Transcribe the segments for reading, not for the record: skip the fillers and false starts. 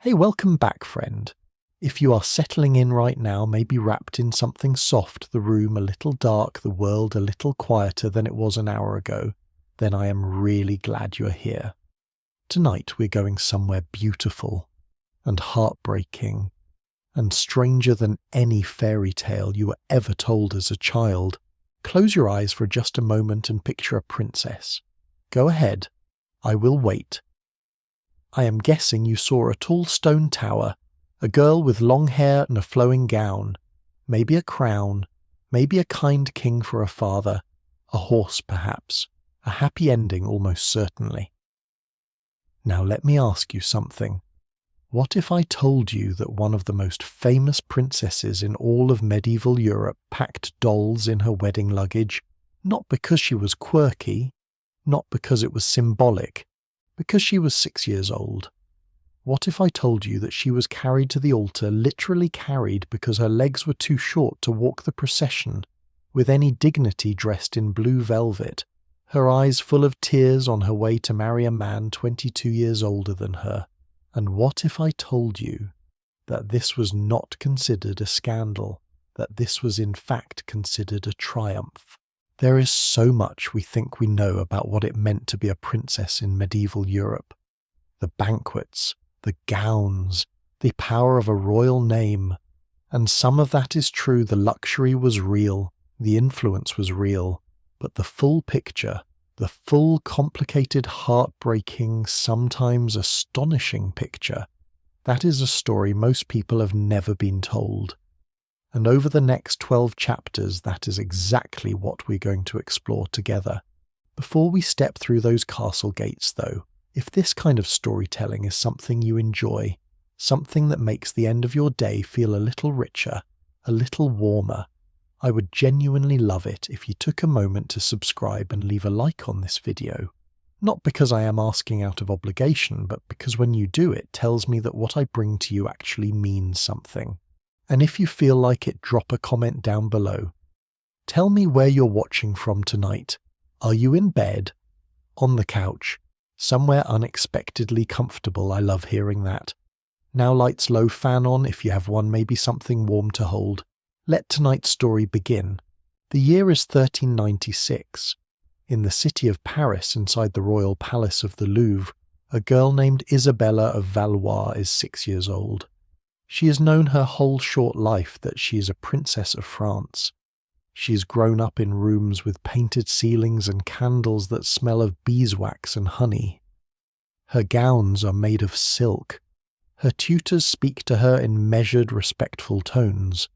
Hey, welcome back, friend. If you are settling in right now, maybe wrapped in something soft, the room a little dark, the world a little quieter than it was an hour ago, then I am really glad you're here. Tonight we're going somewhere beautiful and heartbreaking and stranger than any fairy tale you were ever told as a child. Close your eyes for just a moment and picture a princess. Go ahead. I will wait. I am guessing you saw a tall stone tower, a girl with long hair and a flowing gown, maybe a crown, maybe a kind king for a father, a horse perhaps, a happy ending almost certainly. Now let me ask you something. What if I told you that one of the most famous princesses in all of medieval Europe packed dolls in her wedding luggage, not because she was quirky, not because it was symbolic, because she was 6 years old? What if I told you that she was carried to the altar, literally carried because her legs were too short to walk the procession, with any dignity dressed in blue velvet, her eyes full of tears on her way to marry a man 22 years older than her? And what if I told you that this was not considered a scandal, that this was in fact considered a triumph? There is so much we think we know about what it meant to be a princess in medieval Europe. The banquets, the gowns, the power of a royal name. And some of that is true. The luxury was real, the influence was real, but the full picture, the full complicated, heartbreaking, sometimes astonishing picture, that is a story most people have never been told. And over the next 12 chapters, that is exactly what we're going to explore together. Before we step through those castle gates, though, if this kind of storytelling is something you enjoy, something that makes the end of your day feel a little richer, a little warmer, I would genuinely love it if you took a moment to subscribe and leave a like on this video. Not because I am asking out of obligation, but because when you do, it tells me that what I bring to you actually means something. And if you feel like it, drop a comment down below. Tell me where you're watching from tonight. Are you in bed? On the couch? Somewhere unexpectedly comfortable? I love hearing that. Now lights low, fan on, if you have one, maybe something warm to hold. Let tonight's story begin. The year is 1396. In the city of Paris, inside the royal palace of the Louvre, a girl named Isabella of Valois is 6 years old. She has known her whole short life that she is a princess of France. She has grown up in rooms with painted ceilings and candles that smell of beeswax and honey. Her gowns are made of silk. Her tutors speak to her in measured, respectful tones.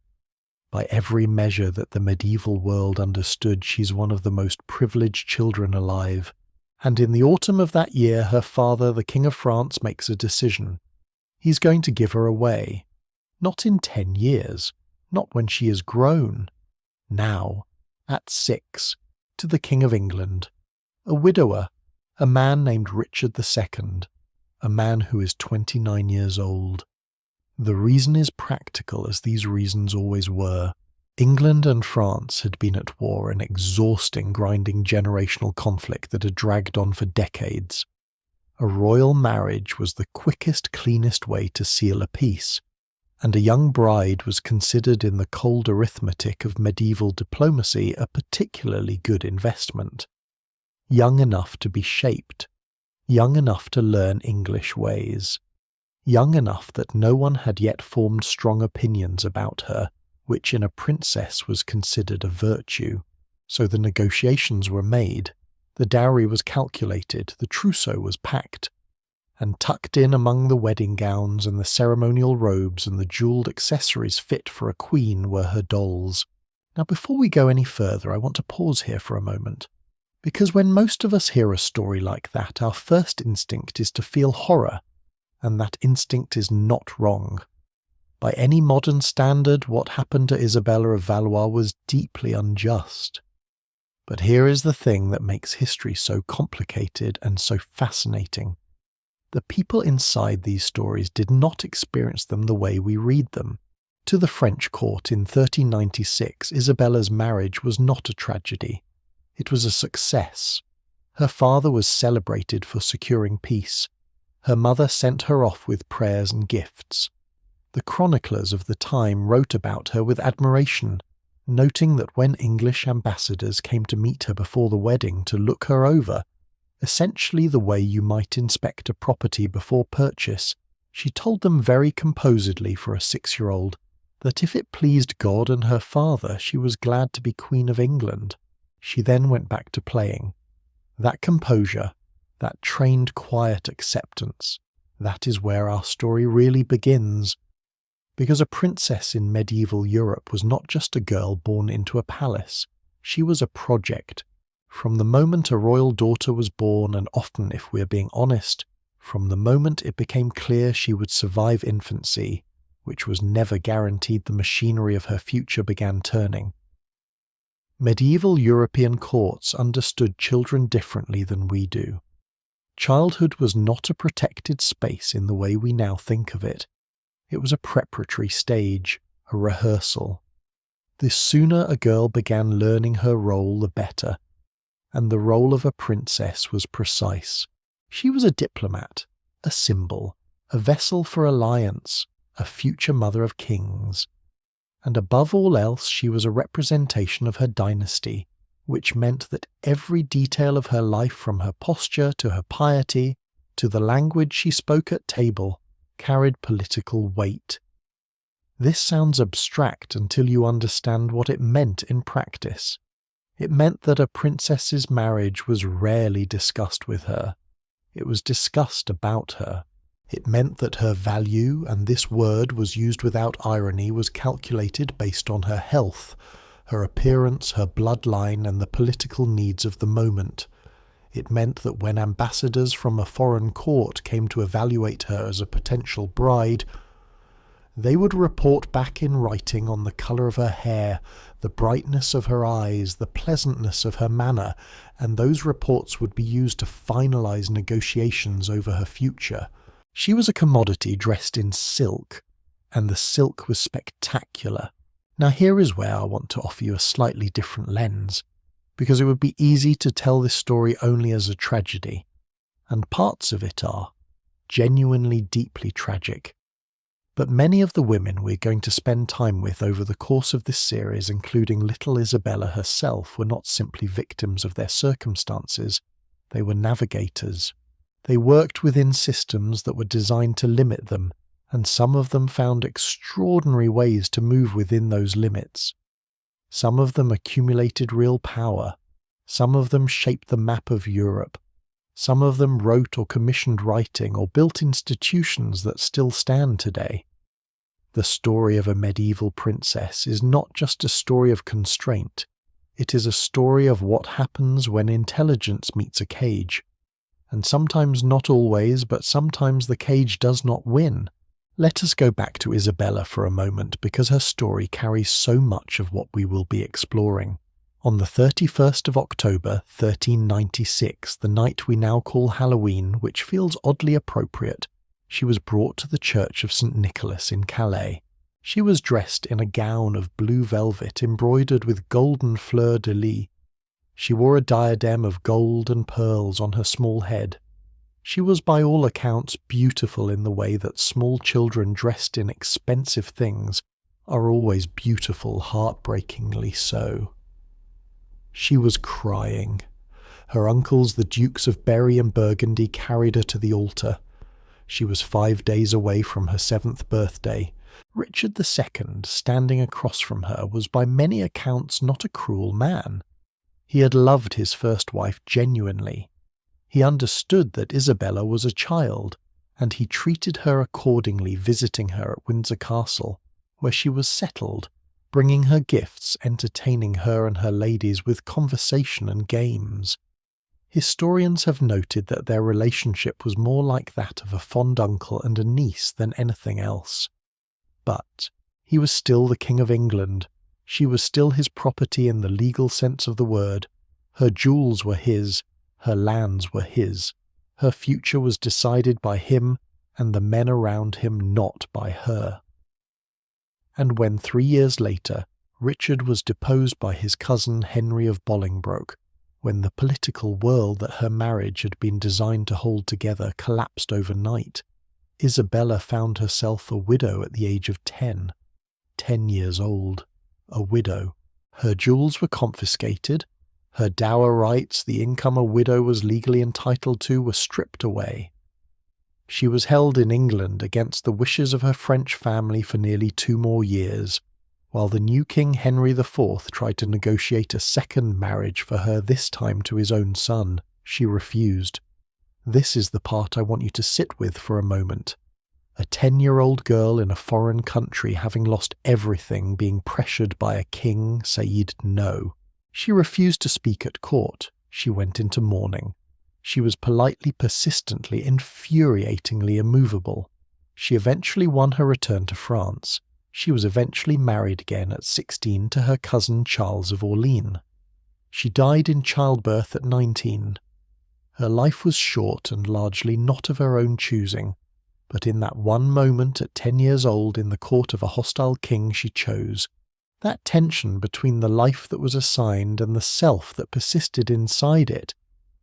By every measure that the medieval world understood, she's one of the most privileged children alive. And in the autumn of that year, her father, the King of France, makes a decision. He's going to give her away. Not in 10 years, not when she is grown. Now, at 6, to the King of England, a widower, a man named Richard II, a man who is 29 years old. The reason is practical, as these reasons always were. England and France had been at war, an exhausting, grinding generational conflict that had dragged on for decades. A royal marriage was the quickest, cleanest way to seal a peace, and a young bride was considered in the cold arithmetic of medieval diplomacy a particularly good investment. Young enough to be shaped, young enough to learn English ways, young enough that no one had yet formed strong opinions about her, which in a princess was considered a virtue. So the negotiations were made. The dowry was calculated, the trousseau was packed, and tucked in among the wedding gowns and the ceremonial robes and the jewelled accessories fit for a queen were her dolls. Now before we go any further, I want to pause here for a moment, because when most of us hear a story like that, our first instinct is to feel horror, and that instinct is not wrong. By any modern standard, what happened to Isabella of Valois was deeply unjust. But here is the thing that makes history so complicated and so fascinating. The people inside these stories did not experience them the way we read them. To the French court in 1396, Isabella's marriage was not a tragedy. It was a success. Her father was celebrated for securing peace. Her mother sent her off with prayers and gifts. The chroniclers of the time wrote about her with admiration, noting that when English ambassadors came to meet her before the wedding to look her over, essentially the way you might inspect a property before purchase, she told them very composedly for a 6-year-old that if it pleased God and her father, she was glad to be Queen of England. She then went back to playing. That composure, that trained quiet acceptance, that is where our story really begins. Because a princess in medieval Europe was not just a girl born into a palace, she was a project. From the moment a royal daughter was born, and often, if we are being honest, from the moment it became clear she would survive infancy, which was never guaranteed, the machinery of her future began turning. Medieval European courts understood children differently than we do. Childhood was not a protected space in the way we now think of it. It was a preparatory stage, a rehearsal. The sooner a girl began learning her role, the better. And the role of a princess was precise. She was a diplomat, a symbol, a vessel for alliance, a future mother of kings. And above all else, she was a representation of her dynasty, which meant that every detail of her life, from her posture to her piety to the language she spoke at table, carried political weight. This sounds abstract until you understand what it meant in practice. It meant that a princess's marriage was rarely discussed with her. It was discussed about her. It meant that her value, and this word was used without irony, was calculated based on her health, her appearance, her bloodline, and the political needs of the moment. It meant that when ambassadors from a foreign court came to evaluate her as a potential bride, they would report back in writing on the colour of her hair, the brightness of her eyes, the pleasantness of her manner, and those reports would be used to finalise negotiations over her future. She was a commodity dressed in silk, and the silk was spectacular. Now here is where I want to offer you a slightly different lens, because it would be easy to tell this story only as a tragedy, and parts of it are genuinely deeply tragic. But many of the women we're going to spend time with over the course of this series, including little Isabella herself, were not simply victims of their circumstances, they were navigators. They worked within systems that were designed to limit them, and some of them found extraordinary ways to move within those limits. Some of them accumulated real power. Some of them shaped the map of Europe. Some of them wrote or commissioned writing or built institutions that still stand today. The story of a medieval princess is not just a story of constraint. It is a story of what happens when intelligence meets a cage. And sometimes, not always, but sometimes the cage does not win. Let us go back to Isabella for a moment, because her story carries so much of what we will be exploring. On the 31st of October, 1396, the night we now call Halloween, which feels oddly appropriate, she was brought to the Church of St. Nicholas in Calais. She was dressed in a gown of blue velvet embroidered with golden fleur-de-lis. She wore a diadem of gold and pearls on her small head. She was by all accounts beautiful in the way that small children dressed in expensive things are always beautiful, heartbreakingly so. She was crying. Her uncles, the Dukes of Berry and Burgundy, carried her to the altar. She was 5 days away from her 7th birthday. Richard II, standing across from her, was by many accounts not a cruel man. He had loved his first wife genuinely. He understood that Isabella was a child, and he treated her accordingly, visiting her at Windsor Castle, where she was settled, bringing her gifts, entertaining her and her ladies with conversation and games. Historians have noted that their relationship was more like that of a fond uncle and a niece than anything else. But he was still the King of England. She was still his property in the legal sense of the word. Her jewels were his, her lands were his. Her future was decided by him and the men around him, not by her. And when 3 years later Richard was deposed by his cousin Henry of Bolingbroke, when the political world that her marriage had been designed to hold together collapsed overnight, Isabella found herself a widow at the age of 10. 10 years old. A widow. Her jewels were confiscated. Her dower rights, the income a widow was legally entitled to, were stripped away. She was held in England against the wishes of her French family for nearly 2 more years, while the new King Henry IV tried to negotiate a second marriage for her, this time to his own son. She refused. This is the part I want you to sit with for a moment. A 10-year-old girl in a foreign country, having lost everything, being pressured by a king, said no. She refused to speak at court. She went into mourning. She was politely, persistently, infuriatingly immovable. She eventually won her return to France. She was eventually married again at 16 to her cousin Charles of Orleans. She died in childbirth at 19. Her life was short and largely not of her own choosing, but in that one moment at 10 years old in the court of a hostile king she chose, that tension between the life that was assigned and the self that persisted inside it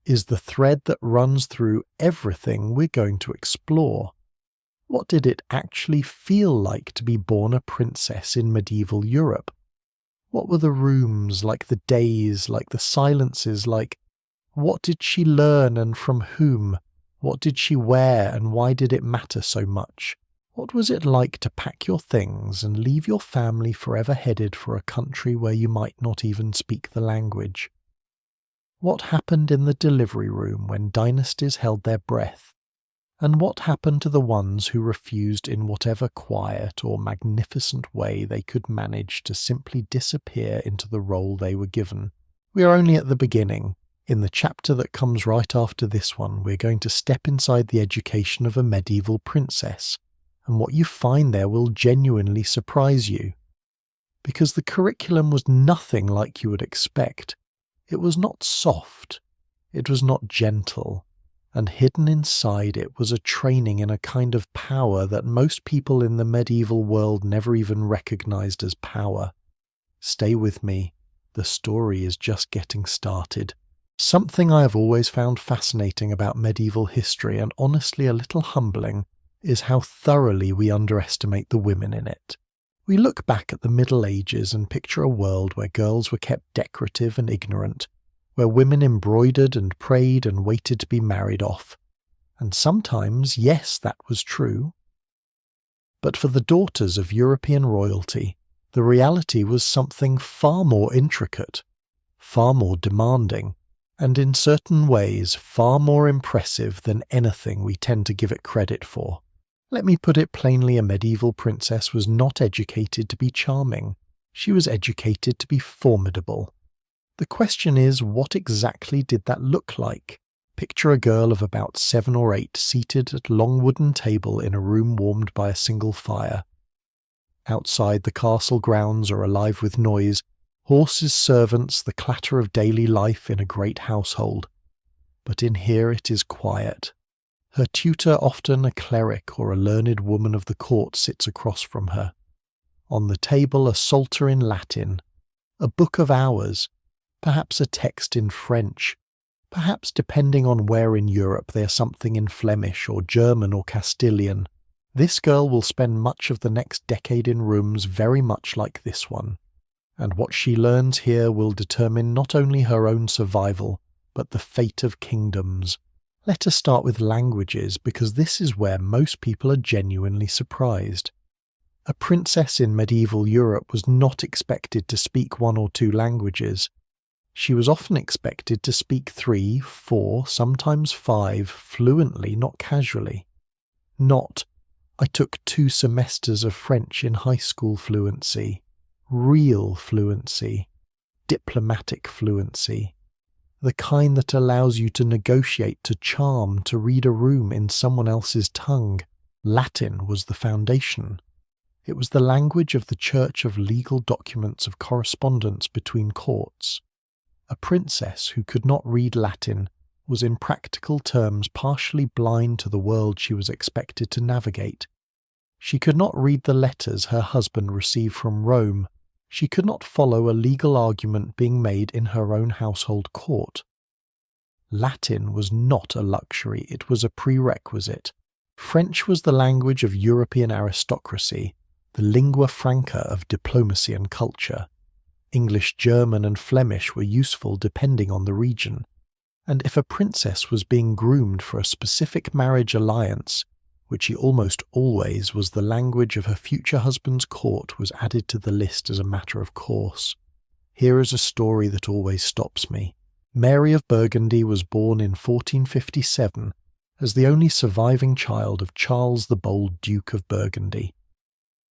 is the thread that runs through everything we're going to explore. What did it actually feel like to be born a princess in medieval Europe? What were the rooms like, the days like, the silences like? What did she learn and from whom? What did she wear and why did it matter so much? What was it like to pack your things and leave your family forever headed for a country where you might not even speak the language? What happened in the delivery room when dynasties held their breath? And what happened to the ones who refused in whatever quiet or magnificent way they could manage to simply disappear into the role they were given? We are only at the beginning. In the chapter that comes right after this one, we're going to step inside the education of a medieval princess, and what you find there will genuinely surprise you. Because the curriculum was nothing like you would expect. It was not soft. It was not gentle. And hidden inside it was a training in a kind of power that most people in the medieval world never even recognized as power. Stay with me. The story is just getting started. Something I have always found fascinating about medieval history, and honestly a little humbling, is how thoroughly we underestimate the women in it. We look back at the Middle Ages and picture a world where girls were kept decorative and ignorant, where women embroidered and prayed and waited to be married off. And sometimes, yes, that was true. But for the daughters of European royalty, the reality was something far more intricate, far more demanding, and in certain ways far more impressive than anything we tend to give it credit for. Let me put it plainly, a medieval princess was not educated to be charming. She was educated to be formidable. The question is, what exactly did that look like? Picture a girl of about 7 or 8 seated at a long wooden table in a room warmed by a single fire. Outside, the castle grounds are alive with noise, horses, servants, the clatter of daily life in a great household. But in here it is quiet. Her tutor, often a cleric or a learned woman of the court, sits across from her. On the table a psalter in Latin, a book of hours, perhaps a text in French, perhaps, depending on where in Europe, there's something in Flemish or German or Castilian. This girl will spend much of the next decade in rooms very much like this one, and what she learns here will determine not only her own survival, but the fate of kingdoms. Let us start with languages, because this is where most people are genuinely surprised. A princess in medieval Europe was not expected to speak 1 or 2 languages. She was often expected to speak 3, 4, sometimes 5, fluently, not casually. Not, I took 2 semesters of French in high school fluency. Real fluency. Diplomatic fluency. The kind that allows you to negotiate, to charm, to read a room in someone else's tongue. Latin was the foundation. It was the language of the church, of legal documents, of correspondence between courts. A princess who could not read Latin was in practical terms partially blind to the world she was expected to navigate. She could not read the letters her husband received from Rome. She could not follow a legal argument being made in her own household court. Latin was not a luxury, it was a prerequisite. French was the language of European aristocracy, the lingua franca of diplomacy and culture. English, German, and Flemish were useful depending on the region. And if a princess was being groomed for a specific marriage alliance, which he almost always was the language of her future husband's court, was added to the list as a matter of course. Here is a story that always stops me. Mary of Burgundy was born in 1457 as the only surviving child of Charles the Bold, Duke of Burgundy.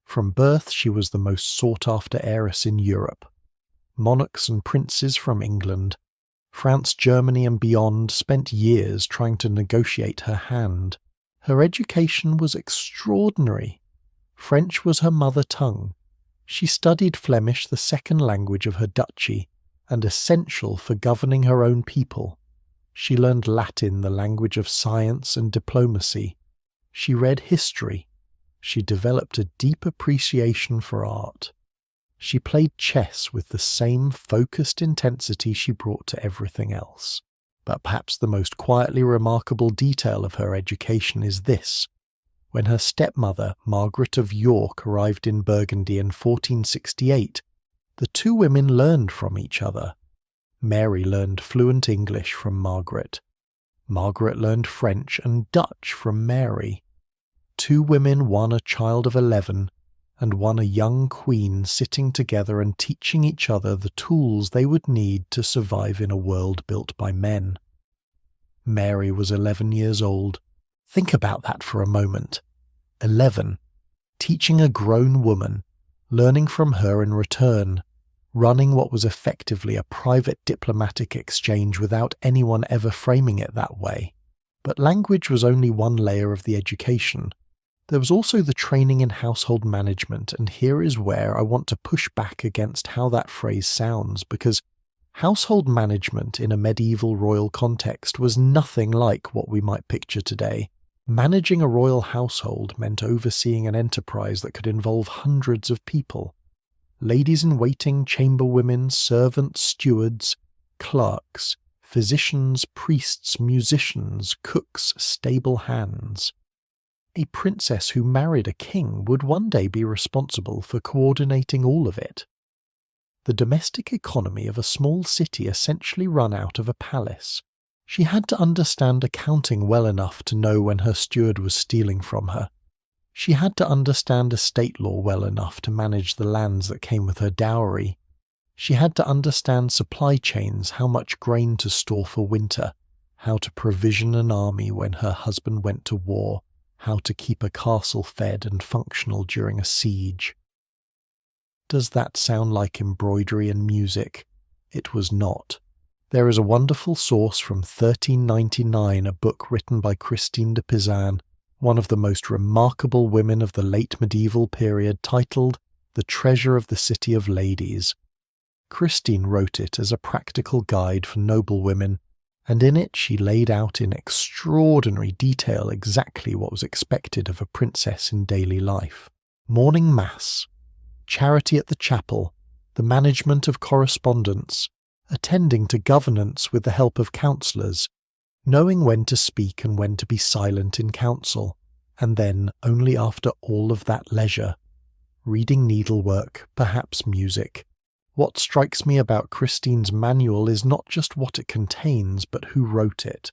From birth she was the most sought-after heiress in Europe. Monarchs and princes from England, France, Germany and beyond spent years trying to negotiate her hand. Her education was extraordinary. French was her mother tongue. She studied Flemish, the second language of her duchy, and essential for governing her own people. She learned Latin, the language of science and diplomacy. She read history. She developed a deep appreciation for art. She played chess with the same focused intensity she brought to everything else. But perhaps the most quietly remarkable detail of her education is this. When her stepmother, Margaret of York, arrived in Burgundy in 1468, the two women learned from each other. Mary learned fluent English from Margaret. Margaret learned French and Dutch from Mary. Two women won a child of 11 and won a young queen, sitting together and teaching each other the tools they would need to survive in a world built by men. Mary was 11 years old. Think about that for a moment. 11. Teaching a grown woman, learning from her in return, running what was effectively a private diplomatic exchange without anyone ever framing it that way. But language was only one layer of the education. There was also the training in household management, and here is where I want to push back against how that phrase sounds, because household management in a medieval royal context was nothing like what we might picture today. Managing a royal household meant overseeing an enterprise that could involve hundreds of people. Ladies-in-waiting, chamberwomen, servants, stewards, clerks, physicians, priests, musicians, cooks, stable hands. A princess who married a king would one day be responsible for coordinating all of it. The domestic economy of a small city essentially ran out of a palace. She had to understand accounting well enough to know when her steward was stealing from her. She had to understand estate law well enough to manage the lands that came with her dowry. She had to understand supply chains, how much grain to store for winter, how to provision an army when her husband went to war, how to keep a castle fed and functional during a siege. Does that sound like embroidery and music? It was not. There is a wonderful source from 1399, a book written by Christine de Pizan, one of the most remarkable women of the late medieval period, titled The Treasure of the City of Ladies. Christine wrote it as a practical guide for noblewomen, and in it she laid out in extraordinary detail exactly what was expected of a princess in daily life. Morning mass, charity at the chapel, the management of correspondence, attending to governance with the help of counsellors, knowing when to speak and when to be silent in council, and then, only after all of that leisure, reading needlework, perhaps music. What strikes me about Christine's manual is not just what it contains, but who wrote it.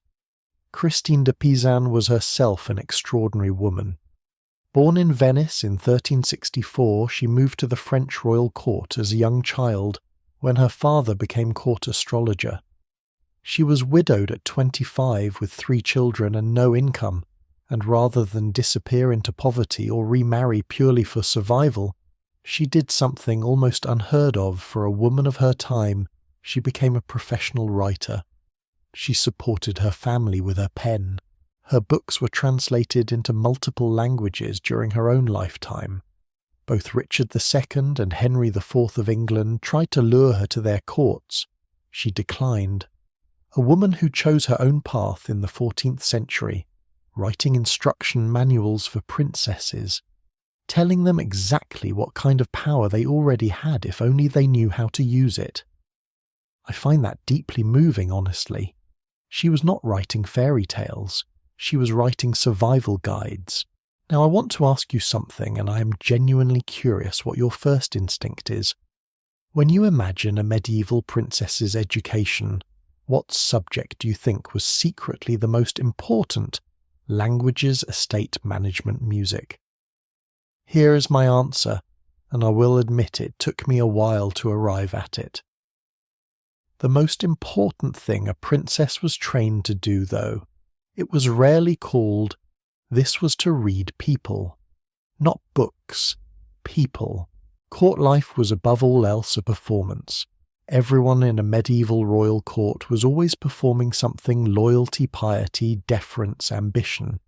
Christine de Pizan was herself an extraordinary woman. Born in Venice in 1364, she moved to the French royal court as a young child when her father became court astrologer. She was widowed at 25 with 3 children and no income, and rather than disappear into poverty or remarry purely for survival, she did something almost unheard of for a woman of her time. She became a professional writer. She supported her family with her pen. Her books were translated into multiple languages during her own lifetime. Both Richard II and Henry IV of England tried to lure her to their courts. She declined. A woman who chose her own path in the 14th century, writing instruction manuals for princesses, telling them exactly what kind of power they already had if only they knew how to use it. I find that deeply moving, honestly. She was not writing fairy tales. She was writing survival guides. Now I want to ask you something, and I am genuinely curious what your first instinct is. When you imagine a medieval princess's education, what subject do you think was secretly the most important? Languages, estate management, music. Here is my answer, and I will admit it took me a while to arrive at it. The most important thing a princess was trained to do, though, it was rarely called, this was to read people. Not books, people. Court life was above all else a performance. Everyone in a medieval royal court was always performing something: loyalty, piety, deference, ambition.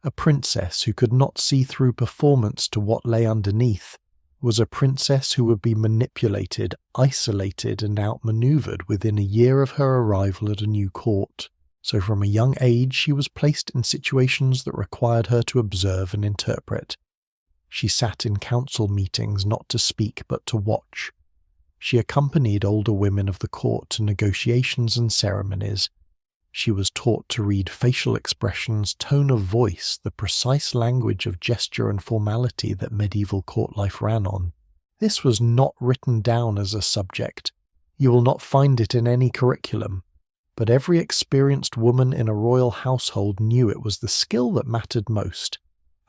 A princess who could not see through performance to what lay underneath was a princess who would be manipulated, isolated, and outmaneuvered within a year of her arrival at a new court. So from a young age she was placed in situations that required her to observe and interpret. She sat in council meetings not to speak but to watch. She accompanied older women of the court to negotiations and ceremonies. She was taught to read facial expressions, tone of voice, the precise language of gesture and formality that medieval court life ran on. This was not written down as a subject. You will not find it in any curriculum. But every experienced woman in a royal household knew it was the skill that mattered most,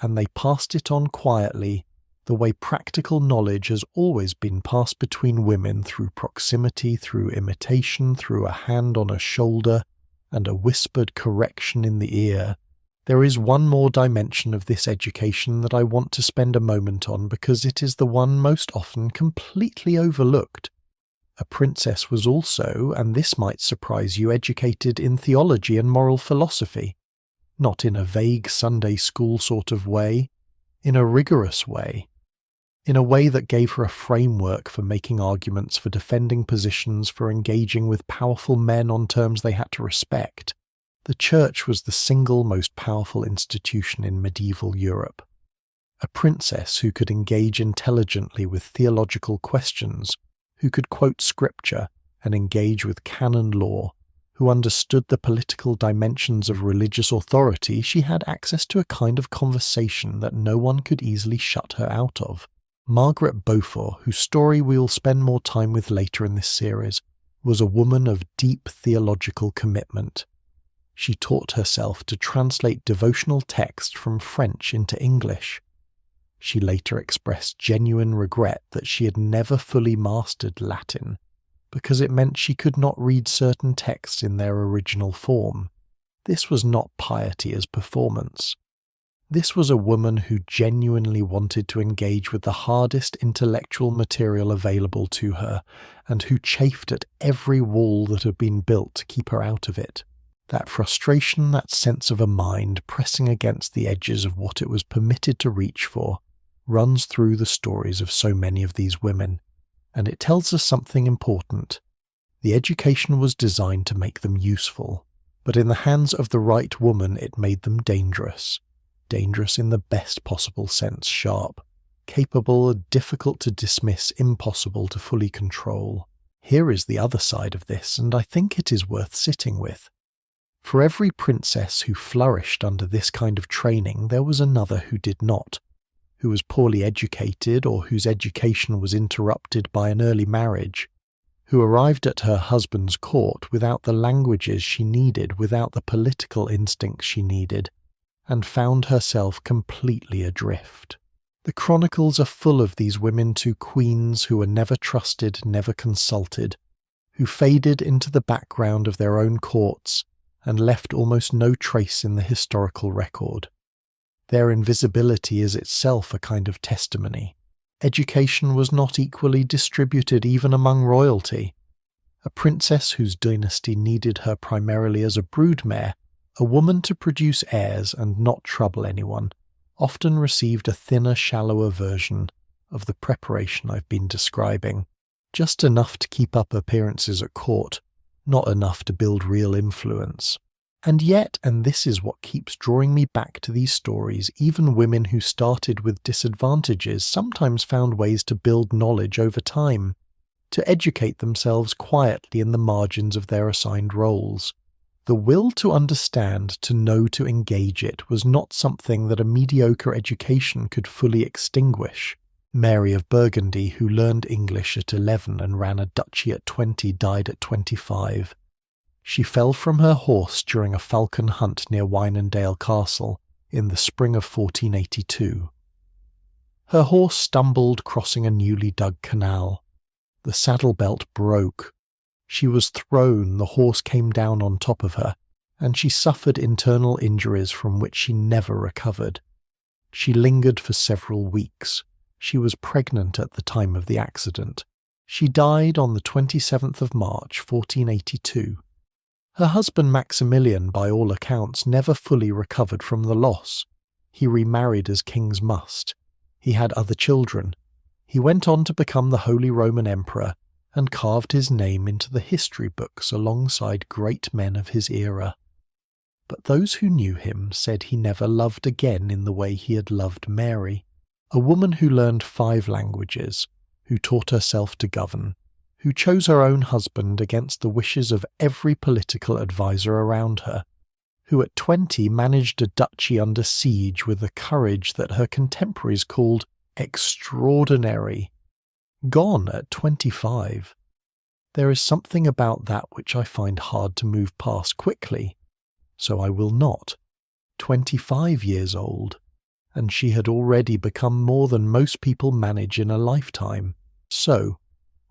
and they passed it on quietly, the way practical knowledge has always been passed between women, through proximity, through imitation, through a hand on a shoulder, and a whispered correction in the ear. There is one more dimension of this education that I want to spend a moment on because it is the one most often completely overlooked. A princess was also, and this might surprise you, educated in theology and moral philosophy. Not in a vague Sunday school sort of way, in a rigorous way. In a way that gave her a framework for making arguments, for defending positions, for engaging with powerful men on terms they had to respect. The church was the single most powerful institution in medieval Europe. A princess who could engage intelligently with theological questions, who could quote scripture and engage with canon law, who understood the political dimensions of religious authority, she had access to a kind of conversation that no one could easily shut her out of. Margaret Beaufort, whose story we will spend more time with later in this series, was a woman of deep theological commitment. She taught herself to translate devotional text from French into English. She later expressed genuine regret that she had never fully mastered Latin, because it meant she could not read certain texts in their original form. This was not piety as performance. This was a woman who genuinely wanted to engage with the hardest intellectual material available to her, and who chafed at every wall that had been built to keep her out of it. That frustration, that sense of a mind pressing against the edges of what it was permitted to reach for, runs through the stories of so many of these women, and it tells us something important. The education was designed to make them useful, but in the hands of the right woman it made them dangerous. Dangerous in the best possible sense, sharp, capable, difficult to dismiss, impossible to fully control. Here is the other side of this, and I think it is worth sitting with. For every princess who flourished under this kind of training, there was another who did not, who was poorly educated or whose education was interrupted by an early marriage, who arrived at her husband's court without the languages she needed, without the political instincts she needed, and found herself completely adrift. The chronicles are full of these women too, queens who were never trusted, never consulted, who faded into the background of their own courts and left almost no trace in the historical record. Their invisibility is itself a kind of testimony. Education was not equally distributed even among royalty. A princess whose dynasty needed her primarily as a broodmare, a woman to produce heirs and not trouble anyone, often received a thinner, shallower version of the preparation I've been describing. Just enough to keep up appearances at court, not enough to build real influence. And yet, and this is what keeps drawing me back to these stories, even women who started with disadvantages sometimes found ways to build knowledge over time, to educate themselves quietly in the margins of their assigned roles. The will to understand, to know, to engage it was not something that a mediocre education could fully extinguish. Mary of Burgundy, who learned English at 11 and ran a duchy at 20, died at 25. She fell from her horse during a falcon hunt near Wynendael Castle in the spring of 1482. Her horse stumbled crossing a newly dug canal. The saddle belt broke. She was thrown, the horse came down on top of her, and she suffered internal injuries from which she never recovered. She lingered for several weeks. She was pregnant at the time of the accident. She died on the 27th of March, 1482. Her husband Maximilian, by all accounts, never fully recovered from the loss. He remarried as kings must. He had other children. He went on to become the Holy Roman Emperor and carved his name into the history books alongside great men of his era. But those who knew him said he never loved again in the way he had loved Mary, a woman who learned 5 languages, who taught herself to govern, who chose her own husband against the wishes of every political adviser around her, who at 20 managed a duchy under siege with a courage that her contemporaries called extraordinary. Gone at 25. There is something about that which I find hard to move past quickly, so I will not. 25 years old, and she had already become more than most people manage in a lifetime. So,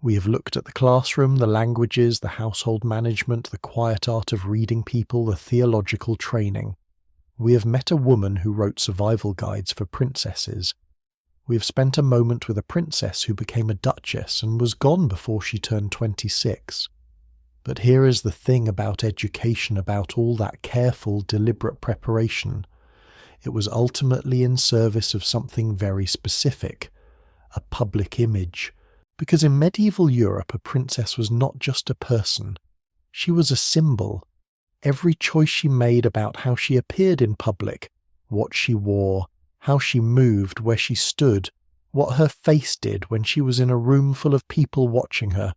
we have looked at the classroom, the languages, the household management, the quiet art of reading people, the theological training. We have met a woman who wrote survival guides for princesses. We have spent a moment with a princess who became a duchess and was gone before she turned 26. But here is the thing about education, about all that careful, deliberate preparation. It was ultimately in service of something very specific, a public image. Because in medieval Europe, a princess was not just a person. She was a symbol. Every choice she made about how she appeared in public, what she wore, how she moved, where she stood, what her face did when she was in a room full of people watching her,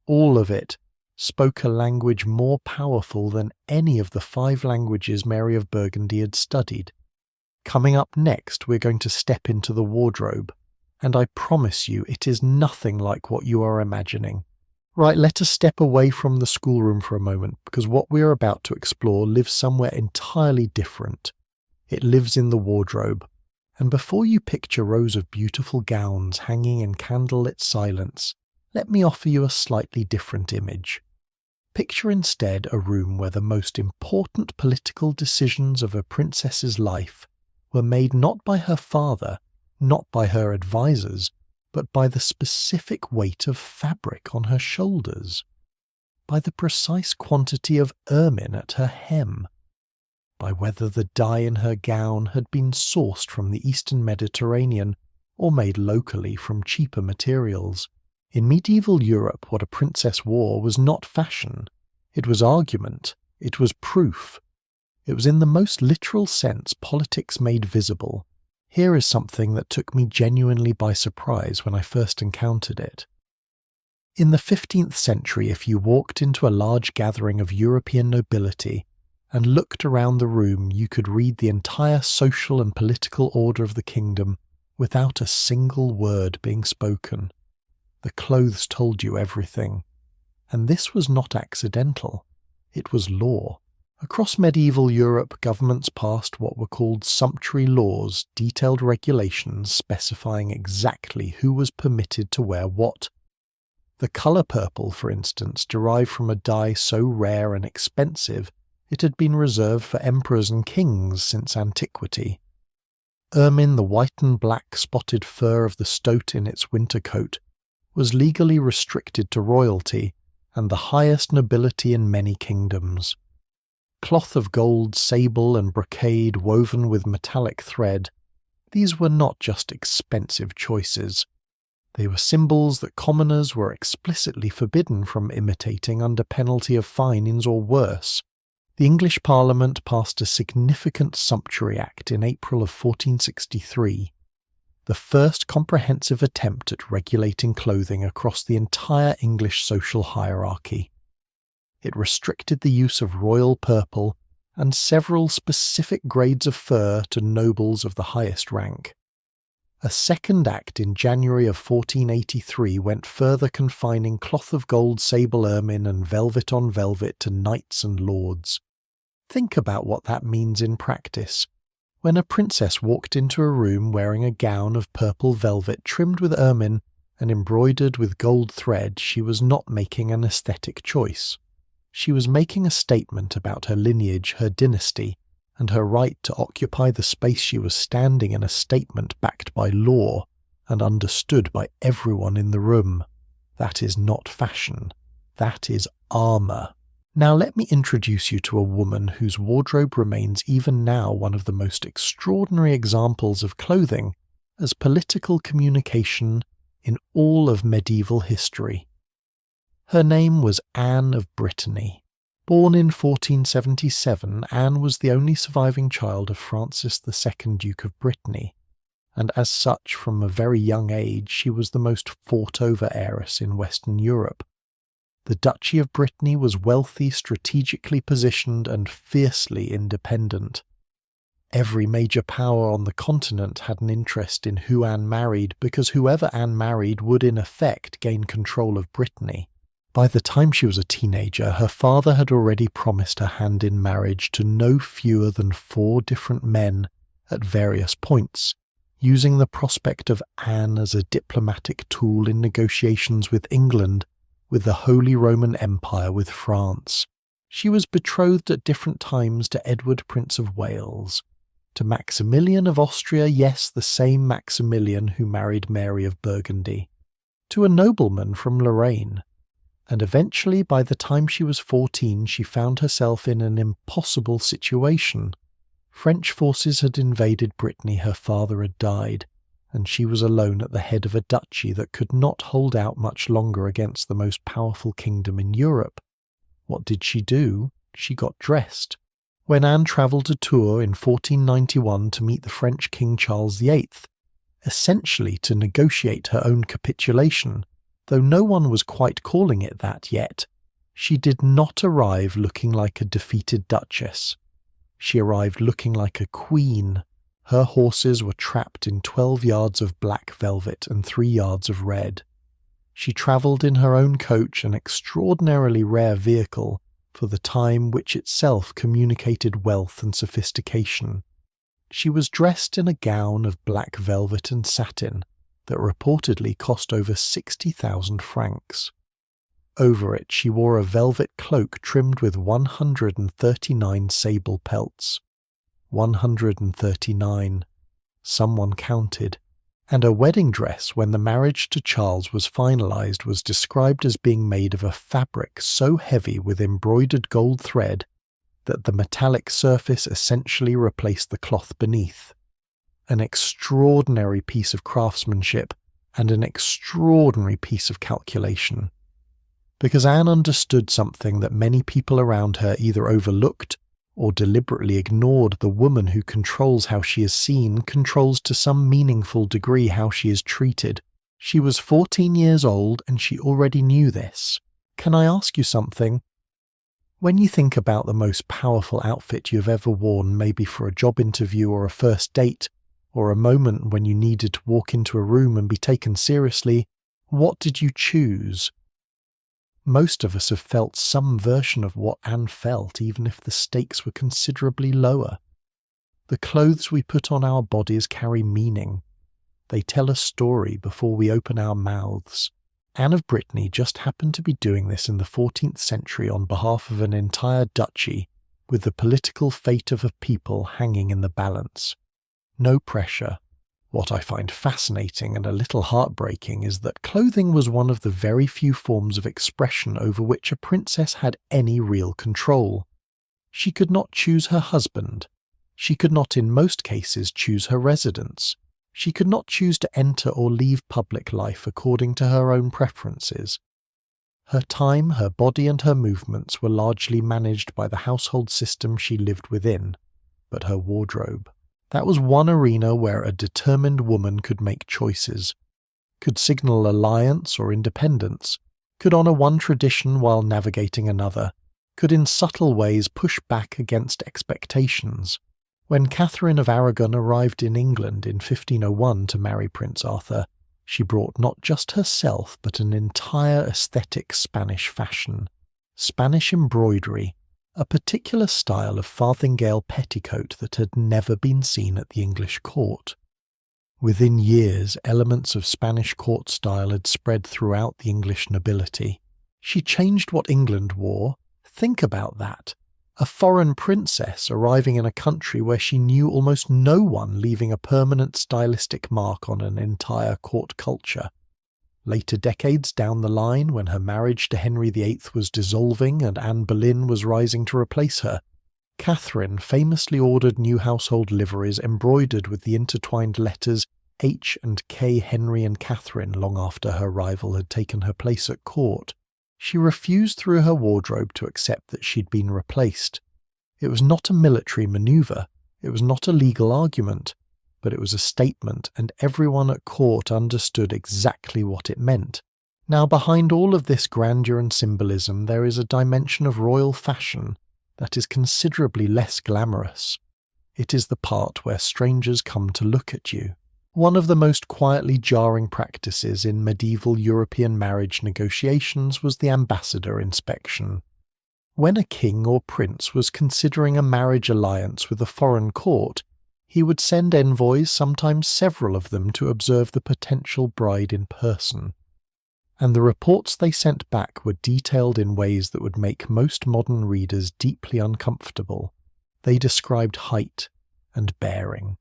all of it spoke a language more powerful than any of the 5 languages Mary of Burgundy had studied. Coming up next, we're going to step into the wardrobe, and I promise you it is nothing like what you are imagining. Right, let us step away from the schoolroom for a moment, because what we are about to explore lives somewhere entirely different. It lives in the wardrobe. And before you picture rows of beautiful gowns hanging in candlelit silence, let me offer you a slightly different image. Picture instead a room where the most important political decisions of a princess's life were made not by her father, not by her advisers, but by the specific weight of fabric on her shoulders, by the precise quantity of ermine at her hem, by whether the dye in her gown had been sourced from the Eastern Mediterranean or made locally from cheaper materials. In medieval Europe, what a princess wore was not fashion. It was argument. It was proof. It was in the most literal sense politics made visible. Here is something that took me genuinely by surprise when I first encountered it. In the 15th century, if you walked into a large gathering of European nobility and looked around the room, you could read the entire social and political order of the kingdom without a single word being spoken. The clothes told you everything. And this was not accidental. It was law. Across medieval Europe, governments passed what were called sumptuary laws, detailed regulations specifying exactly who was permitted to wear what. The colour purple, for instance, derived from a dye so rare and expensive it had been reserved for emperors and kings since antiquity. Ermine, the white and black spotted fur of the stoat in its winter coat, was legally restricted to royalty and the highest nobility in many kingdoms. Cloth of gold, sable and brocade woven with metallic thread, these were not just expensive choices. They were symbols that commoners were explicitly forbidden from imitating under penalty of fines or worse. The English Parliament passed a significant Sumptuary Act in April of 1463, the first comprehensive attempt at regulating clothing across the entire English social hierarchy. It restricted the use of royal purple and several specific grades of fur to nobles of the highest rank. A second act in January of 1483 went further, confining cloth of gold, sable ermine and velvet on velvet to knights and lords. Think about what that means in practice. When a princess walked into a room wearing a gown of purple velvet trimmed with ermine and embroidered with gold thread, she was not making an aesthetic choice. She was making a statement about her lineage, her dynasty, and her right to occupy the space she was standing in, a statement backed by law and understood by everyone in the room. That is not fashion. That is armour. Now let me introduce you to a woman whose wardrobe remains even now one of the most extraordinary examples of clothing as political communication in all of medieval history. Her name was Anne of Brittany. Born in 1477, Anne was the only surviving child of Francis II, Duke of Brittany, and as such, from a very young age, she was the most fought-over heiress in Western Europe. The Duchy of Brittany was wealthy, strategically positioned, and fiercely independent. Every major power on the continent had an interest in who Anne married, because whoever Anne married would in effect gain control of Brittany. By the time she was a teenager, her father had already promised her hand in marriage to no fewer than 4 different men at various points, using the prospect of Anne as a diplomatic tool in negotiations with England, with the Holy Roman Empire, with France. She was betrothed at different times to Edward, Prince of Wales, to Maximilian of Austria, yes, the same Maximilian who married Mary of Burgundy, to a nobleman from Lorraine. And eventually, by the time she was 14, she found herself in an impossible situation. French forces had invaded Brittany, her father had died, and she was alone at the head of a duchy that could not hold out much longer against the most powerful kingdom in Europe. What did she do? She got dressed. When Anne travelled to Tours in 1491 to meet the French King Charles VIII, essentially to negotiate her own capitulation, though no one was quite calling it that yet, she did not arrive looking like a defeated duchess. She arrived looking like a queen. Her horses were trapped in 12 yards of black velvet and 3 yards of red. She travelled in her own coach, an extraordinarily rare vehicle for the time, which itself communicated wealth and sophistication. She was dressed in a gown of black velvet and satin that reportedly cost over 60,000 francs. Over it she wore a velvet cloak trimmed with 139 sable pelts. 139. Someone counted. And a wedding dress, when the marriage to Charles was finalized, was described as being made of a fabric so heavy with embroidered gold thread that the metallic surface essentially replaced the cloth beneath. An extraordinary piece of craftsmanship and an extraordinary piece of calculation. Because Anne understood something that many people around her either overlooked or deliberately ignored. The woman who controls how she is seen controls to some meaningful degree how she is treated. She was 14 years old and she already knew this. Can I ask you something? When you think about the most powerful outfit you've ever worn, maybe for a job interview or a first date, or a moment when you needed to walk into a room and be taken seriously, what did you choose? Most of us have felt some version of what Anne felt, even if the stakes were considerably lower. The clothes we put on our bodies carry meaning. They tell a story before we open our mouths. Anne of Brittany just happened to be doing this in the 14th century on behalf of an entire duchy, with the political fate of a people hanging in the balance. No pressure. What I find fascinating and a little heartbreaking is that clothing was one of the very few forms of expression over which a princess had any real control. She could not choose her husband. She could not in most cases choose her residence. She could not choose to enter or leave public life according to her own preferences. Her time, her body and her movements were largely managed by the household system she lived within, but her wardrobe. That was one arena where a determined woman could make choices, could signal alliance or independence, could honour one tradition while navigating another, could in subtle ways push back against expectations. When Catherine of Aragon arrived in England in 1501 to marry Prince Arthur, she brought not just herself but an entire aesthetic Spanish fashion. Spanish embroidery, a particular style of farthingale petticoat that had never been seen at the English court. Within years, elements of Spanish court style had spread throughout the English nobility. She changed what England wore. Think about that. A foreign princess arriving in a country where she knew almost no one, leaving a permanent stylistic mark on an entire court culture. Later decades down the line, when her marriage to Henry VIII was dissolving and Anne Boleyn was rising to replace her, Catherine famously ordered new household liveries embroidered with the intertwined letters H and K Henry and Catherine long after her rival had taken her place at court. She refused through her wardrobe to accept that she'd been replaced. It was not a military manoeuvre, it was not a legal argument, but it was a statement, and everyone at court understood exactly what it meant. Now, behind all of this grandeur and symbolism, there is a dimension of royal fashion that is considerably less glamorous. It is the part where strangers come to look at you. One of the most quietly jarring practices in medieval European marriage negotiations was the ambassador inspection. When a king or prince was considering a marriage alliance with a foreign court, he would send envoys, sometimes several of them, to observe the potential bride in person. And the reports they sent back were detailed in ways that would make most modern readers deeply uncomfortable. They described height and bearing,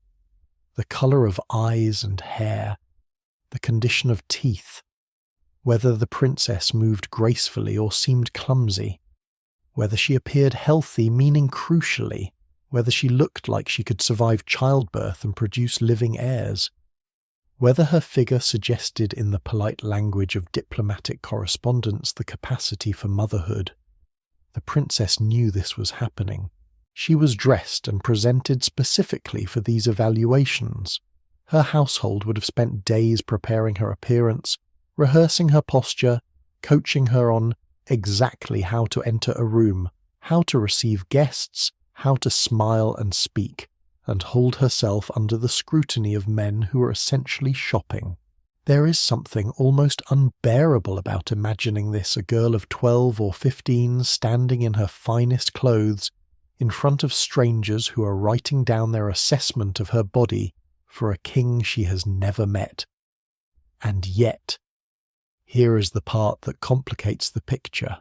the colour of eyes and hair, the condition of teeth, whether the princess moved gracefully or seemed clumsy, whether she appeared healthy, meaning crucially, whether she looked like she could survive childbirth and produce living heirs, whether her figure suggested in the polite language of diplomatic correspondence the capacity for motherhood. The princess knew this was happening. She was dressed and presented specifically for these evaluations. Her household would have spent days preparing her appearance, rehearsing her posture, coaching her on exactly how to enter a room, how to receive guests, how to smile and speak, and hold herself under the scrutiny of men who are essentially shopping. There is something almost unbearable about imagining this, a girl of 12 or 15 standing in her finest clothes in front of strangers who are writing down their assessment of her body for a king she has never met. And yet, here is the part that complicates the picture.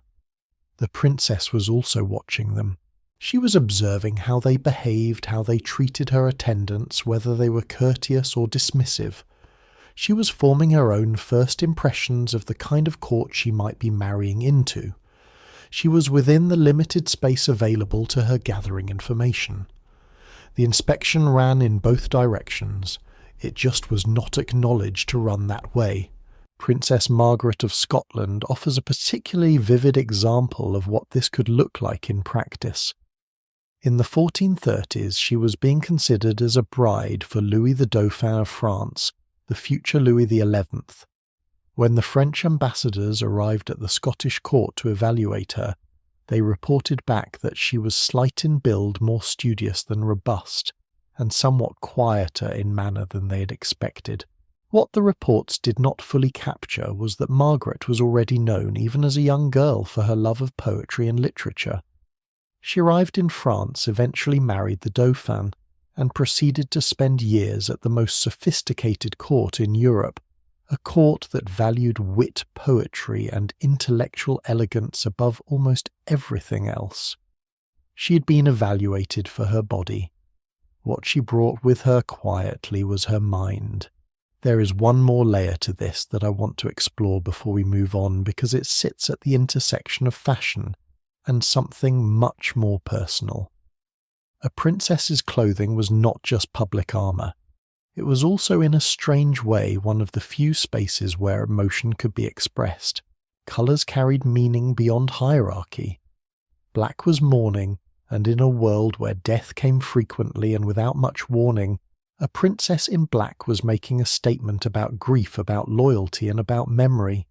The princess was also watching them. She was observing how they behaved, how they treated her attendants, whether they were courteous or dismissive. She was forming her own first impressions of the kind of court she might be marrying into. She was within the limited space available to her gathering information. The inspection ran in both directions. It just was not acknowledged to run that way. Princess Margaret of Scotland offers a particularly vivid example of what this could look like in practice. In the 1430s, she was being considered as a bride for Louis the Dauphin of France, the future Louis XI. When the French ambassadors arrived at the Scottish court to evaluate her, they reported back that she was slight in build, more studious than robust, and somewhat quieter in manner than they had expected. What the reports did not fully capture was that Margaret was already known, even as a young girl, for her love of poetry and literature. She arrived in France, eventually married the Dauphin, and proceeded to spend years at the most sophisticated court in Europe, a court that valued wit, poetry, and intellectual elegance above almost everything else. She had been evaluated for her body. What she brought with her quietly was her mind. There is one more layer to this that I want to explore before we move on, because it sits at the intersection of fashion and something much more personal. A princess's clothing was not just public armour. It was also, in a strange way, one of the few spaces where emotion could be expressed. Colours carried meaning beyond hierarchy. Black was mourning, and in a world where death came frequently and without much warning, a princess in black was making a statement about grief, about loyalty, and about memory.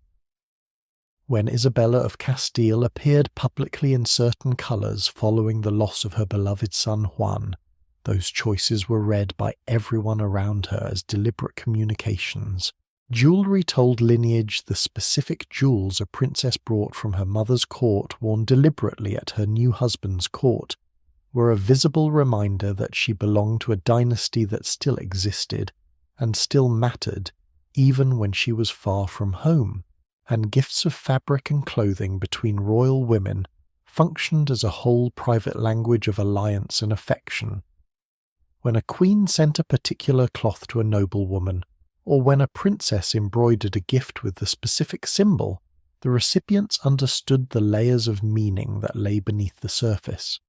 When Isabella of Castile appeared publicly in certain colours following the loss of her beloved son Juan, those choices were read by everyone around her as deliberate communications. Jewellery told lineage the specific jewels a princess brought from her mother's court, worn deliberately at her new husband's court, were a visible reminder that she belonged to a dynasty that still existed and still mattered even when she was far from home, and gifts of fabric and clothing between royal women functioned as a whole private language of alliance and affection. When a queen sent a particular cloth to a noblewoman, or when a princess embroidered a gift with the specific symbol, the recipients understood the layers of meaning that lay beneath the surface.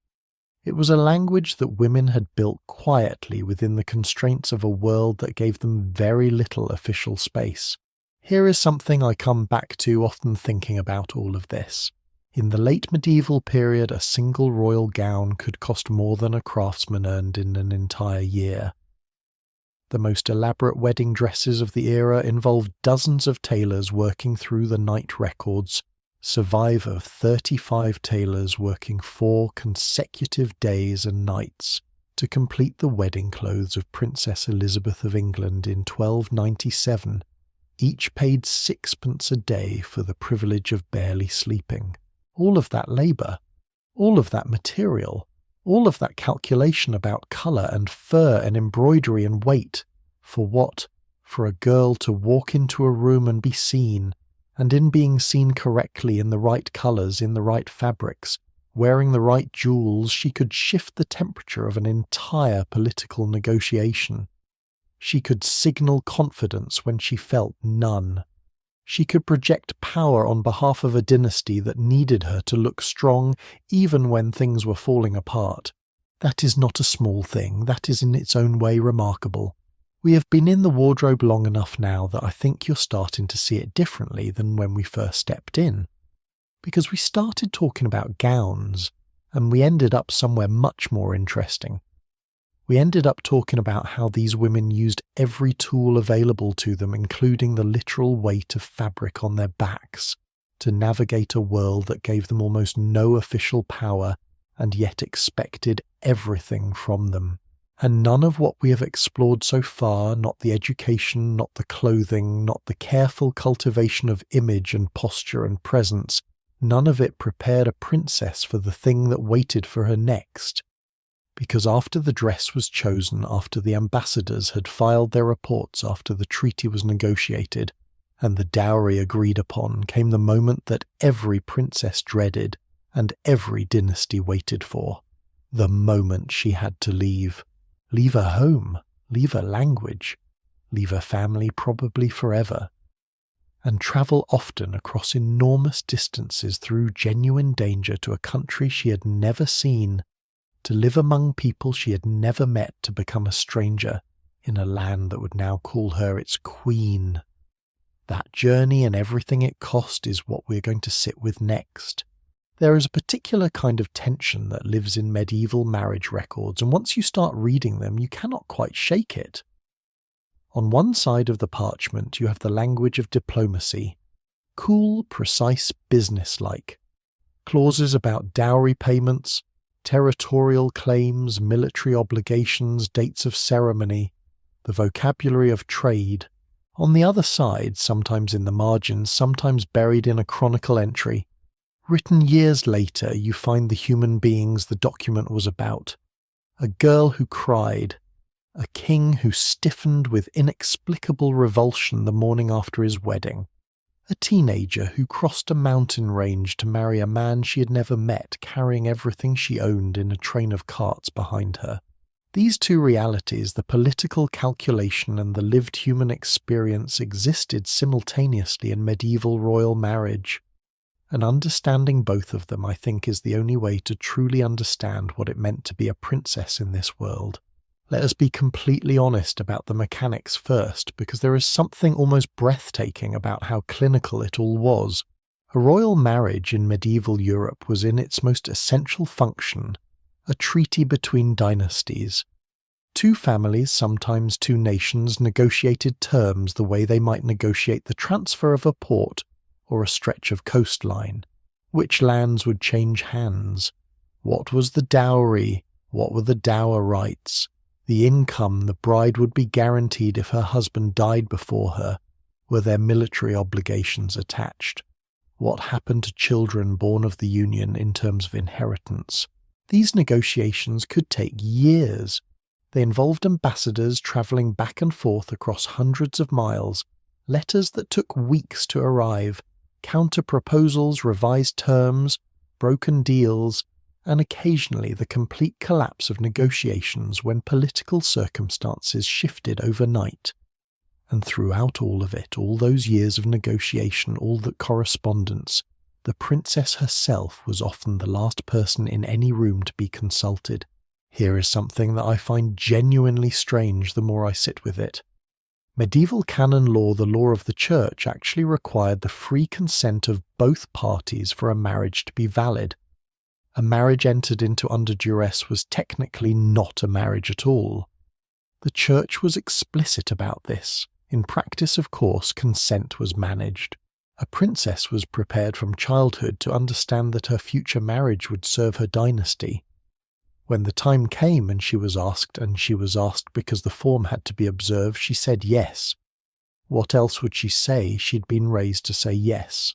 It was a language that women had built quietly within the constraints of a world that gave them very little official space. Here is something I come back to often thinking about all of this. In the late medieval period, a single royal gown could cost more than a craftsman earned in an entire year. The most elaborate wedding dresses of the era involved dozens of tailors working through the night records, survive of 35 tailors working 4 consecutive days and nights to complete the wedding clothes of Princess Elizabeth of England in 1297, each paid 6pence a day for the privilege of barely sleeping. All of that labour, all of that material, all of that calculation about colour and fur and embroidery and weight, for what? For a girl to walk into a room and be seen, and in being seen correctly in the right colours, in the right fabrics, wearing the right jewels, she could shift the temperature of an entire political negotiation. She could signal confidence when she felt none. She could project power on behalf of a dynasty that needed her to look strong even when things were falling apart. That is not a small thing. That is in its own way remarkable. We have been in the wardrobe long enough now that I think you're starting to see it differently than when we first stepped in. Because we started talking about gowns, and we ended up somewhere much more interesting. We ended up talking about how these women used every tool available to them, including the literal weight of fabric on their backs, to navigate a world that gave them almost no official power and yet expected everything from them. And none of what we have explored so far, not the education, not the clothing, not the careful cultivation of image and posture and presence, none of it prepared a princess for the thing that waited for her next. Because after the dress was chosen, after the ambassadors had filed their reports, after the treaty was negotiated, and the dowry agreed upon, came the moment that every princess dreaded and every dynasty waited for. The moment she had to leave. Leave her home, leave her language, leave her family probably forever, and travel often across enormous distances through genuine danger to a country she had never seen, to live among people she had never met, to become a stranger in a land that would now call her its queen. That journey and everything it cost is what we're going to sit with next. There is a particular kind of tension that lives in medieval marriage records, and once you start reading them, you cannot quite shake it. On one side of the parchment, you have the language of diplomacy, cool, precise, businesslike. Clauses about dowry payments, territorial claims, military obligations, dates of ceremony, the vocabulary of trade. On the other side, sometimes in the margins, sometimes buried in a chronicle entry, written years later, you find the human beings the document was about. A girl who cried, a king who stiffened with inexplicable revulsion the morning after his wedding, a teenager who crossed a mountain range to marry a man she had never met, carrying everything she owned in a train of carts behind her. These two realities, the political calculation and the lived human experience, existed simultaneously in medieval royal marriage. And understanding both of them, I think, is the only way to truly understand what it meant to be a princess in this world. Let us be completely honest about the mechanics first, because there is something almost breathtaking about how clinical it all was. A royal marriage in medieval Europe was in its most essential function a treaty between dynasties. Two families, sometimes two nations, negotiated terms the way they might negotiate the transfer of a port or a stretch of coastline? Which lands would change hands? What was the dowry? What were the dower rights? The income the bride would be guaranteed if her husband died before her? Were there military obligations attached? What happened to children born of the union in terms of inheritance? These negotiations could take years. They involved ambassadors travelling back and forth across hundreds of miles, letters that took weeks to arrive, counter-proposals, revised terms, broken deals, and occasionally the complete collapse of negotiations when political circumstances shifted overnight. And throughout all of it, all those years of negotiation, all that correspondence, the princess herself was often the last person in any room to be consulted. Here is something that I find genuinely strange the more I sit with it. Medieval canon law, the law of the church, actually required the free consent of both parties for a marriage to be valid. A marriage entered into under duress was technically not a marriage at all. The church was explicit about this. In practice, of course, consent was managed. A princess was prepared from childhood to understand that her future marriage would serve her dynasty. When the time came and she was asked because the form had to be observed, she said yes. What else would she say? She'd been raised to say yes.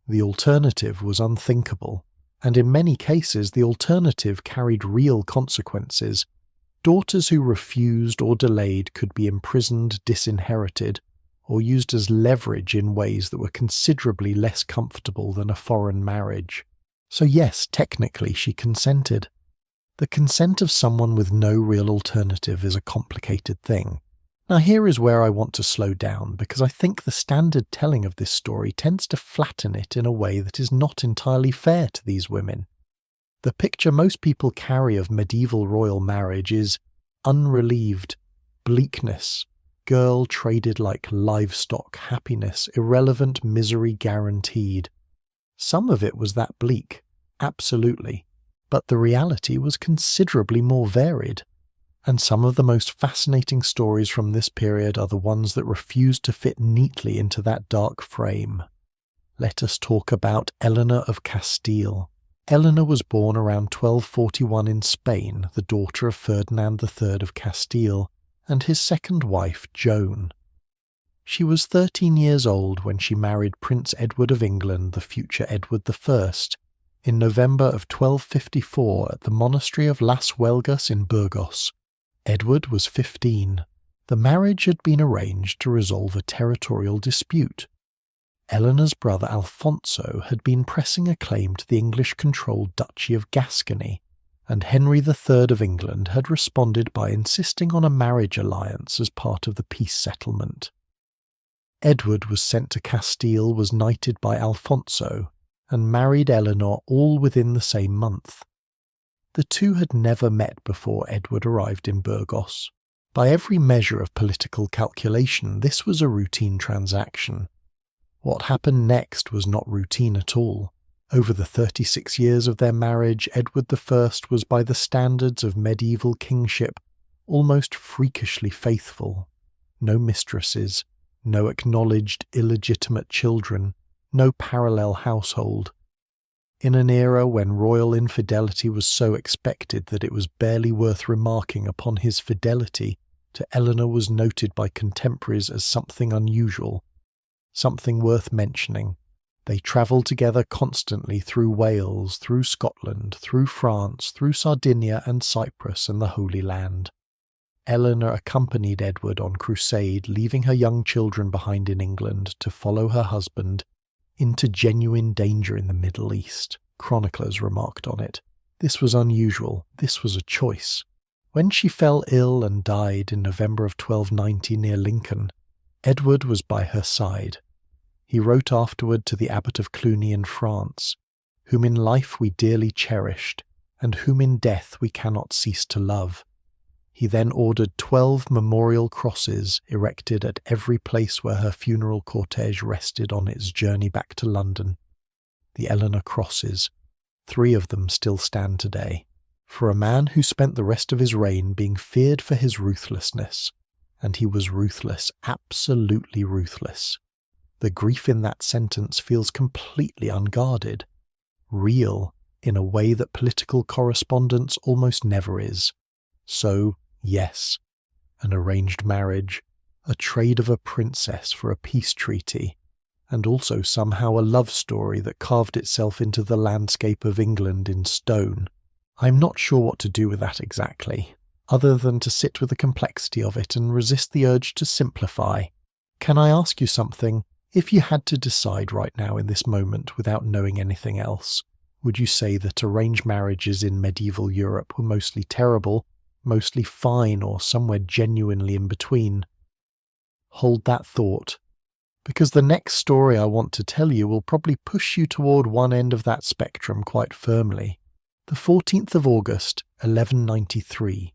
The alternative was unthinkable, and in many cases the alternative carried real consequences. Daughters who refused or delayed could be imprisoned, disinherited, or used as leverage in ways that were considerably less comfortable than a foreign marriage. So yes, technically she consented. The consent of someone with no real alternative is a complicated thing. Now here is where I want to slow down, because I think the standard telling of this story tends to flatten it in a way that is not entirely fair to these women. The picture most people carry of medieval royal marriage is unrelieved, bleakness, girl traded like livestock, happiness, irrelevant misery guaranteed. Some of it was that bleak, absolutely, but the reality was considerably more varied. And some of the most fascinating stories from this period are the ones that refuse to fit neatly into that dark frame. Let us talk about Eleanor of Castile. Eleanor was born around 1241 in Spain, the daughter of Ferdinand III of Castile and his second wife, Joan. She was 13 years old when she married Prince Edward of England, the future Edward I, in November of 1254 at the monastery of Las Huelgas in Burgos. Edward was 15. The marriage had been arranged to resolve a territorial dispute. Eleanor's brother Alfonso had been pressing a claim to the English-controlled Duchy of Gascony, and Henry III of England had responded by insisting on a marriage alliance as part of the peace settlement. Edward was sent to Castile, was knighted by Alfonso, and married Eleanor all within the same month. The two had never met before Edward arrived in Burgos. By every measure of political calculation, this was a routine transaction. What happened next was not routine at all. Over the 36 years of their marriage, Edward I was, by the standards of medieval kingship, almost freakishly faithful. No mistresses, no acknowledged illegitimate children, no parallel household. In an era when royal infidelity was so expected that it was barely worth remarking upon, his fidelity to Eleanor was noted by contemporaries as something unusual, something worth mentioning. They travelled together constantly through Wales, through Scotland, through France, through Sardinia and Cyprus and the Holy Land. Eleanor accompanied Edward on crusade, leaving her young children behind in England to follow her husband into genuine danger in the Middle East. Chroniclers remarked on it. This was unusual. This was a choice. When she fell ill and died in November of 1290 near Lincoln, Edward was by her side. He wrote afterward to the Abbot of Cluny in France, "Whom in life we dearly cherished, and whom in death we cannot cease to love." He then ordered 12 memorial crosses erected at every place where her funeral cortege rested on its journey back to London. The Eleanor crosses, 3 of them still stand today, for a man who spent the rest of his reign being feared for his ruthlessness, and he was ruthless, absolutely ruthless. The grief in that sentence feels completely unguarded, real in a way that political correspondence almost never is. So, yes, an arranged marriage, a trade of a princess for a peace treaty, and also somehow a love story that carved itself into the landscape of England in stone. I'm not sure what to do with that exactly, other than to sit with the complexity of it and resist the urge to simplify. Can I ask you something? If you had to decide right now in this moment without knowing anything else, would you say that arranged marriages in medieval Europe were mostly terrible, mostly fine, or somewhere genuinely in between? Hold that thought, because the next story I want to tell you will probably push you toward one end of that spectrum quite firmly. The 14th of August, 1193.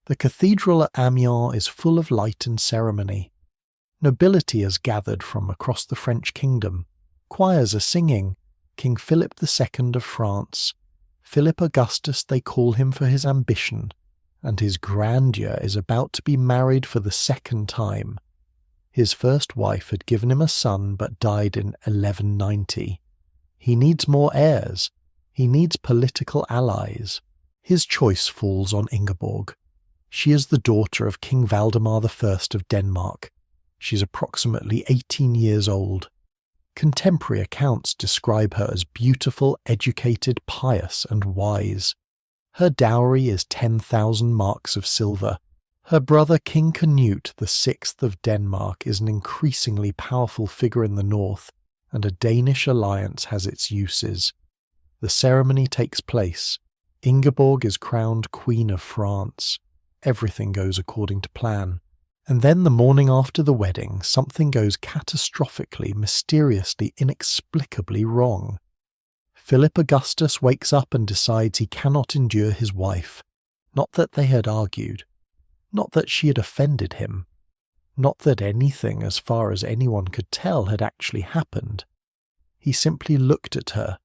The cathedral at Amiens is full of light and ceremony. Nobility has gathered from across the French kingdom. Choirs are singing. King Philip II of France. Philip Augustus they call him for his ambition, and his grandeur is about to be married for the second time. His first wife had given him a son but died in 1190. He needs more heirs. He needs political allies. His choice falls on Ingeborg. She is the daughter of King Valdemar I of Denmark. She's approximately 18 years old. Contemporary accounts describe her as beautiful, educated, pious, and wise. Her dowry is 10,000 marks of silver. Her brother King Canute VI of Denmark is an increasingly powerful figure in the north, and a Danish alliance has its uses. The ceremony takes place. Ingeborg is crowned Queen of France. Everything goes according to plan. And then the morning after the wedding, something goes catastrophically, mysteriously, inexplicably wrong. Philip Augustus wakes up and decides he cannot endure his wife. Not that they had argued. Not that she had offended him. Not that anything, as far as anyone could tell, had actually happened. He simply looked at her,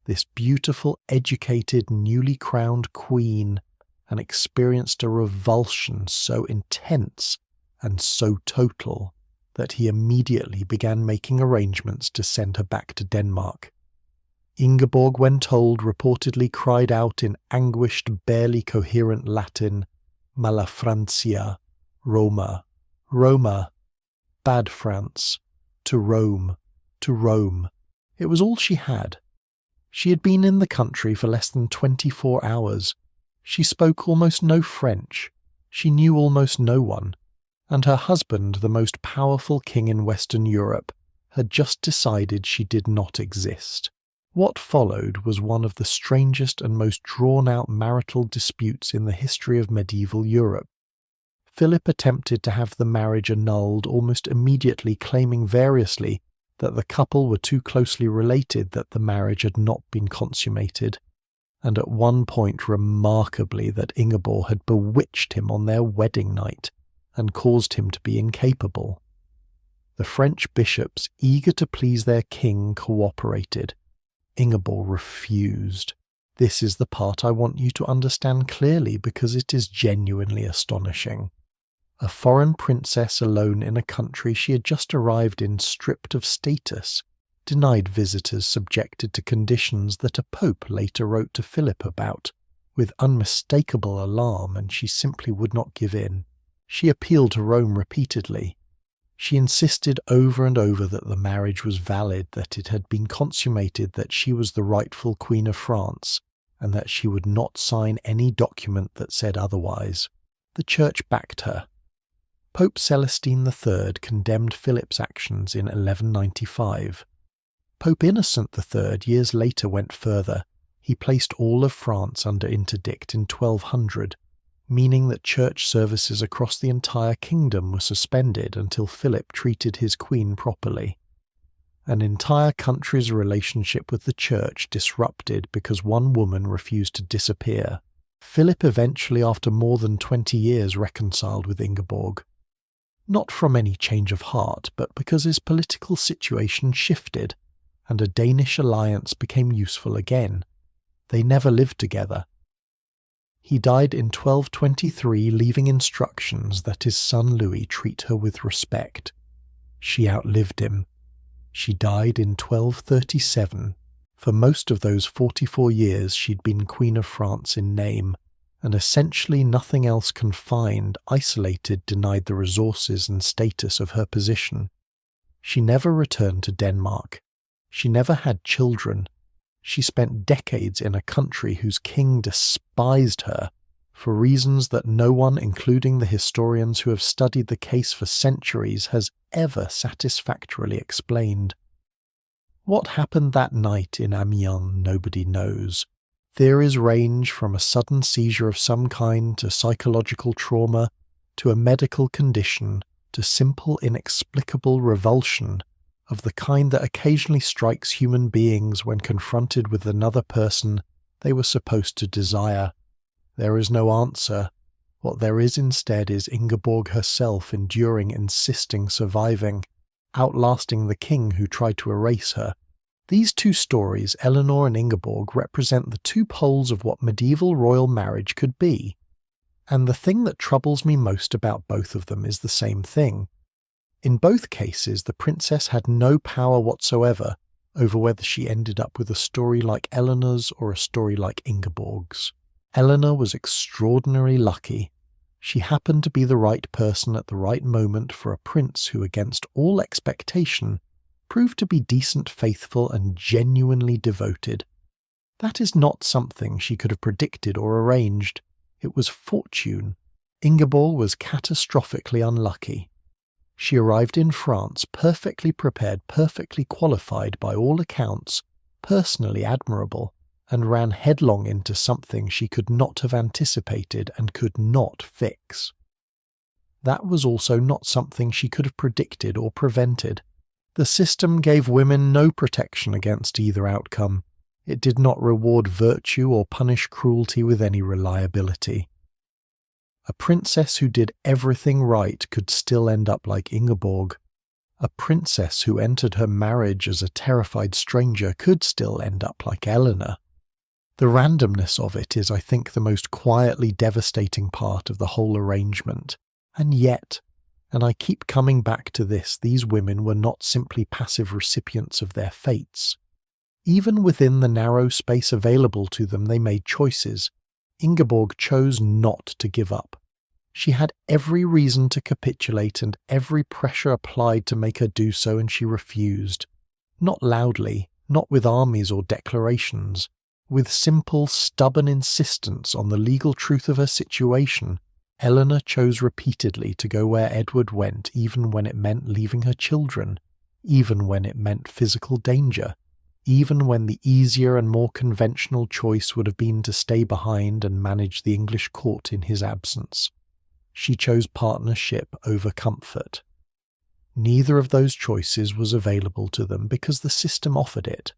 this beautiful, educated, newly crowned queen, and experienced a revulsion so intense and so total that he immediately began making arrangements to send her back to Denmark. Ingeborg, when told, reportedly cried out in anguished, barely coherent Latin, "Mala Francia, Roma, Roma, bad France, to Rome, to Rome." It was all she had. She had been in the country for less than 24 hours. She spoke almost no French. She knew almost no one. And her husband, the most powerful king in Western Europe, had just decided she did not exist. What followed was one of the strangest and most drawn-out marital disputes in the history of medieval Europe. Philip attempted to have the marriage annulled almost immediately, claiming variously that the couple were too closely related that the marriage had not been consummated, and at one point remarkably that Ingeborg had bewitched him on their wedding night and caused him to be incapable. The French bishops, eager to please their king, cooperated. Ingeborg refused. This is the part I want you to understand clearly because it is genuinely astonishing. A foreign princess alone in a country she had just arrived in, stripped of status, denied visitors, subjected to conditions that a pope later wrote to Philip about, with unmistakable alarm, and she simply would not give in. She appealed to Rome repeatedly. She insisted over and over that the marriage was valid, that it had been consummated, that she was the rightful Queen of France, and that she would not sign any document that said otherwise. The Church backed her. Pope Celestine III condemned Philip's actions in 1195. Pope Innocent III years later went further. He placed all of France under interdict in 1200, meaning that church services across the entire kingdom were suspended until Philip treated his queen properly. An entire country's relationship with the church disrupted because one woman refused to disappear. Philip eventually, after more than 20 years, reconciled with Ingeborg. Not from any change of heart, but because his political situation shifted, and a Danish alliance became useful again. They never lived together. He died in 1223, leaving instructions that his son Louis treat her with respect. She outlived him. She died in 1237. For most of those 44 years she'd been Queen of France in name, and essentially nothing else confined, isolated, denied the resources and status of her position. She never returned to Denmark. She never had children. She spent decades in a country whose king despised her, for reasons that no one, including the historians who have studied the case for centuries, has ever satisfactorily explained. What happened that night in Amiens, nobody knows. Theories range from a sudden seizure of some kind to psychological trauma, to a medical condition, to simple inexplicable revulsion of the kind that occasionally strikes human beings when confronted with another person they were supposed to desire. There is no answer. What there is instead is Ingeborg herself enduring, insisting, surviving, outlasting the king who tried to erase her. These two stories, Eleanor and Ingeborg, represent the two poles of what medieval royal marriage could be. And the thing that troubles me most about both of them is the same thing. In both cases, the princess had no power whatsoever over whether she ended up with a story like Eleanor's or a story like Ingeborg's. Eleanor was extraordinarily lucky. She happened to be the right person at the right moment for a prince who, against all expectation, proved to be decent, faithful, and genuinely devoted. That is not something she could have predicted or arranged. It was fortune. Ingeborg was catastrophically unlucky. She arrived in France perfectly prepared, perfectly qualified by all accounts, personally admirable, and ran headlong into something she could not have anticipated and could not fix. That was also not something she could have predicted or prevented. The system gave women no protection against either outcome. It did not reward virtue or punish cruelty with any reliability. A princess who did everything right could still end up like Ingeborg. A princess who entered her marriage as a terrified stranger could still end up like Eleanor. The randomness of it is, I think, the most quietly devastating part of the whole arrangement. And yet, and I keep coming back to this, these women were not simply passive recipients of their fates. Even within the narrow space available to them, they made choices. Ingeborg chose not to give up. She had every reason to capitulate and every pressure applied to make her do so, and she refused. Not loudly, not with armies or declarations. With simple, stubborn insistence on the legal truth of her situation, Eleanor chose repeatedly to go where Edward went, even when it meant leaving her children, even when it meant physical danger, even when the easier and more conventional choice would have been to stay behind and manage the English court in his absence. She chose partnership over comfort. Neither of those choices was available to them because the system offered it.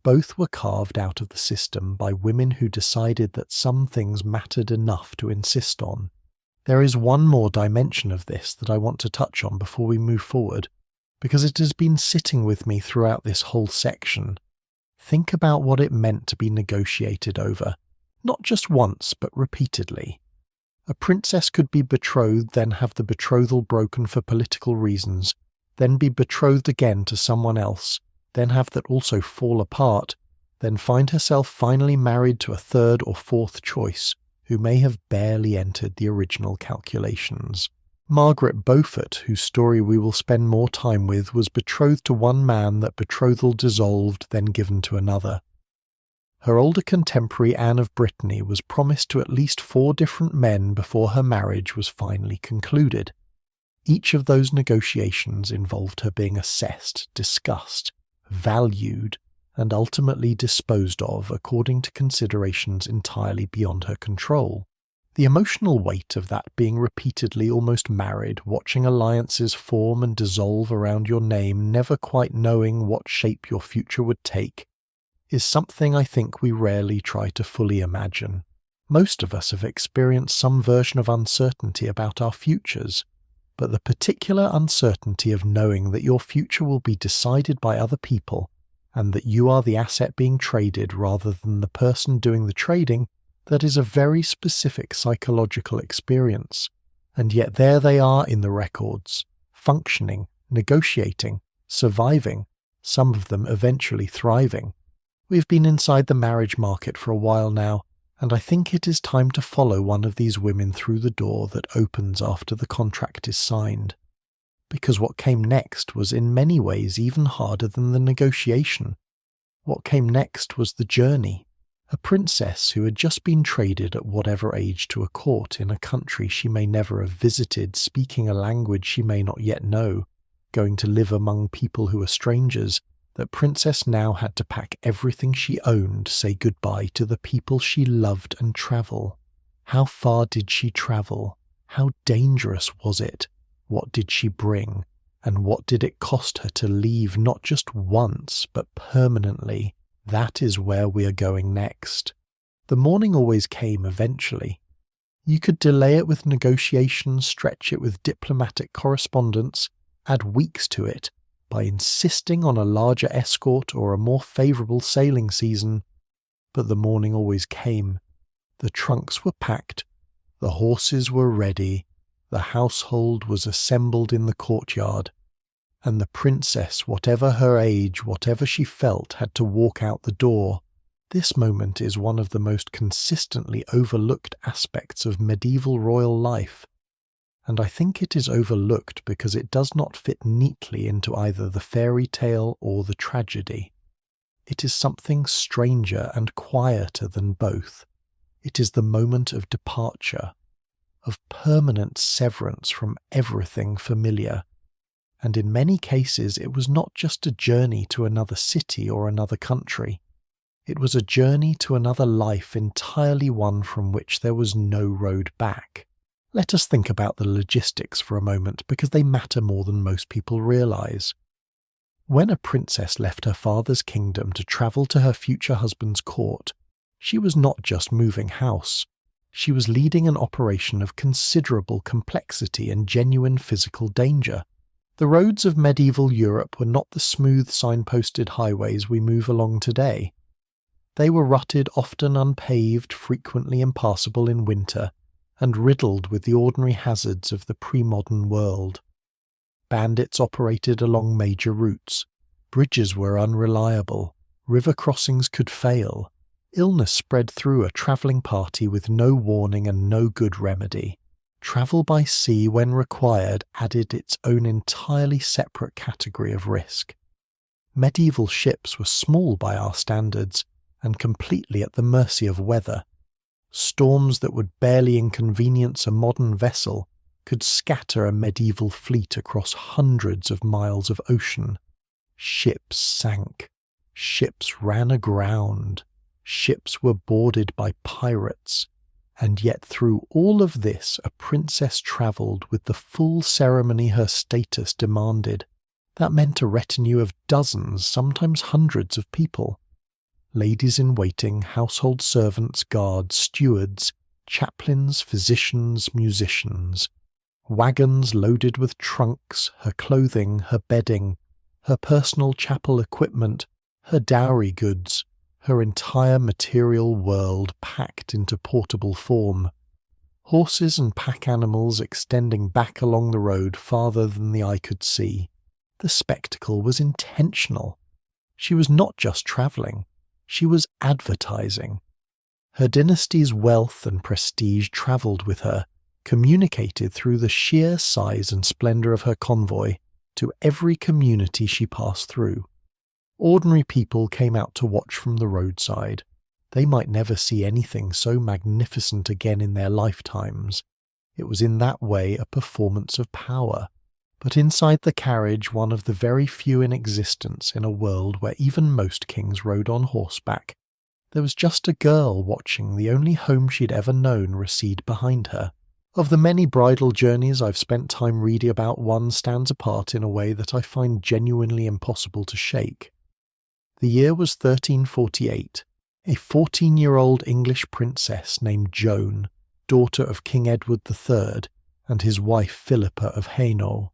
Both were carved out of the system by women who decided that some things mattered enough to insist on. There is one more dimension of this that I want to touch on before we move forward, because it has been sitting with me throughout this whole section. Think about what it meant to be negotiated over, not just once, but repeatedly. A princess could be betrothed, then have the betrothal broken for political reasons, then be betrothed again to someone else, then have that also fall apart, then find herself finally married to a third or fourth choice, who may have barely entered the original calculations. Margaret Beaufort, whose story we will spend more time with, was betrothed to one man, that betrothal dissolved, then given to another. Her older contemporary Anne of Brittany was promised to at least 4 different men before her marriage was finally concluded. Each of those negotiations involved her being assessed, discussed, valued, and ultimately disposed of according to considerations entirely beyond her control. The emotional weight of that being repeatedly almost married, watching alliances form and dissolve around your name, never quite knowing what shape your future would take, is something I think we rarely try to fully imagine. Most of us have experienced some version of uncertainty about our futures, but the particular uncertainty of knowing that your future will be decided by other people, and that you are the asset being traded rather than the person doing the trading, that is a very specific psychological experience. And yet there they are in the records, functioning, negotiating, surviving, some of them eventually thriving. We've been inside the marriage market for a while now, and I think it is time to follow one of these women through the door that opens after the contract is signed. Because what came next was in many ways even harder than the negotiation. What came next was the journey. A princess who had just been traded at whatever age to a court in a country she may never have visited, speaking a language she may not yet know, going to live among people who are strangers, that princess now had to pack everything she owned, say goodbye to the people she loved and travel. How far did she travel? How dangerous was it? What did she bring? And what did it cost her to leave not just once, but permanently? That is where we are going next. The morning always came eventually. You could delay it with negotiations, stretch it with diplomatic correspondence, add weeks to it, by insisting on a larger escort or a more favourable sailing season, but the morning always came. The trunks were packed, the horses were ready, the household was assembled in the courtyard, and the princess, whatever her age, whatever she felt, had to walk out the door. This moment is one of the most consistently overlooked aspects of medieval royal life, and I think it is overlooked because it does not fit neatly into either the fairy tale or the tragedy. It is something stranger and quieter than both. It is the moment of departure, of permanent severance from everything familiar. And in many cases it was not just a journey to another city or another country. It was a journey to another life, entirely one from which there was no road back. Let us think about the logistics for a moment, because they matter more than most people realise. When a princess left her father's kingdom to travel to her future husband's court, she was not just moving house. She was leading an operation of considerable complexity and genuine physical danger. The roads of medieval Europe were not the smooth signposted highways we move along today. They were rutted, often unpaved, frequently impassable in winter, and riddled with the ordinary hazards of the pre-modern world. Bandits operated along major routes. Bridges were unreliable. River crossings could fail. Illness spread through a travelling party with no warning and no good remedy. Travel by sea, when required, added its own entirely separate category of risk. Medieval ships were small by our standards and completely at the mercy of weather. Storms that would barely inconvenience a modern vessel could scatter a medieval fleet across hundreds of miles of ocean. Ships sank. Ships ran aground. Ships were boarded by pirates. And yet through all of this a princess travelled with the full ceremony her status demanded. That meant a retinue of dozens, sometimes hundreds of people. Ladies in waiting, household servants, guards, stewards, chaplains, physicians, musicians. Wagons loaded with trunks, her clothing, her bedding, her personal chapel equipment, her dowry goods, her entire material world packed into portable form. Horses and pack animals extending back along the road farther than the eye could see. The spectacle was intentional. She was not just travelling. She was advertising. Her dynasty's wealth and prestige travelled with her, communicated through the sheer size and splendour of her convoy to every community she passed through. Ordinary people came out to watch from the roadside. They might never see anything so magnificent again in their lifetimes. It was in that way a performance of power. But inside the carriage, one of the very few in existence in a world where even most kings rode on horseback, there was just a girl watching the only home she'd ever known recede behind her. Of the many bridal journeys I've spent time reading about, one stands apart in a way that I find genuinely impossible to shake. The year was 1348. A 14-year-old English princess named Joan, daughter of King Edward III, and his wife Philippa of Hainault.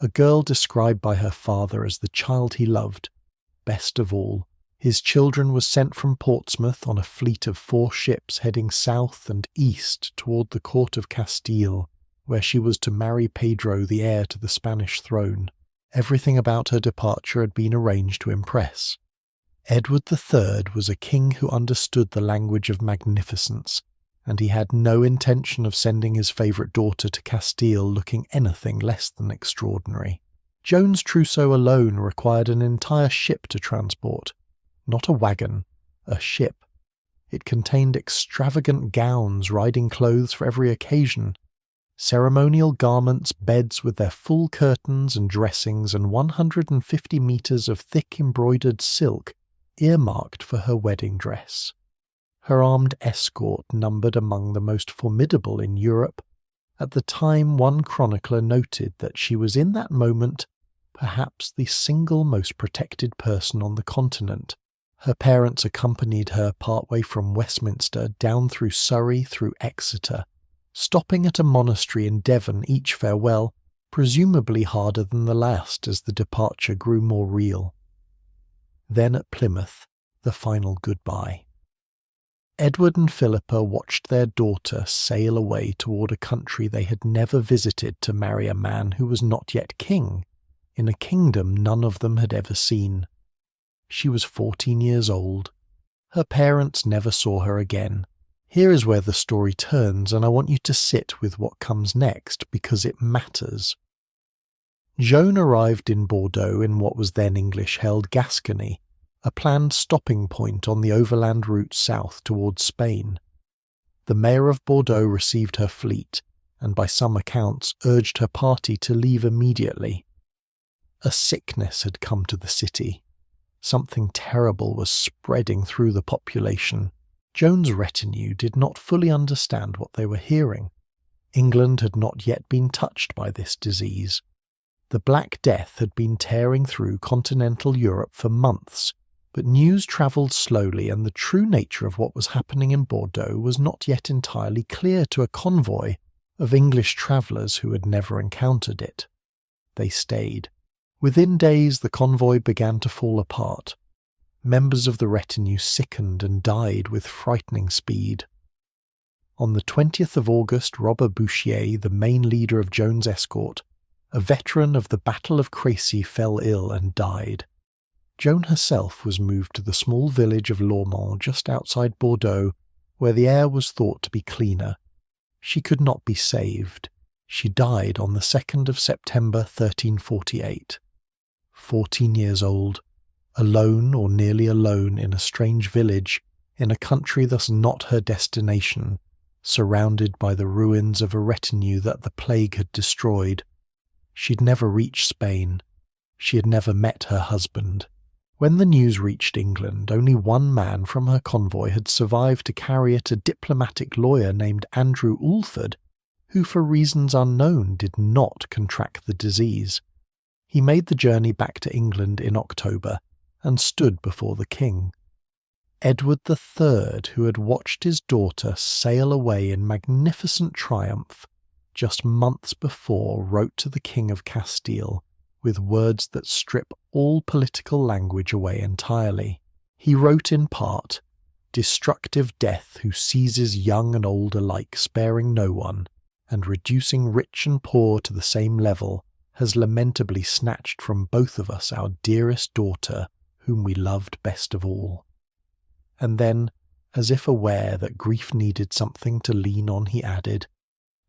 A girl described by her father as the child he loved. Best of all, his children was sent from Portsmouth on a fleet of 4 ships heading south and east toward the court of Castile, where she was to marry Pedro, the heir to the Spanish throne. Everything about her departure had been arranged to impress. Edward III was a king who understood the language of magnificence, and he had no intention of sending his favourite daughter to Castile looking anything less than extraordinary. Joan's trousseau alone required an entire ship to transport. Not a wagon, a ship. It contained extravagant gowns, riding clothes for every occasion, ceremonial garments, beds with their full curtains and dressings, and 150 metres of thick embroidered silk earmarked for her wedding dress. Her armed escort numbered among the most formidable in Europe. At the time, one chronicler noted that she was in that moment perhaps the single most protected person on the continent. Her parents accompanied her partway from Westminster down through Surrey through Exeter, stopping at a monastery in Devon each farewell, presumably harder than the last as the departure grew more real. Then at Plymouth, the final goodbye. Edward and Philippa watched their daughter sail away toward a country they had never visited to marry a man who was not yet king, in a kingdom none of them had ever seen. She was 14 years old. Her parents never saw her again. Here is where the story turns, and I want you to sit with what comes next, because it matters. Joan arrived in Bordeaux in what was then English-held Gascony, a planned stopping point on the overland route south towards Spain. The mayor of Bordeaux received her fleet, and by some accounts urged her party to leave immediately. A sickness had come to the city. Something terrible was spreading through the population. Joan's retinue did not fully understand what they were hearing. England had not yet been touched by this disease. The Black Death had been tearing through continental Europe for months, but news travelled slowly, and the true nature of what was happening in Bordeaux was not yet entirely clear to a convoy of English travellers who had never encountered it. They stayed. Within days the convoy began to fall apart. Members of the retinue sickened and died with frightening speed. On the 20th of August, Robert Bouchier, the main leader of Joan's escort, a veteran of the Battle of Crécy, fell ill and died. Joan herself was moved to the small village of Lormont just outside Bordeaux, where the air was thought to be cleaner. She could not be saved. She died on the 2nd of September 1348. 14 years old, alone or nearly alone in a strange village, in a country thus not her destination, surrounded by the ruins of a retinue that the plague had destroyed. She'd never reached Spain. She had never met her husband. When the news reached England, only one man from her convoy had survived to carry it, a diplomatic lawyer named Andrew Ulford, who for reasons unknown did not contract the disease. He made the journey back to England in October and stood before the king. Edward III, who had watched his daughter sail away in magnificent triumph, just months before wrote to the King of Castile with words that strip all political language away entirely. He wrote in part, "Destructive death who seizes young and old alike, sparing no one, and reducing rich and poor to the same level, has lamentably snatched from both of us our dearest daughter, whom we loved best of all." And then, as if aware that grief needed something to lean on, he added,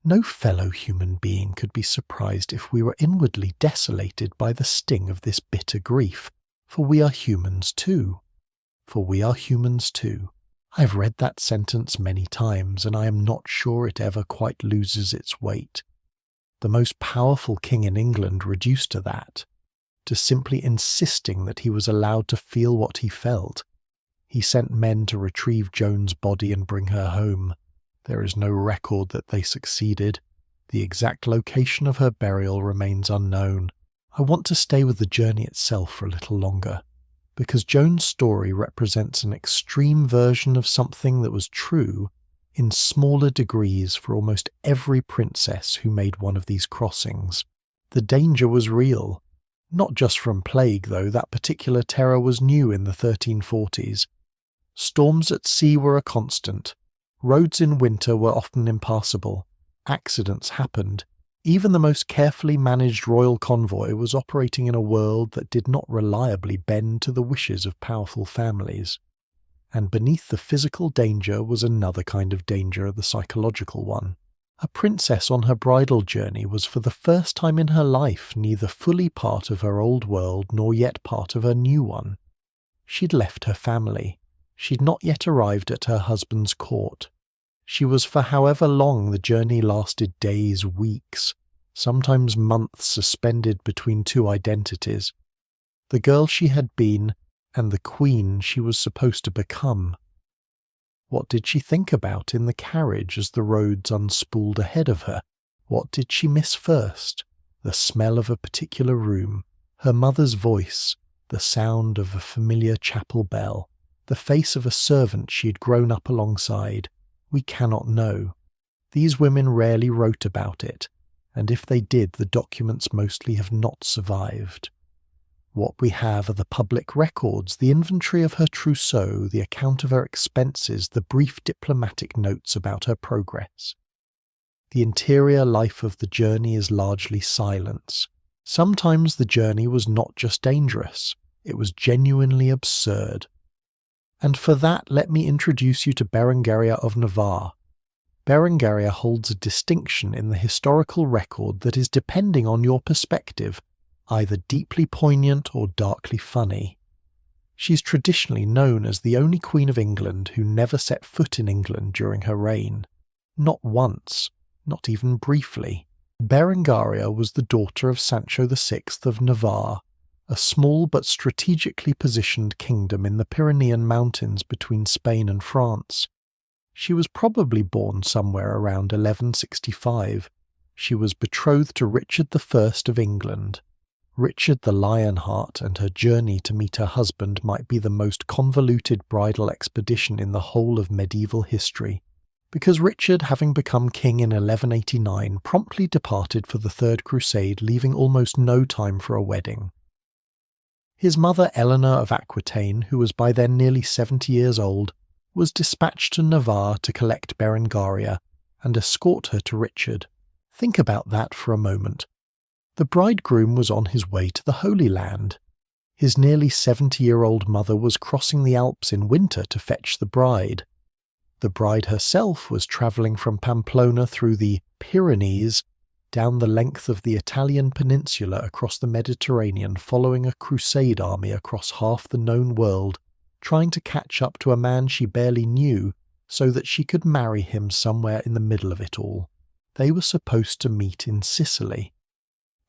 "No fellow human being could be surprised if we were inwardly desolated by the sting of this bitter grief, for we are humans too. For we are humans too." I have read that sentence many times, and I am not sure it ever quite loses its weight. The most powerful king in England reduced to that, to simply insisting that he was allowed to feel what he felt. He sent men to retrieve Joan's body and bring her home. There is no record that they succeeded. The exact location of her burial remains unknown. I want to stay with the journey itself for a little longer, because Joan's story represents an extreme version of something that was true in smaller degrees for almost every princess who made one of these crossings. The danger was real. Not just from plague, though. That particular terror was new in the 1340s. Storms at sea were a constant. Roads in winter were often impassable. Accidents happened. Even the most carefully managed royal convoy was operating in a world that did not reliably bend to the wishes of powerful families. And beneath the physical danger was another kind of danger, the psychological one. A princess on her bridal journey was for the first time in her life neither fully part of her old world nor yet part of her new one. She'd left her family. She'd not yet arrived at her husband's court. She was, for however long the journey lasted, days, weeks, sometimes months, suspended between two identities. The girl she had been and the queen she was supposed to become. What did she think about in the carriage as the roads unspooled ahead of her? What did she miss first? The smell of a particular room, her mother's voice, the sound of a familiar chapel bell, the face of a servant she had grown up alongside. We cannot know. These women rarely wrote about it, and if they did, the documents mostly have not survived. What we have are the public records, the inventory of her trousseau, the account of her expenses, the brief diplomatic notes about her progress. The interior life of the journey is largely silence. Sometimes the journey was not just dangerous, it was genuinely absurd. And for that, let me introduce you to Berengaria of Navarre. Berengaria holds a distinction in the historical record that is, depending on your perspective, either deeply poignant or darkly funny. She's traditionally known as the only Queen of England who never set foot in England during her reign. Not once, not even briefly. Berengaria was the daughter of Sancho VI of Navarre, a small but strategically positioned kingdom in the Pyrenean mountains between Spain and France. She was probably born somewhere around 1165. She was betrothed to Richard I of England. Richard the Lionheart, and her journey to meet her husband might be the most convoluted bridal expedition in the whole of medieval history, because Richard, having become king in 1189, promptly departed for the Third Crusade, leaving almost no time for a wedding. His mother Eleanor of Aquitaine, who was by then nearly 70 years old, was dispatched to Navarre to collect Berengaria and escort her to Richard. Think about that for a moment. The bridegroom was on his way to the Holy Land. His nearly 70-year-old mother was crossing the Alps in winter to fetch the bride. The bride herself was travelling from Pamplona through the Pyrenees down the length of the Italian peninsula across the Mediterranean, following a crusade army across half the known world, trying to catch up to a man she barely knew so that she could marry him somewhere in the middle of it all. They were supposed to meet in Sicily.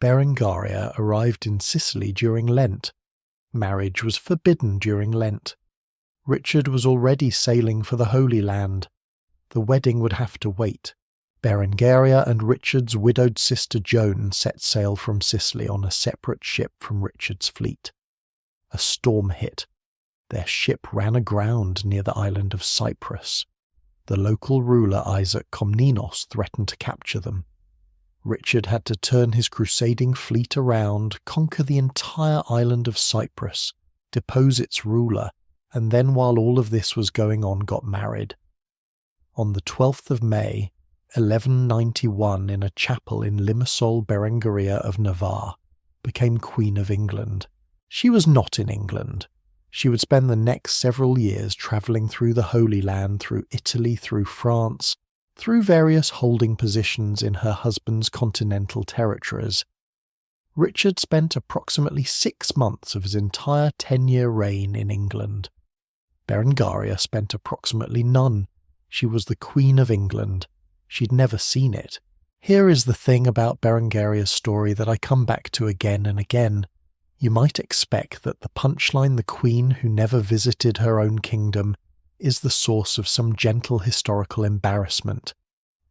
Berengaria arrived in Sicily during Lent. Marriage was forbidden during Lent. Richard was already sailing for the Holy Land. The wedding would have to wait. Berengaria and Richard's widowed sister Joan set sail from Sicily on a separate ship from Richard's fleet. A storm hit. Their ship ran aground near the island of Cyprus. The local ruler Isaac Komnenos threatened to capture them. Richard had to turn his crusading fleet around, conquer the entire island of Cyprus, depose its ruler, and then, while all of this was going on, got married. On the 12th of May, 1191, in a chapel in Limassol, Berengaria of Navarre became Queen of England. She was not in England. She would spend the next several years travelling through the Holy Land, through Italy, through France, through various holding positions in her husband's continental territories. Richard spent approximately 6 months of his entire 10-year reign in England. Berengaria spent approximately none. She was the Queen of England. She'd never seen it. Here is the thing about Berengaria's story that I come back to again and again. You might expect that the punchline, the queen who never visited her own kingdom, is the source of some gentle historical embarrassment.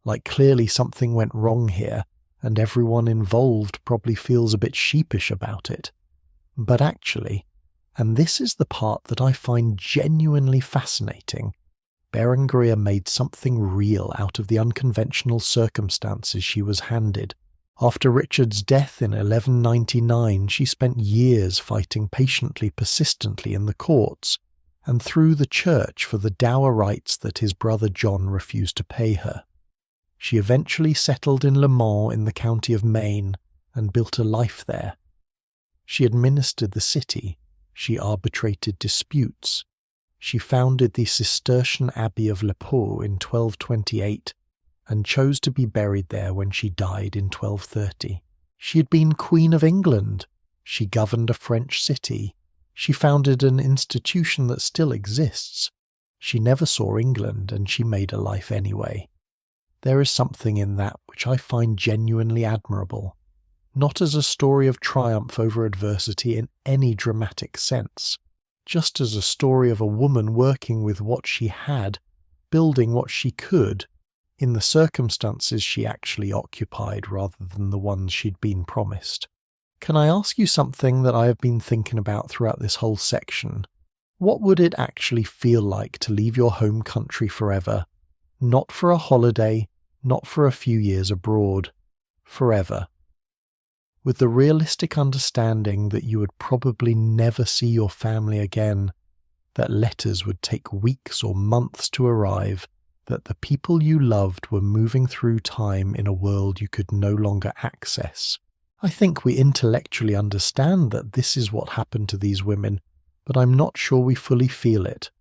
Like clearly something went wrong here, and everyone involved probably feels a bit sheepish about it. But actually, and this is the part that I find genuinely fascinating, Berengaria made something real out of the unconventional circumstances she was handed. After Richard's death in 1199, she spent years fighting patiently, persistently in the courts, and through the church for the dower rights that his brother John refused to pay her. She eventually settled in Le Mans in the county of Maine and built a life there. She administered the city. She arbitrated disputes. She founded the Cistercian Abbey of Le Pau in 1228 and chose to be buried there when she died in 1230. She had been Queen of England. She governed a French city. She founded an institution that still exists. She never saw England, and she made a life anyway. There is something in that which I find genuinely admirable, not as a story of triumph over adversity in any dramatic sense, just as a story of a woman working with what she had, building what she could, in the circumstances she actually occupied rather than the ones she'd been promised. Can I ask you something that I have been thinking about throughout this whole section? What would it actually feel like to leave your home country forever? Not for a holiday, not for a few years abroad. Forever. With the realistic understanding that you would probably never see your family again, that letters would take weeks or months to arrive, that the people you loved were moving through time in a world you could no longer access. I think we intellectually understand that this is what happened to these women, but I'm not sure we fully feel it.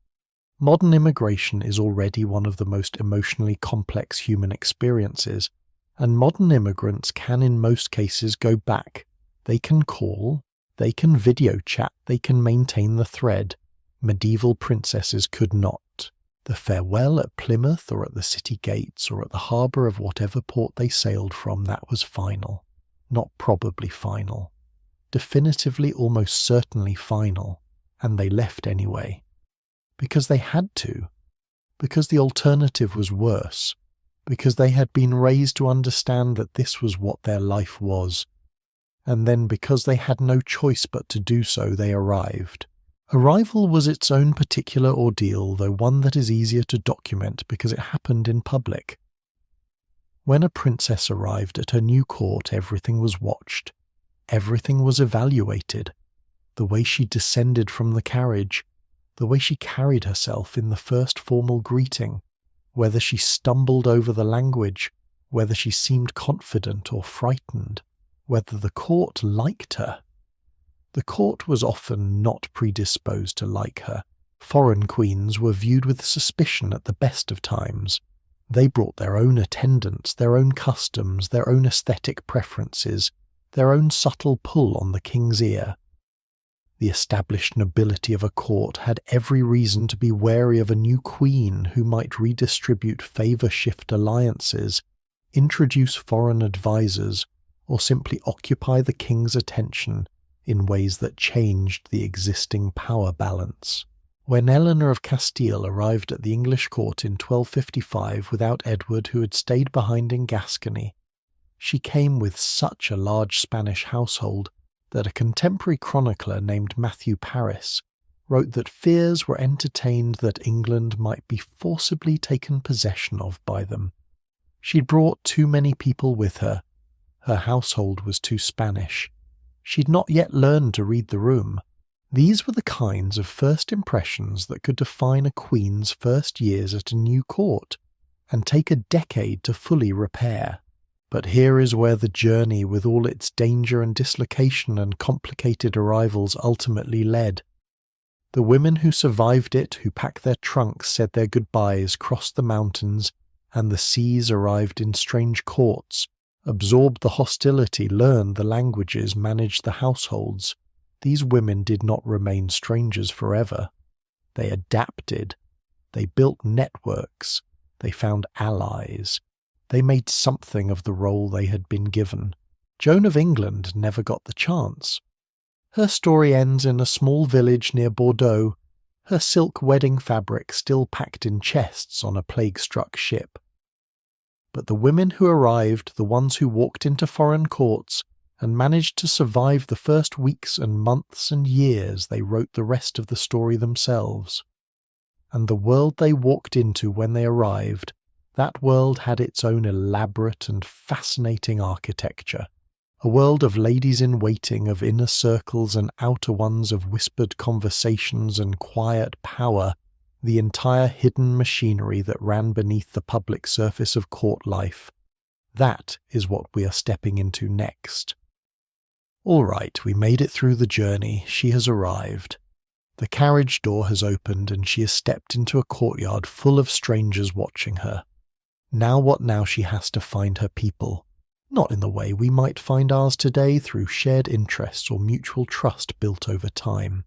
Modern immigration is already one of the most emotionally complex human experiences, and modern immigrants can in most cases go back. They can call, they can video chat, they can maintain the thread. Medieval princesses could not. The farewell at Plymouth or at the city gates or at the harbour of whatever port they sailed from, that was final. Not probably final. Definitively, almost certainly final. And they left anyway. Because they had to. Because the alternative was worse. Because they had been raised to understand that this was what their life was. And then because they had no choice but to do so, they arrived. Arrival was its own particular ordeal, though one that is easier to document because it happened in public. When a princess arrived at her new court, everything was watched. Everything was evaluated. The way she descended from the carriage, the way she carried herself in the first formal greeting, whether she stumbled over the language, whether she seemed confident or frightened, whether the court liked her. The court was often not predisposed to like her. Foreign queens were viewed with suspicion at the best of times. They brought their own attendants, their own customs, their own aesthetic preferences, their own subtle pull on the king's ear. The established nobility of a court had every reason to be wary of a new queen who might redistribute favour-shift alliances, introduce foreign advisers, or simply occupy the king's attention in ways that changed the existing power balance. When Eleanor of Castile arrived at the English court in 1255 without Edward, who had stayed behind in Gascony, she came with such a large Spanish household that a contemporary chronicler named Matthew Paris wrote that fears were entertained that England might be forcibly taken possession of by them. She'd brought too many people with her. Her household was too Spanish. She'd not yet learned to read the room. These were the kinds of first impressions that could define a queen's first years at a new court, and take a decade to fully repair. But here is where the journey, with all its danger and dislocation and complicated arrivals, ultimately led. The women who survived it, who packed their trunks, said their goodbyes, crossed the mountains, and the seas, arrived in strange courts, absorbed the hostility, learned the languages, managed the households. These women did not remain strangers forever. They adapted. They built networks. They found allies. They made something of the role they had been given. Joan of England never got the chance. Her story ends in a small village near Bordeaux, her silk wedding fabric still packed in chests on a plague-struck ship. But the women who arrived, the ones who walked into foreign courts, and managed to survive the first weeks and months and years, they wrote the rest of the story themselves. And the world they walked into when they arrived, that world had its own elaborate and fascinating architecture. A world of ladies-in-waiting, of inner circles and outer ones, of whispered conversations and quiet power, the entire hidden machinery that ran beneath the public surface of court life. That is what we are stepping into next. All right, we made it through the journey. She has arrived. The carriage door has opened and she has stepped into a courtyard full of strangers watching her. Now what now? She has to find her people. Not in the way we might find ours today, through shared interests or mutual trust built over time.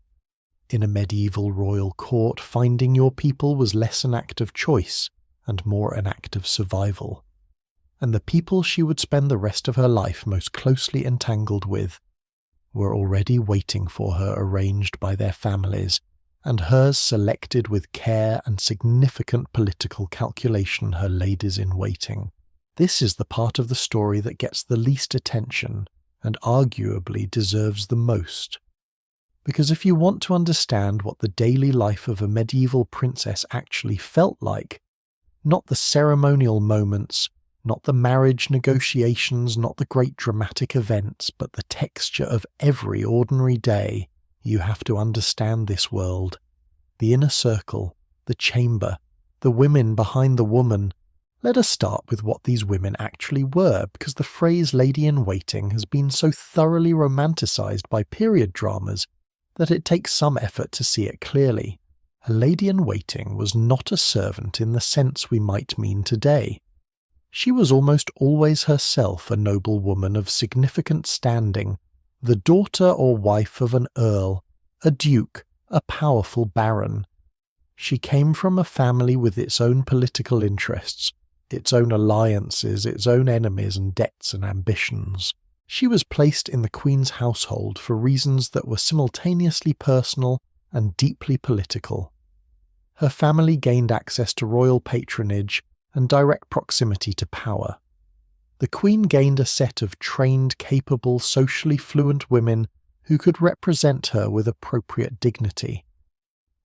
In a medieval royal court, finding your people was less an act of choice and more an act of survival. And the people she would spend the rest of her life most closely entangled with were already waiting for her, arranged by their families, and hers selected with care and significant political calculation, her ladies-in-waiting. This is the part of the story that gets the least attention and arguably deserves the most. Because if you want to understand what the daily life of a medieval princess actually felt like, not the ceremonial moments, not the marriage negotiations, not the great dramatic events, but the texture of every ordinary day, you have to understand this world. The inner circle, the chamber, the women behind the woman. Let us start with what these women actually were, because the phrase lady-in-waiting has been so thoroughly romanticized by period dramas that it takes some effort to see it clearly. A lady-in-waiting was not a servant in the sense we might mean today. She was almost always herself a noble woman of significant standing, the daughter or wife of an earl, a duke, a powerful baron. She came from a family with its own political interests, its own alliances, its own enemies and debts and ambitions. She was placed in the Queen's household for reasons that were simultaneously personal and deeply political. Her family gained access to royal patronage and direct proximity to power. The Queen gained a set of trained, capable, socially fluent women who could represent her with appropriate dignity.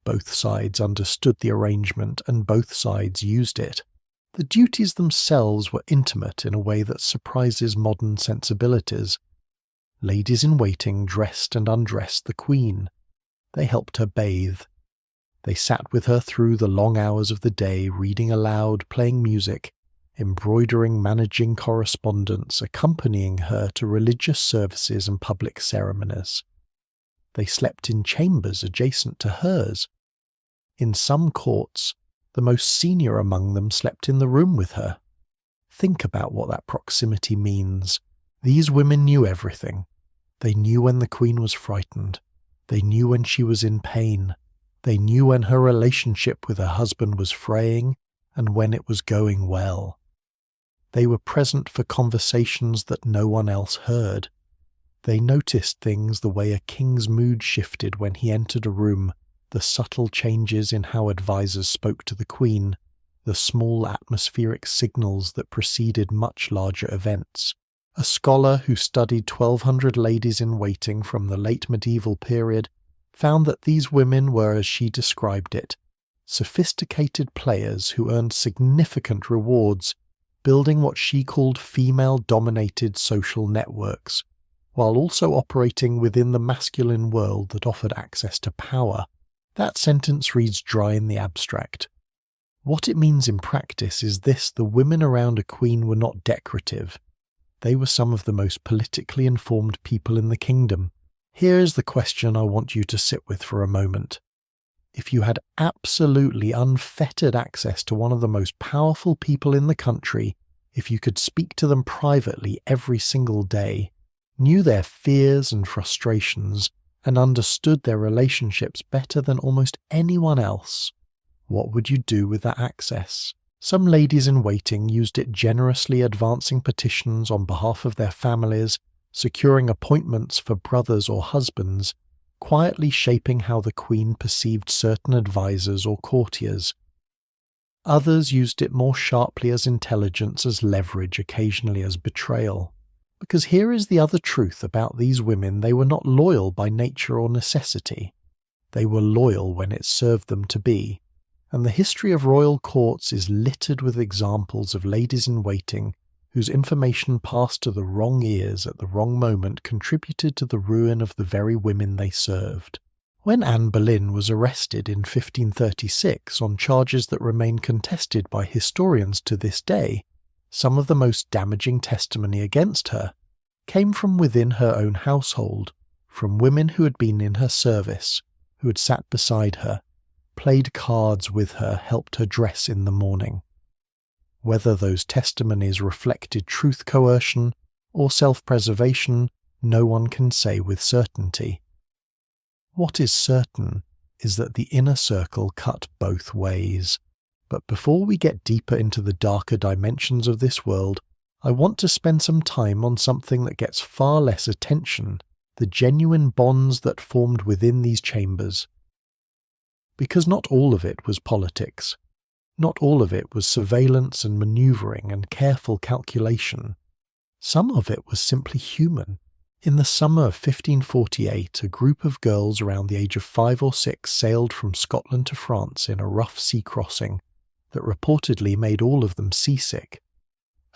Both sides understood the arrangement and both sides used it. The duties themselves were intimate in a way that surprises modern sensibilities. Ladies-in-waiting dressed and undressed the Queen. They helped her bathe. They sat with her through the long hours of the day, reading aloud, playing music, embroidering, managing correspondence, accompanying her to religious services and public ceremonies. They slept in chambers adjacent to hers. In some courts, the most senior among them slept in the room with her. Think about what that proximity means. These women knew everything. They knew when the Queen was frightened. They knew when she was in pain. They knew when her relationship with her husband was fraying and when it was going well. They were present for conversations that no one else heard. They noticed things, the way a king's mood shifted when he entered a room, the subtle changes in how advisers spoke to the Queen, the small atmospheric signals that preceded much larger events. A scholar who studied 1,200 ladies-in-waiting from the late medieval period found that these women were, as she described it, sophisticated players who earned significant rewards, building what she called female-dominated social networks, while also operating within the masculine world that offered access to power. That sentence reads dry in the abstract. What it means in practice is this: the women around a queen were not decorative. They were some of the most politically informed people in the kingdom. Here is the question I want you to sit with for a moment. If you had absolutely unfettered access to one of the most powerful people in the country, if you could speak to them privately every single day, knew their fears and frustrations, and understood their relationships better than almost anyone else, what would you do with that access? Some ladies-in-waiting used it generously, advancing petitions on behalf of their families, securing appointments for brothers or husbands, quietly shaping how the Queen perceived certain advisers or courtiers. Others used it more sharply as intelligence, as leverage, occasionally as betrayal. Because here is the other truth about these women: they were not loyal by nature or necessity. They were loyal when it served them to be. And the history of royal courts is littered with examples of ladies-in-waiting whose information passed to the wrong ears at the wrong moment contributed to the ruin of the very women they served. When Anne Boleyn was arrested in 1536 on charges that remain contested by historians to this day, some of the most damaging testimony against her came from within her own household, from women who had been in her service, who had sat beside her, played cards with her, helped her dress in the morning. Whether those testimonies reflected truth coercion or self-preservation, no one can say with certainty. What is certain is that the inner circle cut both ways. But before we get deeper into the darker dimensions of this world, I want to spend some time on something that gets far less attention, the genuine bonds that formed within these chambers. Because not all of it was politics. Not all of it was surveillance and manoeuvring and careful calculation. Some of it was simply human. In the summer of 1548, a group of girls around the age of 5 or 6 sailed from Scotland to France in a rough sea crossing that reportedly made all of them seasick.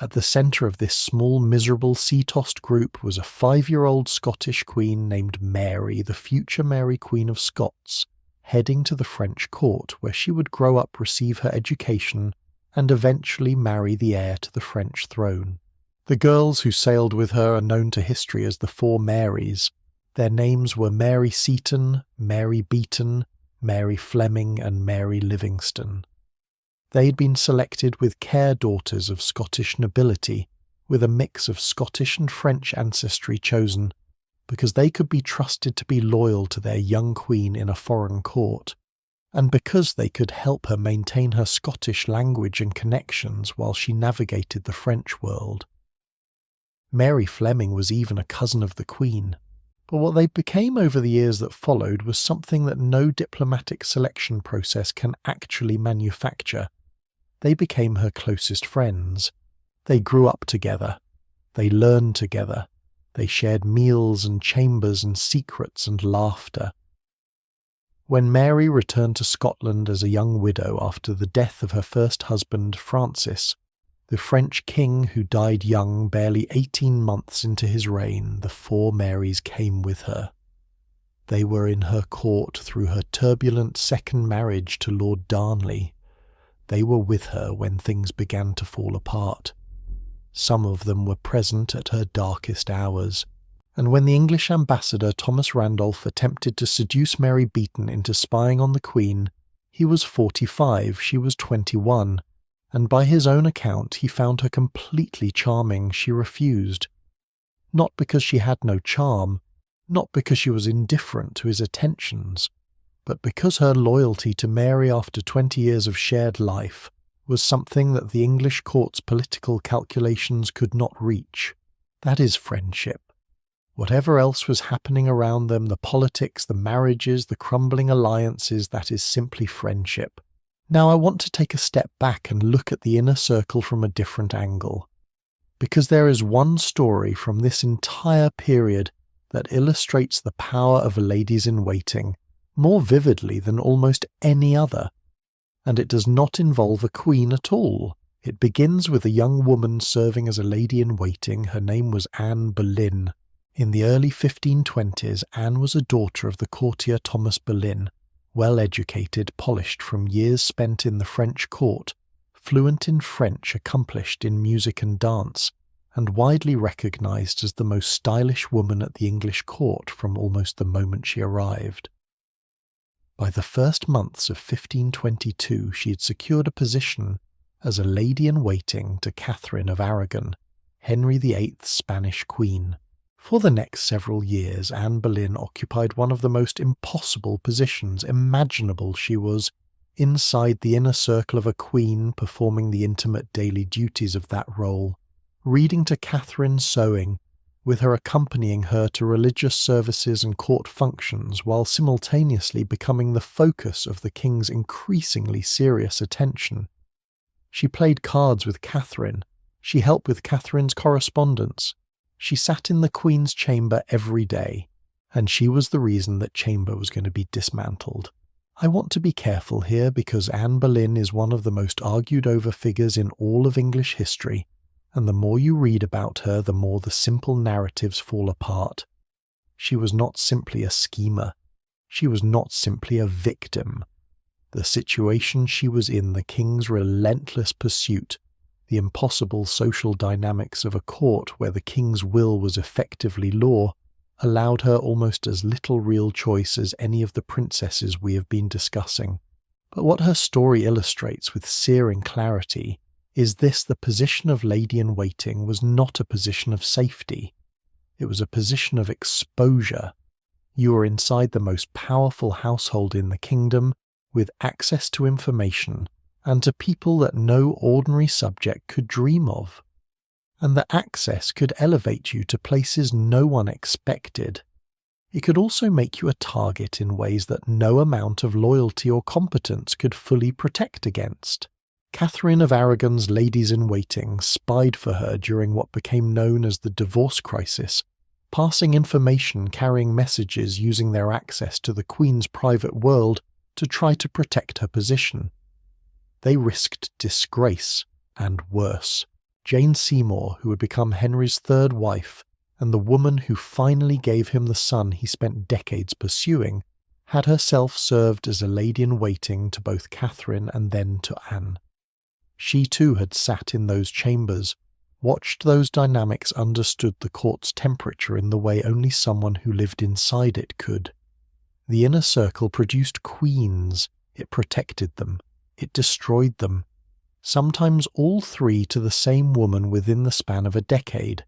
At the centre of this small, miserable, sea-tossed group was a 5-year-old Scottish queen named Mary, the future Mary Queen of Scots, heading to the French court where she would grow up, receive her education, and eventually marry the heir to the French throne. The girls who sailed with her are known to history as the Four Marys. Their names were Mary Seton, Mary Beaton, Mary Fleming, and Mary Livingston. They had been selected with care, daughters of Scottish nobility, with a mix of Scottish and French ancestry chosen, because they could be trusted to be loyal to their young queen in a foreign court, and because they could help her maintain her Scottish language and connections while she navigated the French world. Mary Fleming was even a cousin of the Queen, but what they became over the years that followed was something that no diplomatic selection process can actually manufacture. They became her closest friends. They grew up together. They learned together. They shared meals and chambers and secrets and laughter. When Mary returned to Scotland as a young widow after the death of her first husband, Francis, the French king who died young, barely 18 months into his reign, the Four Marys came with her. They were in her court through her turbulent second marriage to Lord Darnley. They were with her when things began to fall apart. Some of them were present at her darkest hours, and when the English ambassador Thomas Randolph attempted to seduce Mary Beaton into spying on the Queen, he was 45, she was 21, and by his own account he found her completely charming. She refused. Not because she had no charm, not because she was indifferent to his attentions, but because her loyalty to Mary after 20 years of shared life was something that the English court's political calculations could not reach. That is friendship. Whatever else was happening around them, the politics, the marriages, the crumbling alliances, that is simply friendship. Now I want to take a step back and look at the inner circle from a different angle, because there is one story from this entire period that illustrates the power of ladies-in-waiting more vividly than almost any other, and it does not involve a queen at all. It begins with a young woman serving as a lady-in-waiting. Her name was Anne Boleyn. In the early 1520s, Anne was a daughter of the courtier Thomas Boleyn, well-educated, polished from years spent in the French court, fluent in French, accomplished in music and dance, and widely recognised as the most stylish woman at the English court from almost the moment she arrived. By the first months of 1522, she had secured a position as a lady-in-waiting to Catherine of Aragon, Henry VIII's Spanish queen. For the next several years, Anne Boleyn occupied one of the most impossible positions imaginable. She was inside the inner circle of a queen, performing the intimate daily duties of that role, reading to Catherine sewing, with her accompanying her to religious services and court functions, while simultaneously becoming the focus of the king's increasingly serious attention. She played cards with Catherine. She helped with Catherine's correspondence. She sat in the Queen's chamber every day, and she was the reason that chamber was going to be dismantled. I want to be careful here because Anne Boleyn is one of the most argued over figures in all of English history, and the more you read about her, the more the simple narratives fall apart. She was not simply a schemer. She was not simply a victim. The situation she was in, the king's relentless pursuit, the impossible social dynamics of a court where the king's will was effectively law, allowed her almost as little real choice as any of the princesses we have been discussing. But what her story illustrates with searing clarity is this: the position of lady-in-waiting was not a position of safety. It was a position of exposure. You were inside the most powerful household in the kingdom, with access to information and to people that no ordinary subject could dream of. And the access could elevate you to places no one expected. It could also make you a target in ways that no amount of loyalty or competence could fully protect against. Catherine of Aragon's ladies-in-waiting spied for her during what became known as the divorce crisis, passing information, carrying messages, using their access to the Queen's private world to try to protect her position. They risked disgrace and worse. Jane Seymour, who would become Henry's third wife, and the woman who finally gave him the son he spent decades pursuing, had herself served as a lady-in-waiting to both Catherine and then to Anne. She too had sat in those chambers, watched those dynamics, understood the court's temperature in the way only someone who lived inside it could. The inner circle produced queens. It protected them. It destroyed them. Sometimes all three to the same woman within the span of a decade.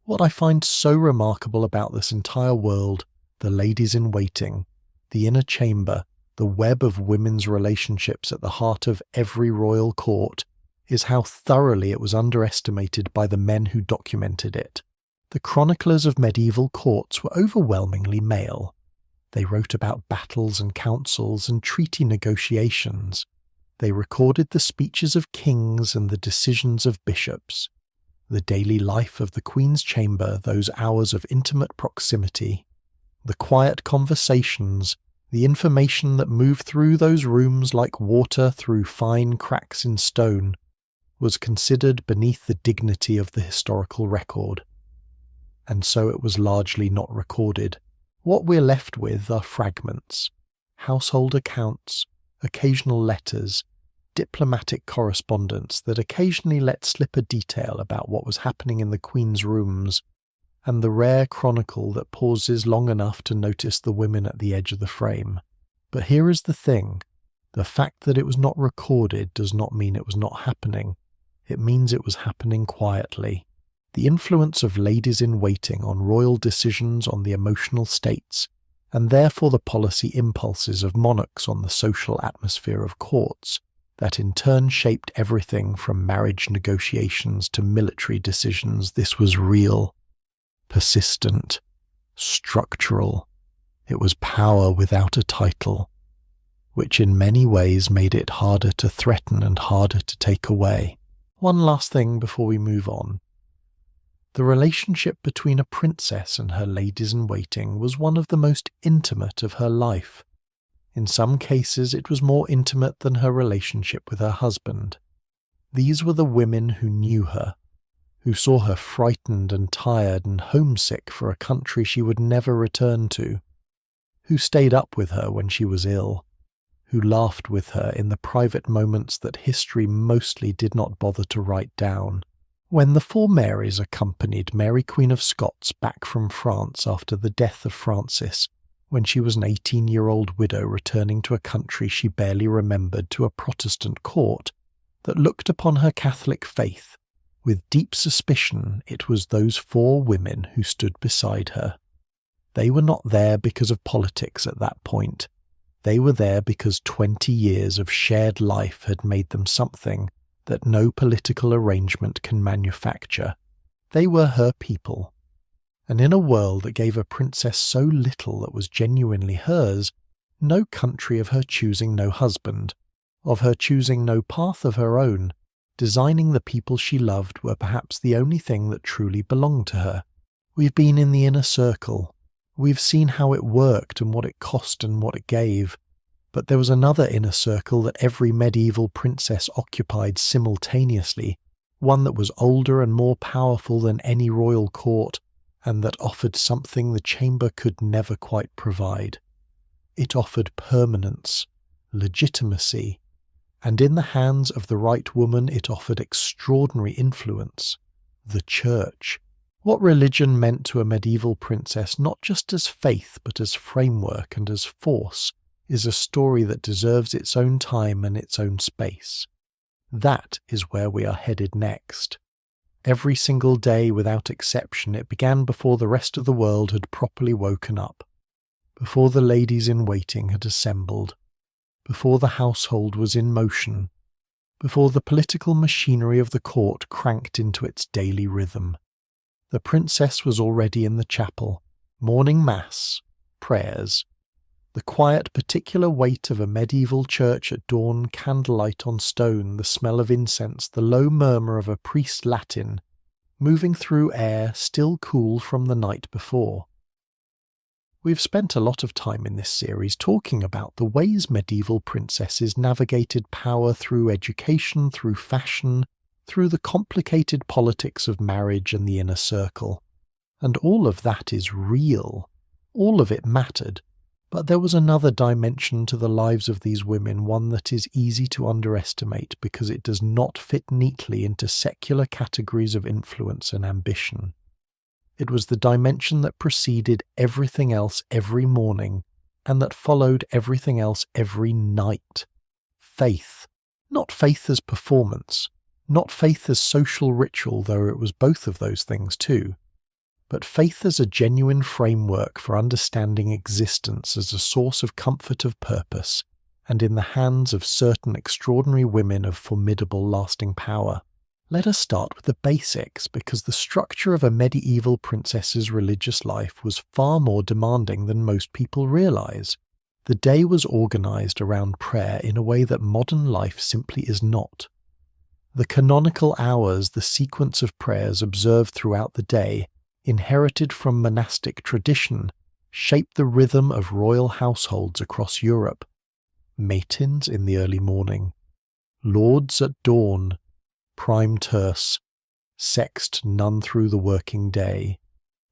What I find so remarkable about this entire world, the ladies-in-waiting, the inner chamber, the web of women's relationships at the heart of every royal court, is how thoroughly it was underestimated by the men who documented it. The chroniclers of medieval courts were overwhelmingly male. They wrote about battles and councils and treaty negotiations. They recorded the speeches of kings and the decisions of bishops. The daily life of the Queen's chamber, those hours of intimate proximity, the quiet conversations, the information that moved through those rooms like water through fine cracks in stone, was considered beneath the dignity of the historical record. And so it was largely not recorded. What we're left with are fragments, household accounts, occasional letters, diplomatic correspondence that occasionally let slip a detail about what was happening in the Queen's rooms, and the rare chronicle that pauses long enough to notice the women at the edge of the frame. But here is the thing: the fact that it was not recorded does not mean it was not happening. It means it was happening quietly. The influence of ladies-in-waiting on royal decisions, on the emotional states, and therefore the policy impulses of monarchs on the social atmosphere of courts, that in turn shaped everything from marriage negotiations to military decisions. This was real, persistent, structural. It was power without a title, which in many ways made it harder to threaten and harder to take away. One last thing before we move on. The relationship between a princess and her ladies-in-waiting was one of the most intimate of her life. In some cases it was more intimate than her relationship with her husband. These were the women who knew her, who saw her frightened and tired and homesick for a country she would never return to, who stayed up with her when she was ill, who laughed with her in the private moments that history mostly did not bother to write down. When the four Marys accompanied Mary Queen of Scots back from France after the death of Francis, when she was an 18-year-old widow returning to a country she barely remembered, to a Protestant court that looked upon her Catholic faith with deep suspicion, it was those four women who stood beside her. They were not there because of politics at that point. They were there because 20 years of shared life had made them something that no political arrangement can manufacture. They were her people. And in a world that gave a princess so little that was genuinely hers, no country of her choosing, no husband, of her choosing no path of her own, designing the people she loved were perhaps the only thing that truly belonged to her. We've been in the inner circle. We've seen how it worked and what it cost and what it gave. But there was another inner circle that every medieval princess occupied simultaneously, one that was older and more powerful than any royal court, and that offered something the chamber could never quite provide. It offered permanence, legitimacy, and in the hands of the right woman it offered extraordinary influence. The Church. What religion meant to a medieval princess, not just as faith but as framework and as force, is a story that deserves its own time and its own space. That is where we are headed next. Every single day, without exception, it began before the rest of the world had properly woken up, before the ladies in waiting had assembled, before the household was in motion, before the political machinery of the court cranked into its daily rhythm. The princess was already in the chapel, morning mass, prayers. The quiet, particular weight of a medieval church at dawn, candlelight on stone, the smell of incense, the low murmur of a priest's Latin, moving through air still cool from the night before. We've spent a lot of time in this series talking about the ways medieval princesses navigated power through education, through fashion, through the complicated politics of marriage and the inner circle. And all of that is real. All of it mattered. But there was another dimension to the lives of these women, one that is easy to underestimate because it does not fit neatly into secular categories of influence and ambition. It was the dimension that preceded everything else every morning, and that followed everything else every night. Faith. Not faith as performance, not faith as social ritual, though it was both of those things too, but faith as a genuine framework for understanding existence as a source of comfort of purpose, and in the hands of certain extraordinary women of formidable lasting power. Let us start with the basics, because the structure of a medieval princess's religious life was far more demanding than most people realize. The day was organized around prayer in a way that modern life simply is not. The canonical hours, the sequence of prayers observed throughout the day, inherited from monastic tradition, shaped the rhythm of royal households across Europe. Matins in the early morning, lauds at dawn, prime terce, sext none through the working day,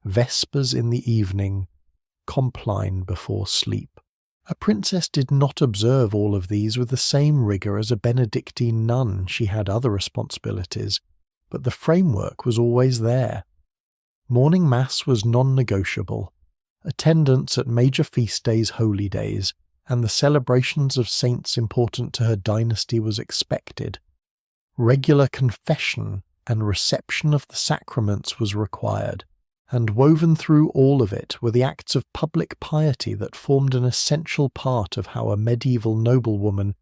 vespers in the evening, compline before sleep. A princess did not observe all of these with the same rigour as a Benedictine nun. She had other responsibilities, but the framework was always there. Morning mass was non-negotiable. Attendance at major feast days, holy days, and the celebrations of saints important to her dynasty was expected. Regular confession and reception of the sacraments was required, and woven through all of it were the acts of public piety that formed an essential part of how a medieval noblewoman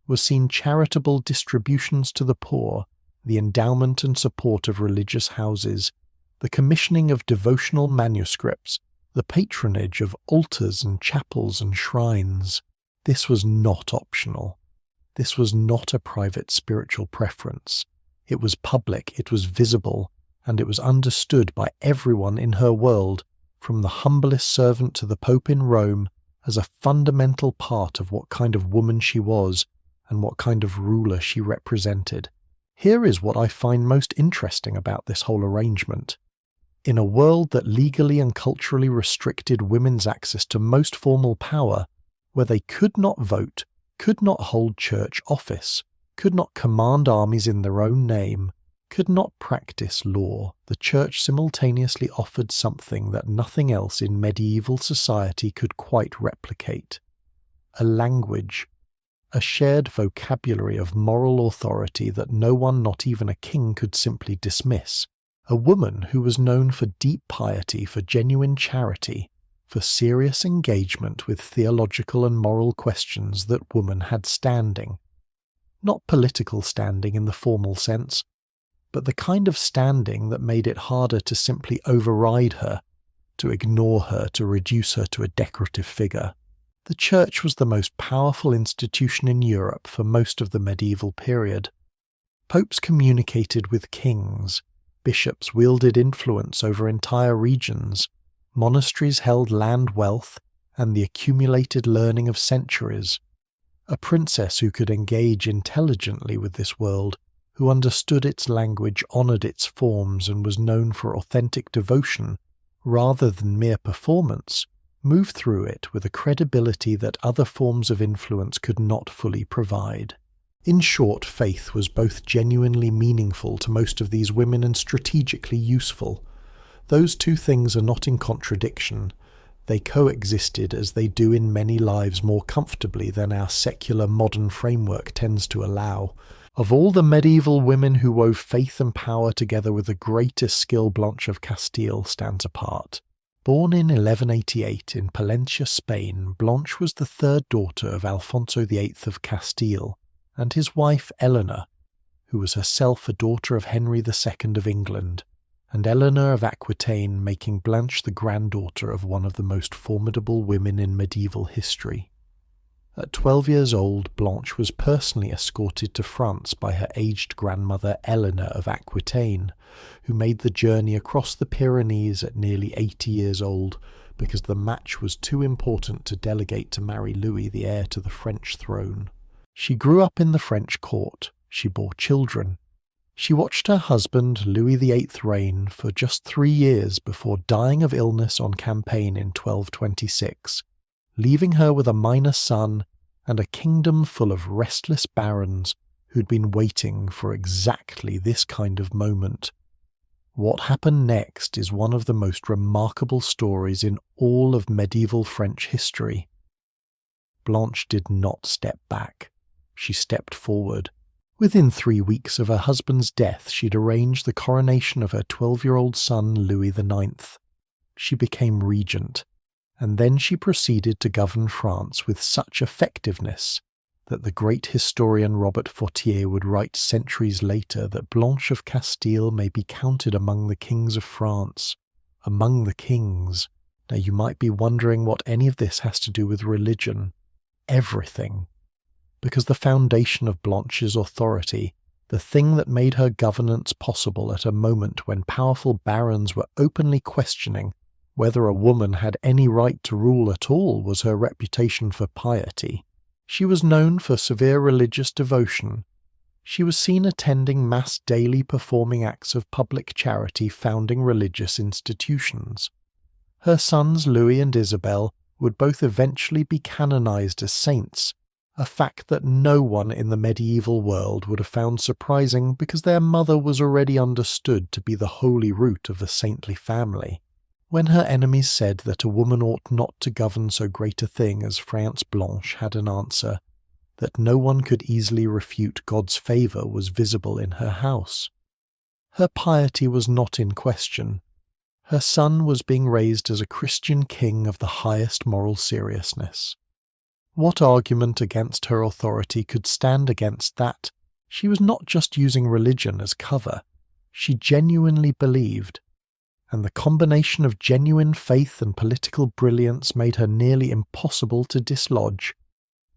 was seen: charitable distributions to the poor, the endowment and support of religious houses, the commissioning of devotional manuscripts, the patronage of altars and chapels and shrines. This was not optional. This was not a private spiritual preference. It was public, it was visible, and it was understood by everyone in her world, from the humblest servant to the Pope in Rome, as a fundamental part of what kind of woman she was and what kind of ruler she represented. Here is what I find most interesting about this whole arrangement. In a world that legally and culturally restricted women's access to most formal power, where they could not vote, could not hold church office, could not command armies in their own name, could not practice law, the church simultaneously offered something that nothing else in medieval society could quite replicate: a language, a shared vocabulary of moral authority that no one, not even a king, could simply dismiss. A woman who was known for deep piety, for genuine charity, for serious engagement with theological and moral questions. That woman had standing. Not political standing in the formal sense, but the kind of standing that made it harder to simply override her, to ignore her, to reduce her to a decorative figure. The church was the most powerful institution in Europe for most of the medieval period. Popes communicated with kings. Bishops wielded influence over entire regions. Monasteries held land wealth and the accumulated learning of centuries. A princess who could engage intelligently with this world, who understood its language, honoured its forms, and was known for authentic devotion, rather than mere performance, move through it with a credibility that other forms of influence could not fully provide. In short, faith was both genuinely meaningful to most of these women and strategically useful. Those two things are not in contradiction. They coexisted as they do in many lives more comfortably than our secular modern framework tends to allow. Of all the medieval women who wove faith and power together with the greatest skill, Blanche of Castile stands apart. Born in 1188 in Palencia, Spain, Blanche was the third daughter of Alfonso VIII of Castile and his wife Eleanor, who was herself a daughter of Henry II of England, and Eleanor of Aquitaine making Blanche the granddaughter of one of the most formidable women in medieval history. At 12 years old, Blanche was personally escorted to France by her aged grandmother Eleanor of Aquitaine, who made the journey across the Pyrenees at nearly 80 years old because the match was too important to delegate to marry Louis, the heir to the French throne. She grew up in the French court. She bore children. She watched her husband, Louis VIII, reign for just 3 years before dying of illness on campaign in 1226, leaving her with a minor son and a kingdom full of restless barons who'd been waiting for exactly this kind of moment. What happened next is one of the most remarkable stories in all of medieval French history. Blanche did not step back. She stepped forward. Within 3 weeks of her husband's death, she'd arranged the coronation of her 12-year-old son, Louis IX. She became regent, and then she proceeded to govern France with such effectiveness that the great historian Robert Fortier would write centuries later that Blanche of Castile may be counted among the kings of France. Among the kings. Now you might be wondering what any of this has to do with religion. Everything. Because the foundation of Blanche's authority, the thing that made her governance possible at a moment when powerful barons were openly questioning whether a woman had any right to rule at all, was her reputation for piety. She was known for severe religious devotion. She was seen attending mass daily, performing acts of public charity, founding religious institutions. Her sons Louis and Isabel would both eventually be canonized as saints, a fact that no one in the medieval world would have found surprising because their mother was already understood to be the holy root of a saintly family. When her enemies said that a woman ought not to govern so great a thing as France, Blanche had an answer, that no one could easily refute. God's favour was visible in her house. Her piety was not in question. Her son was being raised as a Christian king of the highest moral seriousness. What argument against her authority could stand against that? She was not just using religion as cover. She genuinely believed. And the combination of genuine faith and political brilliance made her nearly impossible to dislodge.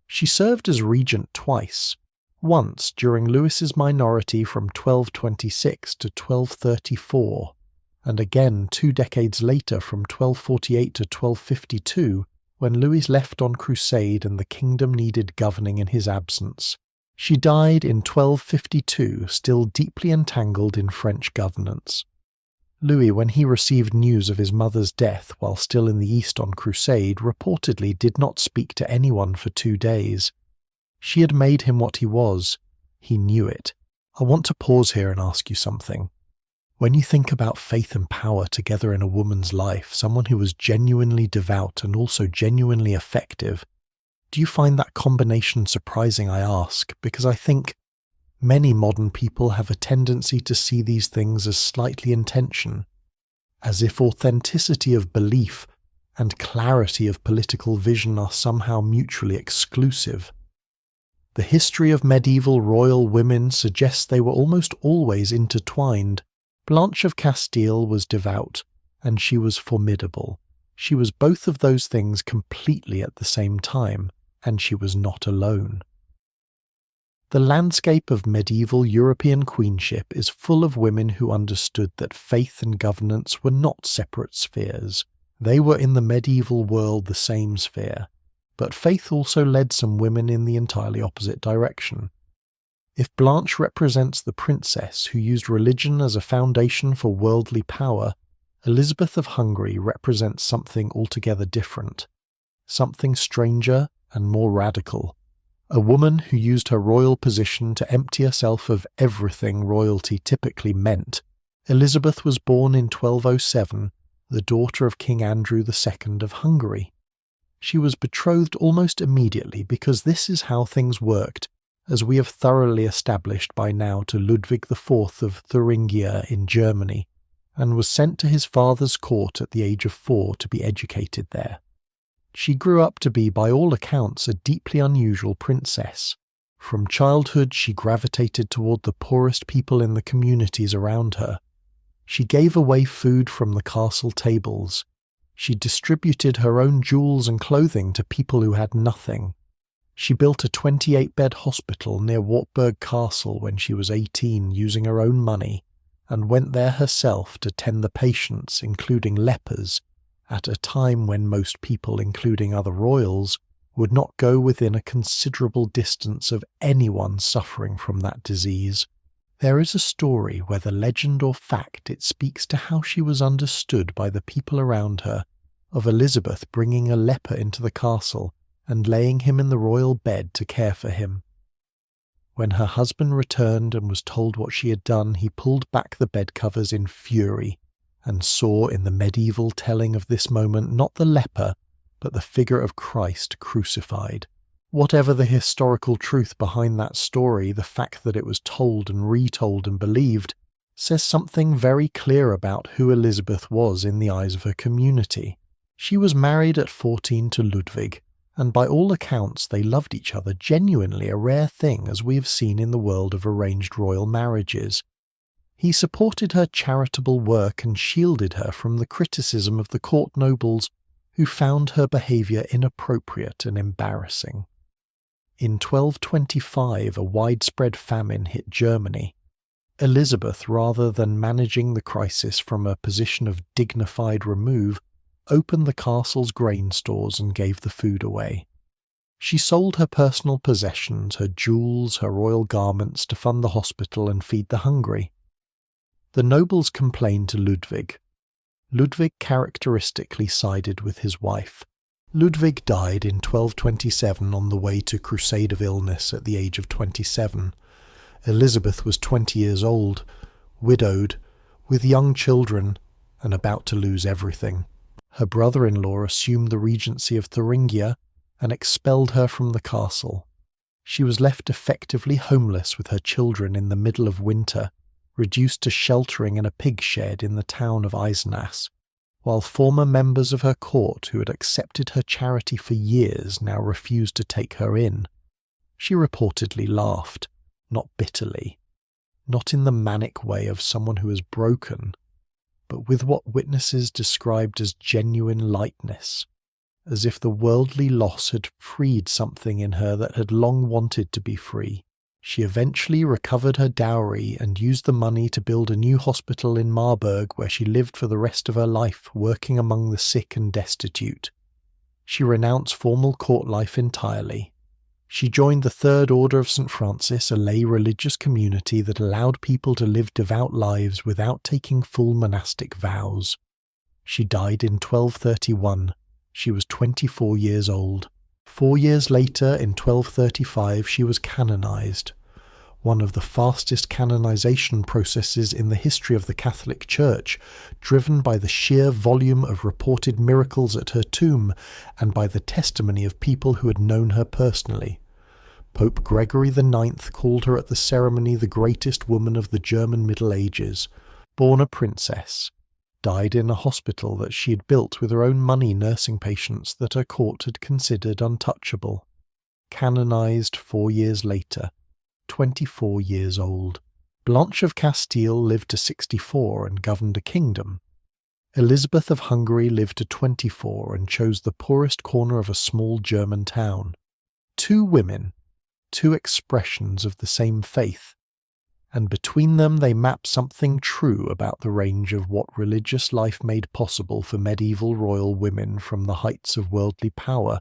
She served as regent twice, once during Louis's minority from 1226 to 1234, and again 2 decades later from 1248 to 1252, when Louis left on crusade and the kingdom needed governing in his absence. She died in 1252, still deeply entangled in French governance. Louis, when he received news of his mother's death while still in the East on crusade, reportedly did not speak to anyone for 2 days. She had made him what he was. He knew it. I want to pause here and ask you something. When you think about faith and power together in a woman's life, someone who was genuinely devout and also genuinely effective, do you find that combination surprising, I ask? Because I think many modern people have a tendency to see these things as slightly in tension, as if authenticity of belief and clarity of political vision are somehow mutually exclusive. The history of medieval royal women suggests they were almost always intertwined. Blanche of Castile was devout, and she was formidable. She was both of those things completely at the same time, and she was not alone. The landscape of medieval European queenship is full of women who understood that faith and governance were not separate spheres. They were in the medieval world the same sphere, but faith also led some women in the entirely opposite direction. If Blanche represents the princess who used religion as a foundation for worldly power, Elizabeth of Hungary represents something altogether different, something stranger and more radical. A woman who used her royal position to empty herself of everything royalty typically meant. Elizabeth was born in 1207, the daughter of King Andrew II of Hungary. She was betrothed almost immediately because this is how things worked, as we have thoroughly established by now, to Ludwig IV of Thuringia in Germany, and was sent to his father's court at the age of 4 to be educated there. She grew up to be, by all accounts, a deeply unusual princess. From childhood she gravitated toward the poorest people in the communities around her. She gave away food from the castle tables. She distributed her own jewels and clothing to people who had nothing. She built a 28-bed hospital near Wartburg Castle when she was 18 using her own money, and went there herself to tend the patients, including lepers, at a time when most people, including other royals, would not go within a considerable distance of anyone suffering from that disease. There is a story, whether legend or fact, it speaks to how she was understood by the people around her, of Elizabeth bringing a leper into the castle and laying him in the royal bed to care for him. When her husband returned and was told what she had done, he pulled back the bedcovers in fury, and saw in the medieval telling of this moment not the leper, but the figure of Christ crucified. Whatever the historical truth behind that story, the fact that it was told and retold and believed says something very clear about who Elizabeth was in the eyes of her community. She was married at 14 to Ludwig, and by all accounts they loved each other, genuinely a rare thing as we have seen in the world of arranged royal marriages. He supported her charitable work and shielded her from the criticism of the court nobles who found her behaviour inappropriate and embarrassing. In 1225 a widespread famine hit Germany. Elizabeth, rather than managing the crisis from a position of dignified remove, opened the castle's grain stores and gave the food away. She sold her personal possessions, her jewels, her royal garments to fund the hospital and feed the hungry. The nobles complained to Ludwig. Ludwig characteristically sided with his wife. Ludwig died in 1227 on the way to crusade of illness at the age of 27. Elizabeth was 20 years old, widowed, with young children, and about to lose everything. Her brother-in-law assumed the regency of Thuringia and expelled her from the castle. She was left effectively homeless with her children in the middle of winter, reduced to sheltering in a pig shed in the town of Eisenach, while former members of her court who had accepted her charity for years now refused to take her in. She reportedly laughed, not bitterly, not in the manic way of someone who is broken, but with what witnesses described as genuine lightness, as if the worldly loss had freed something in her that had long wanted to be free. She eventually recovered her dowry and used the money to build a new hospital in Marburg, where she lived for the rest of her life, working among the sick and destitute. She renounced formal court life entirely. She joined the Third Order of St. Francis, a lay religious community that allowed people to live devout lives without taking full monastic vows. She died in 1231. She was 24 years old. 4 years later, in 1235, she was canonized, one of the fastest canonization processes in the history of the Catholic Church, driven by the sheer volume of reported miracles at her tomb and by the testimony of people who had known her personally. Pope Gregory IX called her at the ceremony the greatest woman of the German Middle Ages, born a princess, died in a hospital that she had built with her own money nursing patients that her court had considered untouchable, canonized 4 years later, 24 years old. Blanche of Castile lived to 64 and governed a kingdom. Elizabeth of Hungary lived to 24 and chose the poorest corner of a small German town. 2 women, 2 expressions of the same faith, and between them they map something true about the range of what religious life made possible for medieval royal women, from the heights of worldly power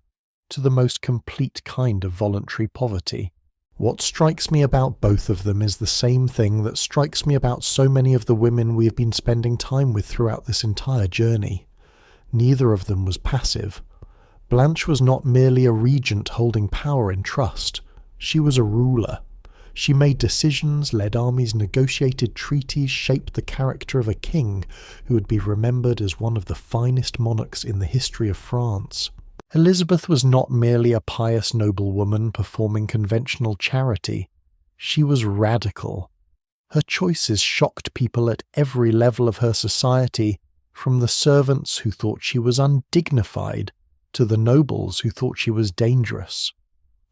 to the most complete kind of voluntary poverty. What strikes me about both of them is the same thing that strikes me about so many of the women we have been spending time with throughout this entire journey. Neither of them was passive. Blanche was not merely a regent holding power in trust. She was a ruler. She made decisions, led armies, negotiated treaties, shaped the character of a king who would be remembered as one of the finest monarchs in the history of France. Elizabeth was not merely a pious noblewoman performing conventional charity. She was radical. Her choices shocked people at every level of her society, from the servants who thought she was undignified to the nobles who thought she was dangerous.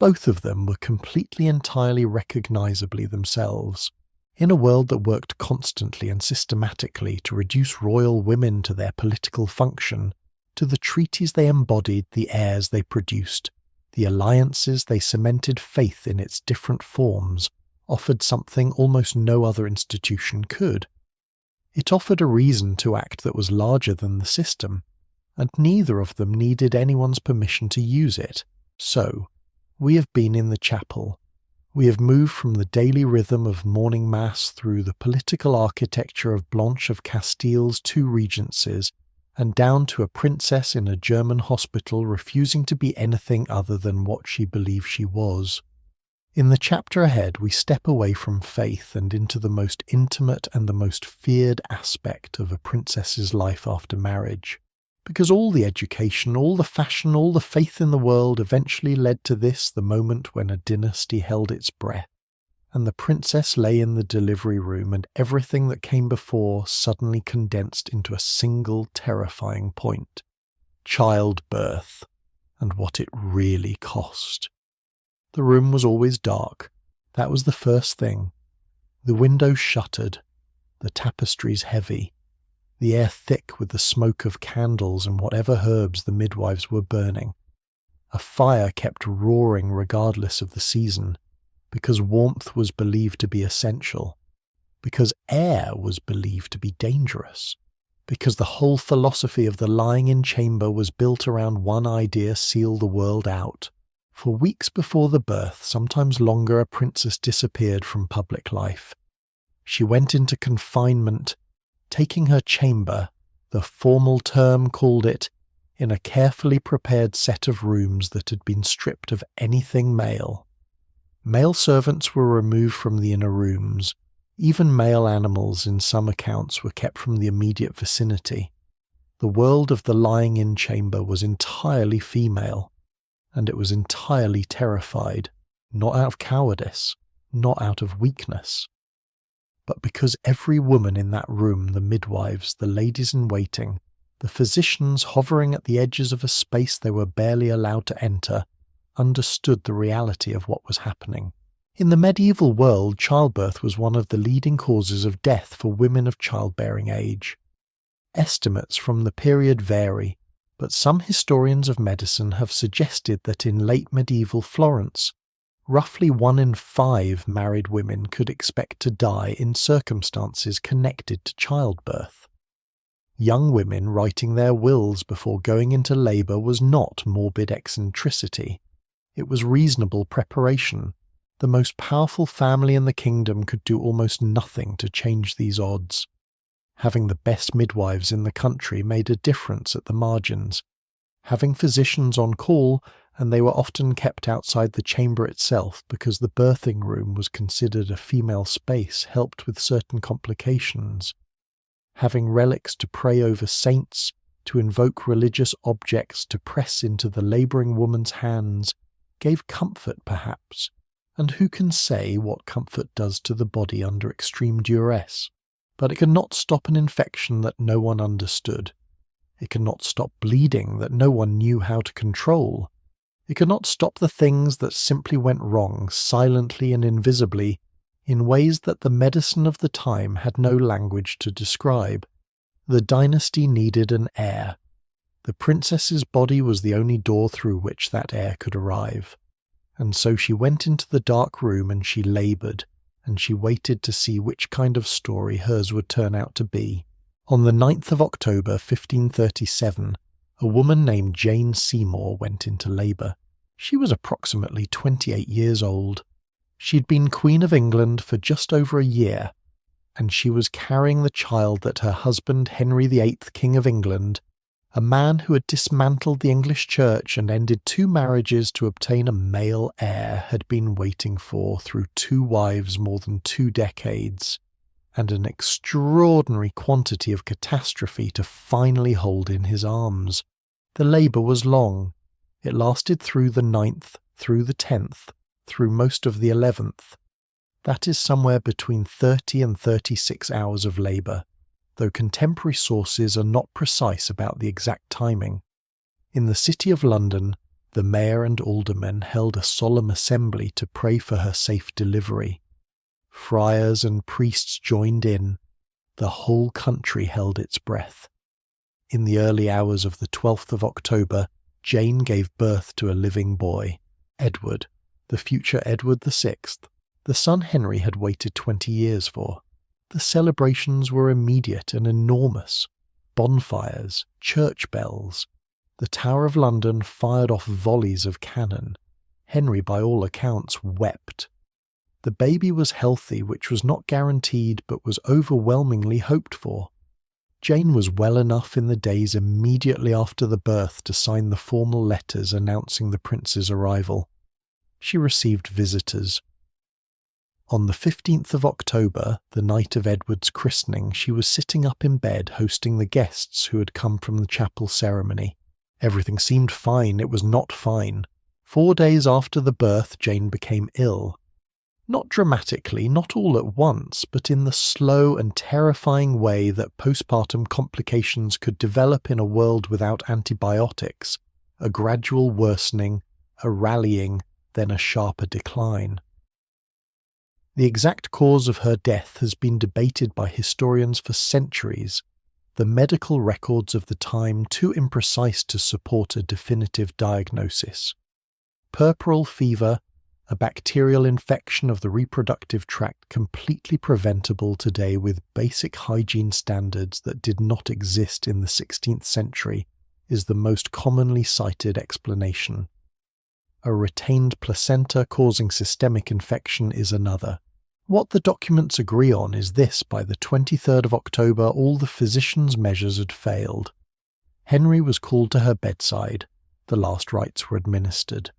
Both of them were completely entirely recognisably themselves. In a world that worked constantly and systematically to reduce royal women to their political function, to the treaties they embodied, the heirs they produced, the alliances they cemented, faith in its different forms offered something almost no other institution could. It offered a reason to act that was larger than the system, and neither of them needed anyone's permission to use it. So, we have been in the chapel. We have moved from the daily rhythm of morning mass through the political architecture of Blanche of Castile's two regencies, and down to a princess in a German hospital refusing to be anything other than what she believed she was. In the chapter ahead, we step away from faith and into the most intimate and the most feared aspect of a princess's life after marriage. Because all the education, all the fashion, all the faith in the world eventually led to this, the moment when a dynasty held its breath, and the princess lay in the delivery room, and everything that came before suddenly condensed into a single terrifying point: childbirth, and what it really cost. The room was always dark. That was the first thing. The windows shuttered, the tapestries heavy, the air thick with the smoke of candles and whatever herbs the midwives were burning. A fire kept roaring regardless of the season, because warmth was believed to be essential, because air was believed to be dangerous, because the whole philosophy of the lying-in chamber was built around one idea: seal the world out. For weeks before the birth, sometimes longer, a princess disappeared from public life. She went into confinement, taking her chamber, the formal term called it, in a carefully prepared set of rooms that had been stripped of anything male. Male servants were removed from the inner rooms. Even male animals, in some accounts, were kept from the immediate vicinity. The world of the lying-in chamber was entirely female, and it was entirely terrified, not out of cowardice, not out of weakness, but because every woman in that room, the midwives, the ladies-in-waiting, the physicians hovering at the edges of a space they were barely allowed to enter, understood the reality of what was happening. In the medieval world, childbirth was one of the leading causes of death for women of childbearing age. Estimates from the period vary, but some historians of medicine have suggested that in late medieval Florence, roughly 1 in 5 married women could expect to die in circumstances connected to childbirth. Young women writing their wills before going into labour was not morbid eccentricity. It was reasonable preparation. The most powerful family in the kingdom could do almost nothing to change these odds. Having the best midwives in the country made a difference at the margins. Having physicians on call, and they were often kept outside the chamber itself because the birthing room was considered a female space, helped with certain complications. Having relics to pray over saints, to invoke religious objects, to press into the labouring woman's hands, gave comfort perhaps, and who can say what comfort does to the body under extreme duress? But it could not stop an infection that no one understood. It could not stop bleeding that no one knew how to control. It could not stop the things that simply went wrong, silently and invisibly, in ways that the medicine of the time had no language to describe. The dynasty needed an heir. The princess's body was the only door through which that heir could arrive. And so she went into the dark room and she laboured, and she waited to see which kind of story hers would turn out to be. On the 9th of October 1537, a woman named Jane Seymour went into labour. She was approximately 28 years old. She'd been Queen of England for just over a year, and she was carrying the child that her husband, Henry VIII, King of England, a man who had dismantled the English church and ended 2 marriages to obtain a male heir, had been waiting for through 2 wives more than 2 decades, and an extraordinary quantity of catastrophe to finally hold in his arms. The labour was long. It lasted through the 9th, through the 10th, through most of the 11th. That is somewhere between 30 and 36 hours of labour, though contemporary sources are not precise about the exact timing. In the City of London, the mayor and aldermen held a solemn assembly to pray for her safe delivery. Friars and priests joined in. The whole country held its breath. In the early hours of the 12th of October, Jane gave birth to a living boy, Edward, the future Edward VI, the son Henry had waited 20 years for. The celebrations were immediate and enormous. Bonfires, church bells. The Tower of London fired off volleys of cannon. Henry, by all accounts, wept. The baby was healthy, which was not guaranteed but was overwhelmingly hoped for. Jane was well enough in the days immediately after the birth to sign the formal letters announcing the prince's arrival. She received visitors. On the 15th of October, the night of Edward's christening, she was sitting up in bed hosting the guests who had come from the chapel ceremony. Everything seemed fine. It was not fine. 4 days after the birth, Jane became ill. Not dramatically, not all at once, but in the slow and terrifying way that postpartum complications could develop in a world without antibiotics, a gradual worsening, a rallying, then a sharper decline. The exact cause of her death has been debated by historians for centuries, the medical records of the time too imprecise to support a definitive diagnosis. Puerperal fever, a bacterial infection of the reproductive tract completely preventable today with basic hygiene standards that did not exist in the 16th century, is the most commonly cited explanation. A retained placenta causing systemic infection is another. What the documents agree on is this: by the 23rd of October all the physicians' measures had failed. Henry was called to her bedside. The last rites were administered.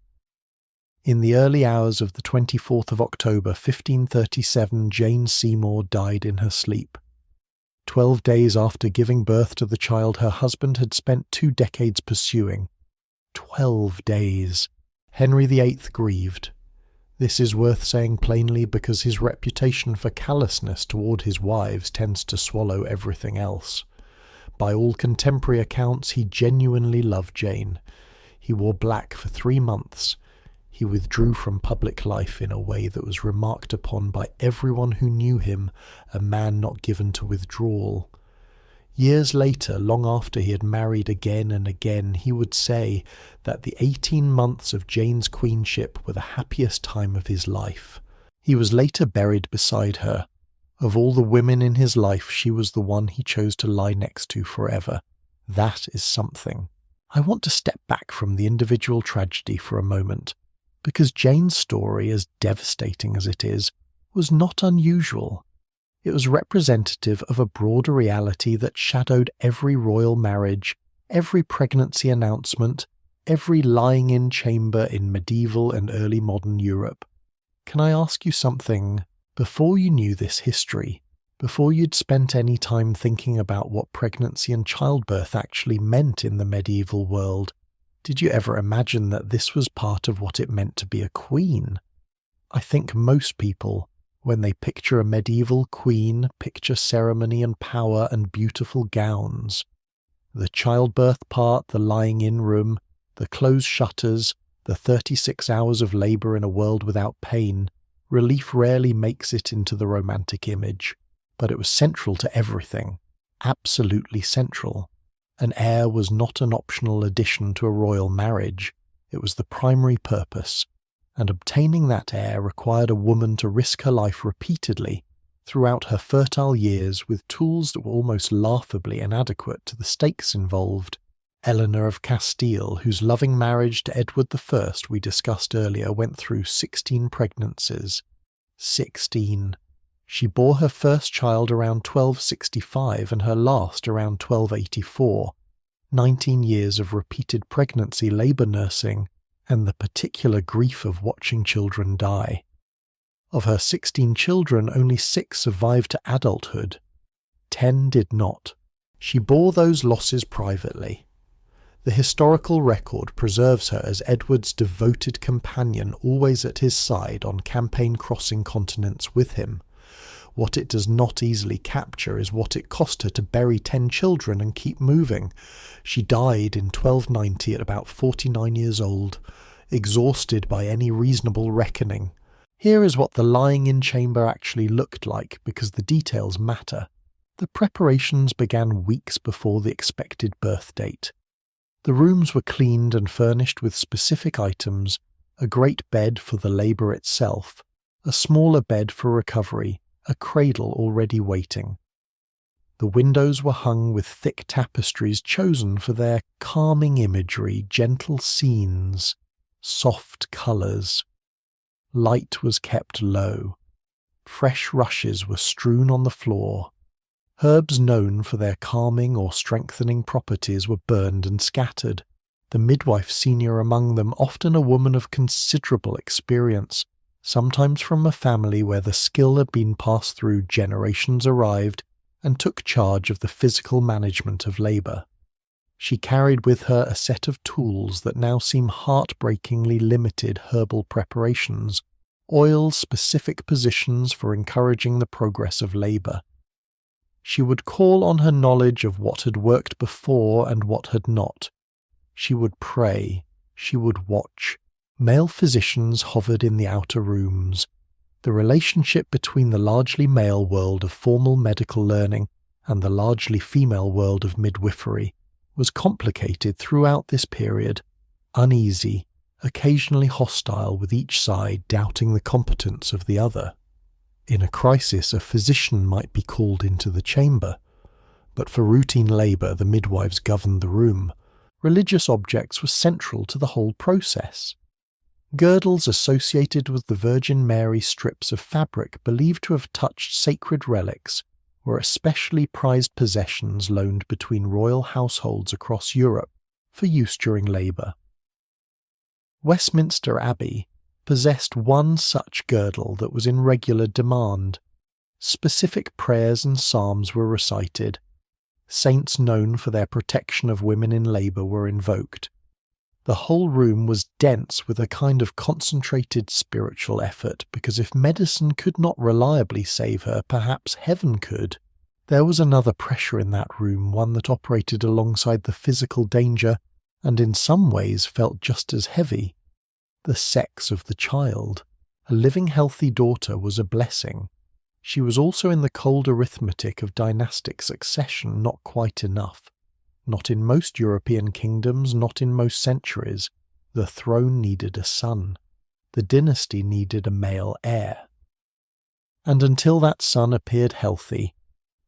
In the early hours of the 24th of October 1537, Jane Seymour died in her sleep. 12 days after giving birth to the child her husband had spent 2 decades pursuing. 12 days. Henry VIII grieved. This is worth saying plainly because his reputation for callousness toward his wives tends to swallow everything else. By all contemporary accounts, he genuinely loved Jane. He wore black for 3 months. He withdrew from public life in a way that was remarked upon by everyone who knew him, a man not given to withdrawal. Years later, long after he had married again and again, he would say that the 18 months of Jane's queenship were the happiest time of his life. He was later buried beside her. Of all the women in his life, she was the one he chose to lie next to forever. That is something. I want to step back from the individual tragedy for a moment, because Jane's story, as devastating as it is, was not unusual. It was representative of a broader reality that shadowed every royal marriage, every pregnancy announcement, every lying-in chamber in medieval and early modern Europe. Can I ask you something? Before you knew this history, before you'd spent any time thinking about what pregnancy and childbirth actually meant in the medieval world, did you ever imagine that this was part of what it meant to be a queen? I think most people, when they picture a medieval queen, picture ceremony and power and beautiful gowns. The childbirth part, the lying-in room, the closed shutters, the 36 hours of labour in a world without pain, relief rarely makes it into the romantic image, but it was central to everything, absolutely central. An heir was not an optional addition to a royal marriage, it was the primary purpose, and obtaining that heir required a woman to risk her life repeatedly throughout her fertile years with tools that were almost laughably inadequate to the stakes involved. Eleanor of Castile, whose loving marriage to Edward I we discussed earlier, went through 16 pregnancies. 16. She bore her first child around 1265 and her last around 1284. 19 years of repeated pregnancy, labour nursing, and the particular grief of watching children die. Of her 16 children, only 6 survived to adulthood. 10 did not. She bore those losses privately. The historical record preserves her as Edward's devoted companion, always at his side on campaign crossing continents with him. What it does not easily capture is what it cost her to bury 10 children and keep moving. She died in 1290 at about 49 years old, exhausted by any reasonable reckoning. Here is what the lying-in chamber actually looked like, because the details matter. The preparations began weeks before the expected birth date. The rooms were cleaned and furnished with specific items: a great bed for the labour itself, a smaller bed for recovery, a cradle already waiting. The windows were hung with thick tapestries chosen for their calming imagery, gentle scenes, soft colours. Light was kept low. Fresh rushes were strewn on the floor. Herbs known for their calming or strengthening properties were burned and scattered, the midwife senior among them often a woman of considerable experience, sometimes from a family where the skill had been passed through generations, arrived and took charge of the physical management of labour. She carried with her a set of tools that now seem heartbreakingly limited: herbal preparations, oils, specific positions for encouraging the progress of labour. She would call on her knowledge of what had worked before and what had not. She would pray. She would watch. Male physicians hovered in the outer rooms. The relationship between the largely male world of formal medical learning and the largely female world of midwifery was complicated throughout this period, uneasy, occasionally hostile, with each side doubting the competence of the other. In a crisis, a physician might be called into the chamber, but for routine labour the midwives governed the room. Religious objects were central to the whole process. Girdles associated with the Virgin Mary, strips of fabric believed to have touched sacred relics, were especially prized possessions loaned between royal households across Europe for use during labour. Westminster Abbey possessed one such girdle that was in regular demand. Specific prayers and psalms were recited. Saints known for their protection of women in labour were invoked. The whole room was dense with a kind of concentrated spiritual effort, because if medicine could not reliably save her, perhaps heaven could. There was another pressure in that room, one that operated alongside the physical danger and in some ways felt just as heavy. The sex of the child. A living healthy daughter was a blessing. She was also in the cold arithmetic of dynastic succession not quite enough. Not in most European kingdoms, not in most centuries. The throne needed a son. The dynasty needed a male heir. And until that son appeared healthy,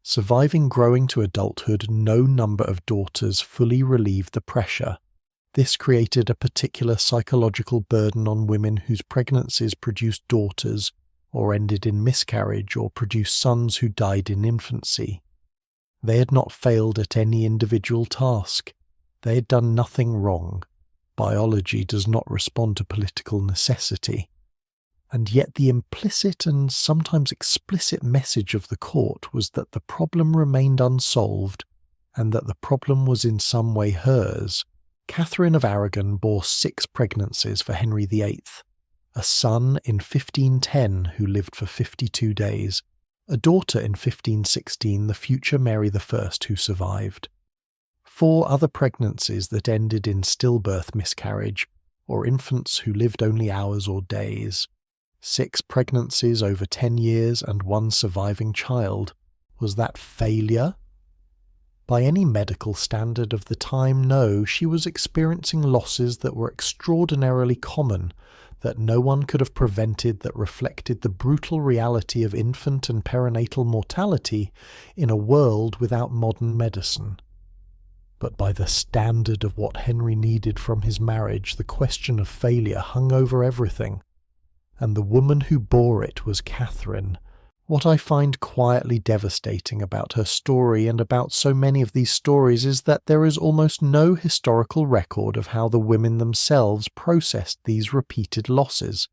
surviving growing to adulthood, no number of daughters fully relieved the pressure. This created a particular psychological burden on women whose pregnancies produced daughters, or ended in miscarriage, or produced sons who died in infancy. They had not failed at any individual task. They had done nothing wrong. Biology does not respond to political necessity. And yet the implicit and sometimes explicit message of the court was that the problem remained unsolved, and that the problem was in some way hers. Catherine of Aragon bore 6 pregnancies for Henry VIII, a son in 1510 who lived for 52 days, a daughter in 1516, the future Mary I who survived. 4 other pregnancies that ended in stillbirth miscarriage, or infants who lived only hours or days. 6 pregnancies over 10 years and 1 surviving child. Was that failure? By any medical standard of the time, no, she was experiencing losses that were extraordinarily common, that no one could have prevented, that reflected the brutal reality of infant and perinatal mortality in a world without modern medicine. But by the standard of what Henry needed from his marriage, the question of failure hung over everything. and the woman who bore it was Catherine. What I find quietly devastating about her story and about so many of these stories is that there is almost no historical record of how the women themselves processed these repeated losses.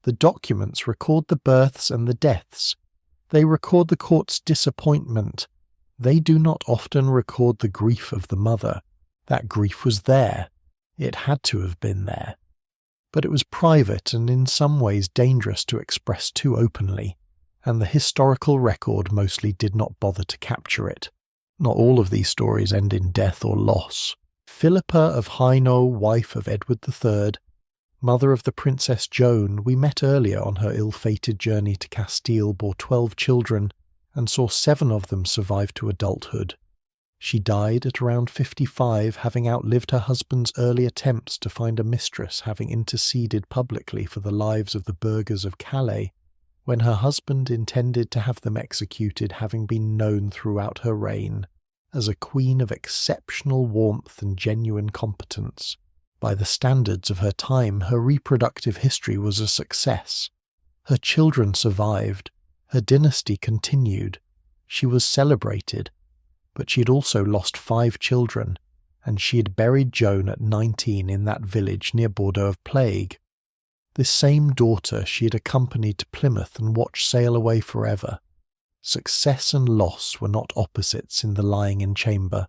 The documents record the births and the deaths. They record the court's disappointment. They do not often record the grief of the mother. That grief was there. It had to have been there. But it was private and in some ways dangerous to express too openly, and the historical record mostly did not bother to capture it. Not all of these stories end in death or loss. Philippa of Hainault, wife of Edward III, mother of the Princess Joan, we met earlier on her ill-fated journey to Castile, bore 12 children, and saw 7 of them survive to adulthood. She died at around 55, having outlived her husband's early attempts to find a mistress, having interceded publicly for the lives of the burghers of Calais, when her husband intended to have them executed, having been known throughout her reign as a queen of exceptional warmth and genuine competence. By the standards of her time, her reproductive history was a success. Her children survived, her dynasty continued, she was celebrated, but she had also lost 5 children, and she had buried Joan at 19 in that village near Bordeaux of Plague. This same daughter she had accompanied to Plymouth and watched sail away forever. Success and loss were not opposites in the lying-in chamber.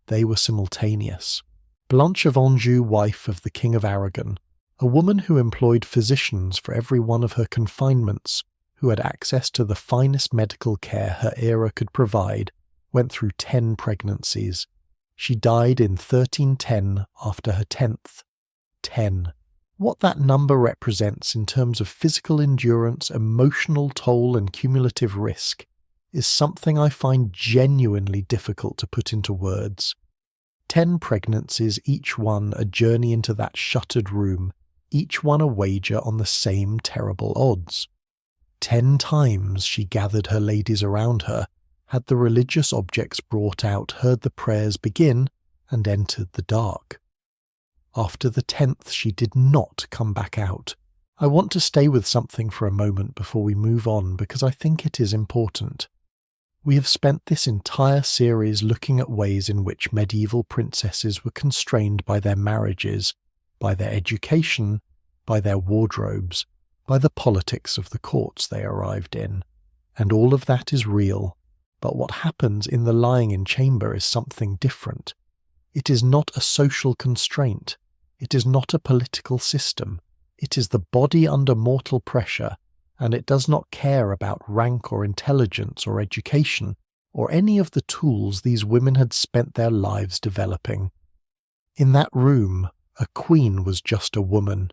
They were simultaneous. Blanche of Anjou, wife of the King of Aragon, a woman who employed physicians for every one of her confinements, who had access to the finest medical care her era could provide, went through 10 pregnancies. She died in 1310 after her 10th. 10. What that number represents in terms of physical endurance, emotional toll and cumulative risk is something I find genuinely difficult to put into words. 10 pregnancies, each one a journey into that shuttered room, each one a wager on the same terrible odds. 10 times she gathered her ladies around her, had the religious objects brought out, heard the prayers begin, and entered the dark. After the 10th she did not come back out. I want to stay with something for a moment before we move on because I think it is important. We have spent this entire series looking at ways in which medieval princesses were constrained by their marriages, by their education, by their wardrobes, by the politics of the courts they arrived in. And all of that is real. But what happens in the lying-in chamber is something different. It is not a social constraint. It is not a political system. It is the body under mortal pressure, and it does not care about rank or intelligence or education or any of the tools these women had spent their lives developing. In that room, a queen was just a woman,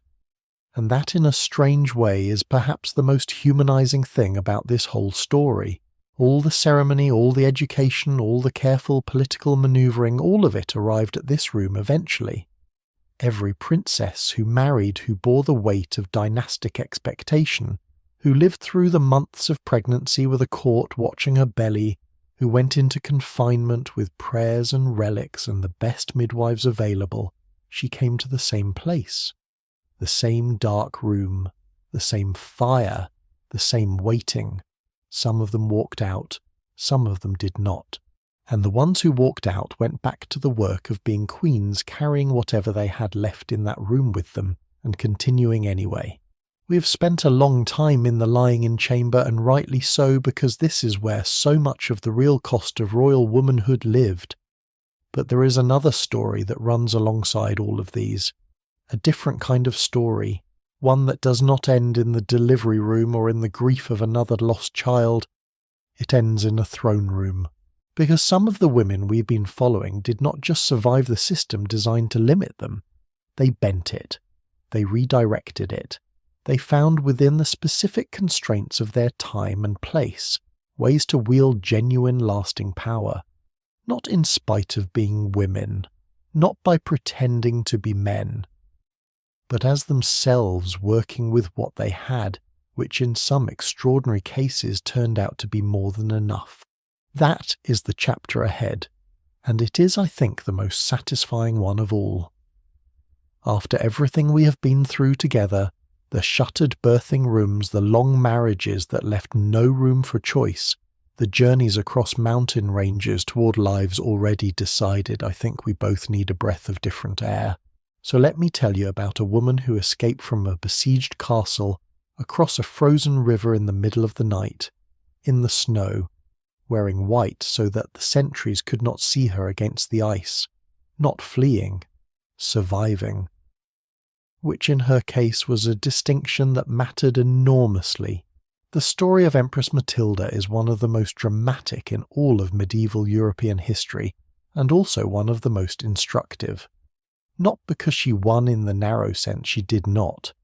and that in a strange way is perhaps the most humanizing thing about this whole story. All the ceremony, all the education, all the careful political manoeuvring, all of it arrived at this room eventually. Every princess who married, who bore the weight of dynastic expectation, who lived through the months of pregnancy with a court watching her belly, who went into confinement with prayers and relics and the best midwives available, she came to the same place. The same dark room, the same fire, the same waiting. Some of them walked out, some of them did not. And the ones who walked out went back to the work of being queens, carrying whatever they had left in that room with them, and continuing anyway. We have spent a long time in the lying-in chamber, and rightly so, because this is where so much of the real cost of royal womanhood lived. But there is another story that runs alongside all of these. A different kind of story. One that does not end in the delivery room or in the grief of another lost child. It ends in a throne room. Because some of the women we've been following did not just survive the system designed to limit them. They bent it. They redirected it. They found within the specific constraints of their time and place ways to wield genuine lasting power. Not in spite of being women. Not by pretending to be men. But as themselves working with what they had, which in some extraordinary cases turned out to be more than enough. That is the chapter ahead, and it is, I think, the most satisfying one of all. After everything we have been through together, The shuttered birthing rooms, the long marriages that left no room for choice, the journeys across mountain ranges toward lives already decided. I think we both need a breath of different air. So let me tell you about a woman who escaped from a besieged castle across a frozen river in the middle of the night, in the snow, wearing white so that the sentries could not see her against the ice, not fleeing, surviving. Which in her case was a distinction that mattered enormously. The story of Empress Matilda is one of the most dramatic in all of medieval European history, and also one of the most instructive. Not because she won in the narrow sense, she did not,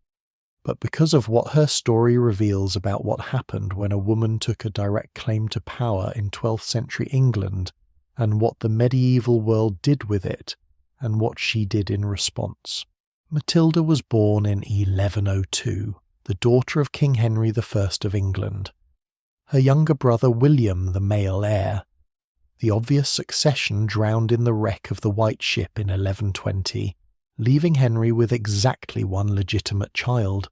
but because of what her story reveals about what happened when a woman took a direct claim to power in 12th century England, and what the medieval world did with it, and what she did in response. Matilda was born in 1102, the daughter of King Henry I of England. Her younger brother William, the male heir. The obvious succession drowned in the wreck of the White Ship in 1120, leaving Henry with exactly one legitimate child,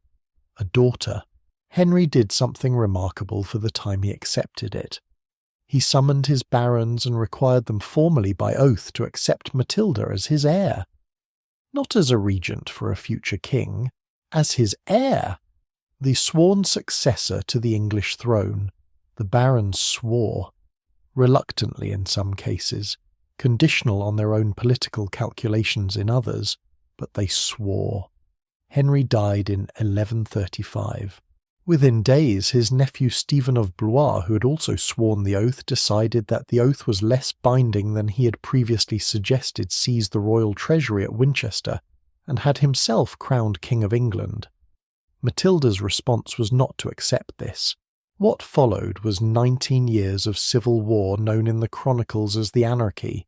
a daughter. Henry did something remarkable for the time he accepted it. He summoned his barons and required them formally by oath to accept Matilda as his heir. Not as a regent for a future king, as his heir, the sworn successor to the English throne. The barons swore, reluctantly in some cases, conditional on their own political calculations in others, but they swore. Henry died in 1135. Within days, his nephew Stephen of Blois, who had also sworn the oath, decided that the oath was less binding than he had previously suggested, seized the royal treasury at Winchester, and had himself crowned King of England. Matilda's response was not to accept this. What followed was 19 years of civil war known in the chronicles as the Anarchy.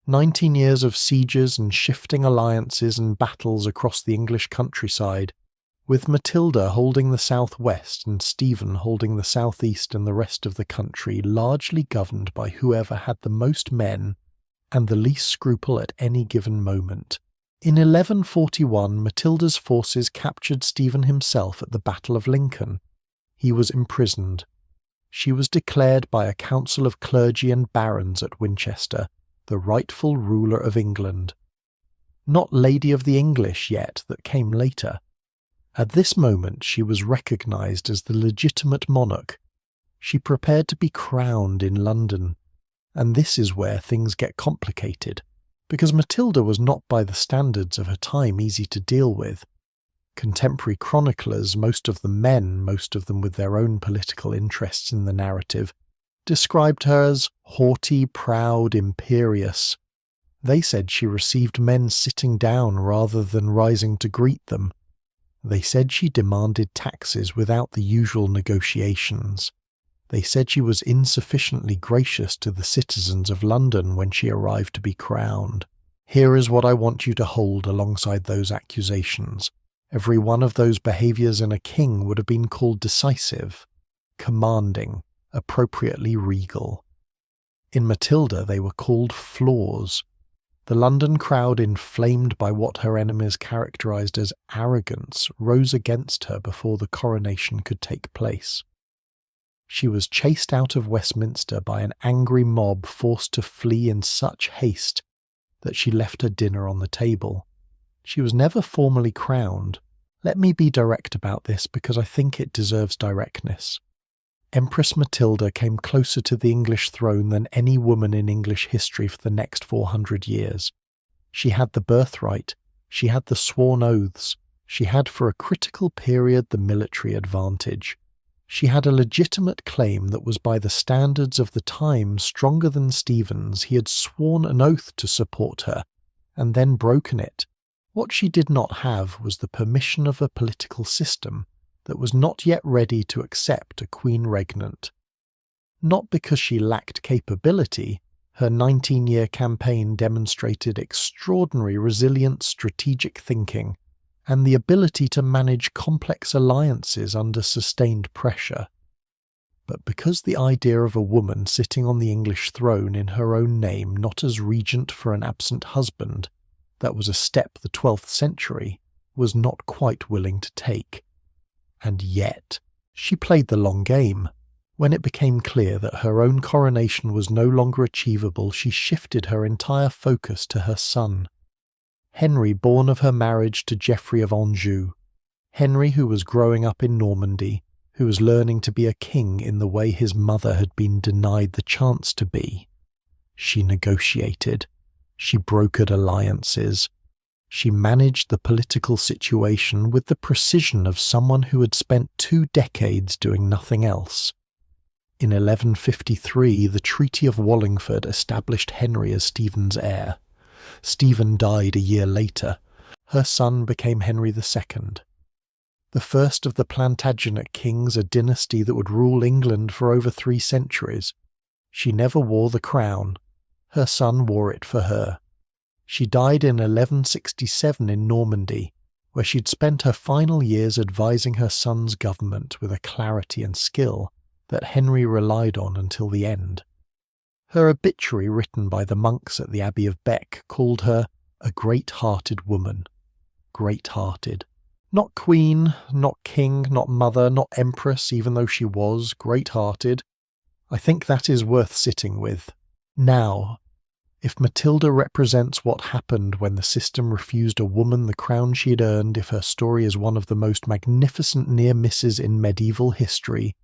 19 years of sieges and shifting alliances and battles across the English countryside, with Matilda holding the southwest and Stephen holding the southeast and the rest of the country, largely governed by whoever had the most men and the least scruple at any given moment. In 1141, Matilda's forces captured Stephen himself at the Battle of Lincoln. He was imprisoned. She was declared by a council of clergy and barons at Winchester the rightful ruler of England. Not Lady of the English yet, that came later. At this moment she was recognised as the legitimate monarch. She prepared to be crowned in London. And this is where things get complicated, because Matilda was not by the standards of her time easy to deal with. Contemporary chroniclers, most of them men, most of them with their own political interests in the narrative, described her as haughty, proud, imperious. They said she received men sitting down rather than rising to greet them. They said she demanded taxes without the usual negotiations. They said she was insufficiently gracious to the citizens of London when she arrived to be crowned. Here is what I want you to hold alongside those accusations. Every one of those behaviours in a king would have been called decisive, commanding, appropriately regal. In Matilda they were called flaws. The London crowd, inflamed by what her enemies characterised as arrogance, rose against her before the coronation could take place. She was chased out of Westminster by an angry mob forced to flee in such haste that she left her dinner on the table. She was never formally crowned. Let me be direct about this because I think it deserves directness. Empress Matilda came closer to the English throne than any woman in English history for the next 400 years. She had the birthright, she had the sworn oaths, she had for a critical period the military advantage. She had a legitimate claim that was by the standards of the time stronger than Stephen's. He had sworn an oath to support her, and then broken it. What she did not have was the permission of a political system that was not yet ready to accept a queen regnant. Not because she lacked capability, her 19-year campaign demonstrated extraordinary resilient strategic thinking and the ability to manage complex alliances under sustained pressure, but because the idea of a woman sitting on the English throne in her own name, not as regent for an absent husband, that was a step the 12th century was not quite willing to take. And yet, she played the long game. When it became clear that her own coronation was no longer achievable, she shifted her entire focus to her son. Henry, born of her marriage to Geoffrey of Anjou. Henry, who was growing up in Normandy, who was learning to be a king in the way his mother had been denied the chance to be. She negotiated. She brokered alliances. She managed the political situation with the precision of someone who had spent 2 decades doing nothing else. In 1153, the Treaty of Wallingford established Henry as Stephen's heir. Stephen died a year later. Her son became Henry II. The first of the Plantagenet kings, a dynasty that would rule England for over 3 centuries. She never wore the crown. Her son wore it for her. She died in 1167 in Normandy, where she'd spent her final years advising her son's government with a clarity and skill that Henry relied on until the end. Her obituary, written by the monks at the Abbey of Bec, called her a great-hearted woman. Great-hearted. Not queen, not king, not mother, not empress, even though she was great-hearted. I think that is worth sitting with. Now, if Matilda represents what happened when the system refused a woman the crown she had earned, if her story is one of the most magnificent near-misses in medieval history,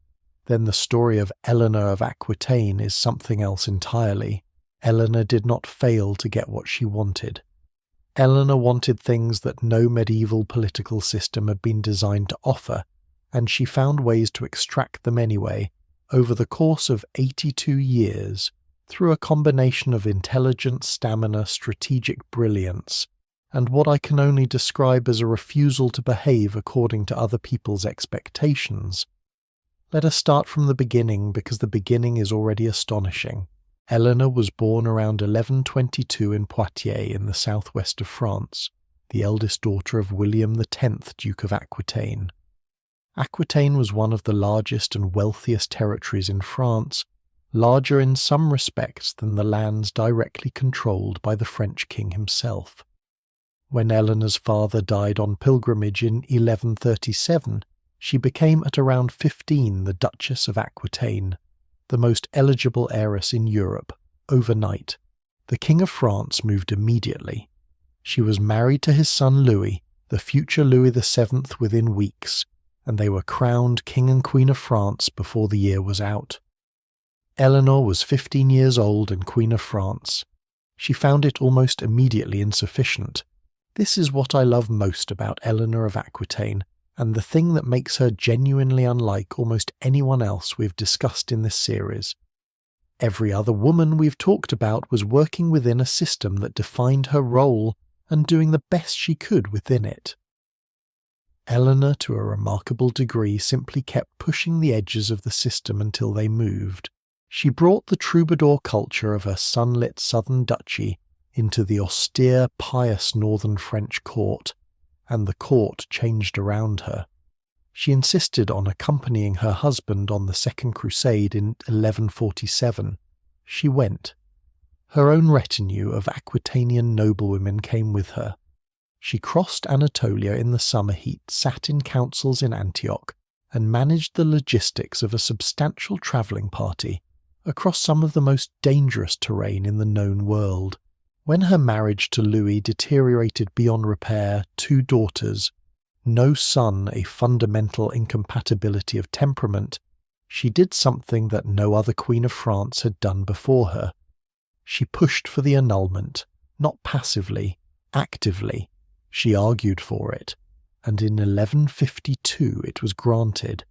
then the story of Eleanor of Aquitaine is something else entirely. Eleanor did not fail to get what she wanted. Eleanor wanted things that no medieval political system had been designed to offer, and she found ways to extract them anyway, over the course of 82 years, through a combination of intelligence, stamina, strategic brilliance, and what I can only describe as a refusal to behave according to other people's expectations. Let us start from the beginning, because the beginning is already astonishing. Eleanor was born around 1122 in Poitiers in the southwest of France, the eldest daughter of William X, Duke of Aquitaine. Aquitaine was one of the largest and wealthiest territories in France, larger in some respects than the lands directly controlled by the French king himself. When Eleanor's father died on pilgrimage in 1137, she became at around 15 the Duchess of Aquitaine, the most eligible heiress in Europe, overnight. The King of France moved immediately. She was married to his son Louis, the future Louis VII, within weeks, and they were crowned King and Queen of France before the year was out. Eleanor was 15 years old and Queen of France. She found it almost immediately insufficient. This is what I love most about Eleanor of Aquitaine, and the thing that makes her genuinely unlike almost anyone else we've discussed in this series. Every other woman we've talked about was working within a system that defined her role and doing the best she could within it. Eleanor, to a remarkable degree, simply kept pushing the edges of the system until they moved. She brought the troubadour culture of her sunlit southern duchy into the austere, pious northern French court, and the court changed around her. She insisted on accompanying her husband on the Second Crusade in 1147. She went. Her own retinue of Aquitanian noblewomen came with her. She crossed Anatolia in the summer heat, sat in councils in Antioch, and managed the logistics of a substantial travelling party across some of the most dangerous terrain in the known world. When her marriage to Louis deteriorated beyond repair, 2 daughters, no son, a fundamental incompatibility of temperament, she did something that no other Queen of France had done before her. She pushed for the annulment, not passively, actively. She argued for it, and in 1152 it was granted.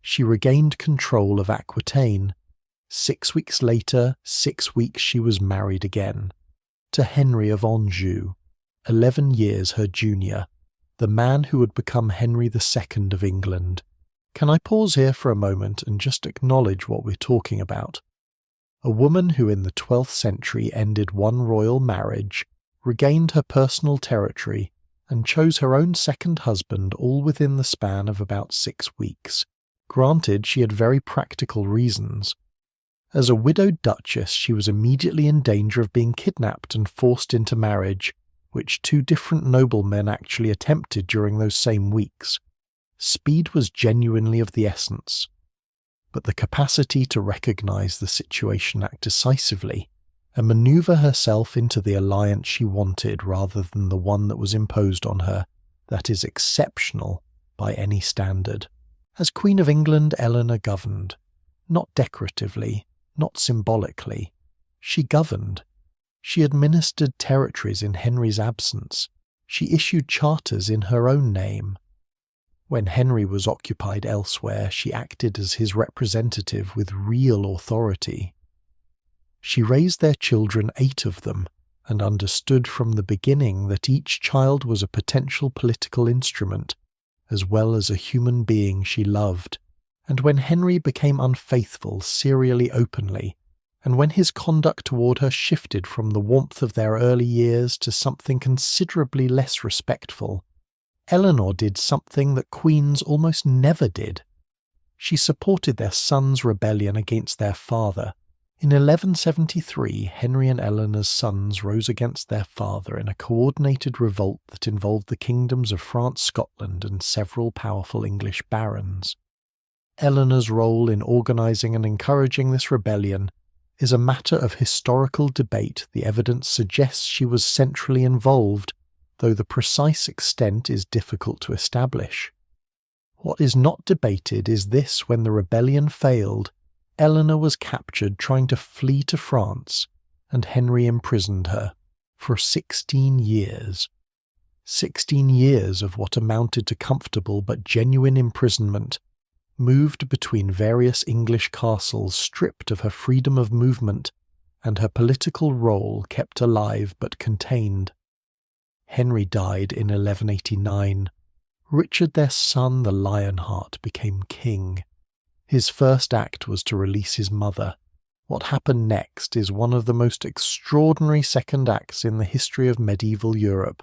She regained control of Aquitaine. 6 weeks later, 6 weeks she was married again. To Henry of Anjou, 11 years her junior, the man who would become Henry II of England. Can I pause here for a moment and just acknowledge what we're talking about? A woman who in the 12th century ended one royal marriage, regained her personal territory, and chose her own second husband all within the span of about 6 weeks. Granted, she had very practical reasons. As a widowed duchess, she was immediately in danger of being kidnapped and forced into marriage, which 2 different noblemen actually attempted during those same weeks. Speed was genuinely of the essence, but the capacity to recognize the situation, act decisively, and maneuver herself into the alliance she wanted rather than the one that was imposed on her, that is exceptional by any standard. As Queen of England, Eleanor governed, not decoratively, not symbolically. She governed. She administered territories in Henry's absence. She issued charters in her own name. When Henry was occupied elsewhere, she acted as his representative with real authority. She raised their children, 8 of them, and understood from the beginning that each child was a potential political instrument, as well as a human being she loved. And when Henry became unfaithful serially openly, and when his conduct toward her shifted from the warmth of their early years to something considerably less respectful, Eleanor did something that queens almost never did. She supported their son's rebellion against their father. In 1173, Henry and Eleanor's sons rose against their father in a coordinated revolt that involved the kingdoms of France, Scotland, and several powerful English barons. Eleanor's role in organising and encouraging this rebellion is a matter of historical debate. The evidence suggests she was centrally involved, though the precise extent is difficult to establish. What is not debated is this: when the rebellion failed, Eleanor was captured trying to flee to France, and Henry imprisoned her for 16 years. 16 years of what amounted to comfortable but genuine imprisonment, moved between various English castles, stripped of her freedom of movement, and her political role kept alive but contained. Henry died in 1189. Richard, their son, the Lionheart, became king. His first act was to release his mother. What happened next is one of the most extraordinary second acts in the history of medieval Europe.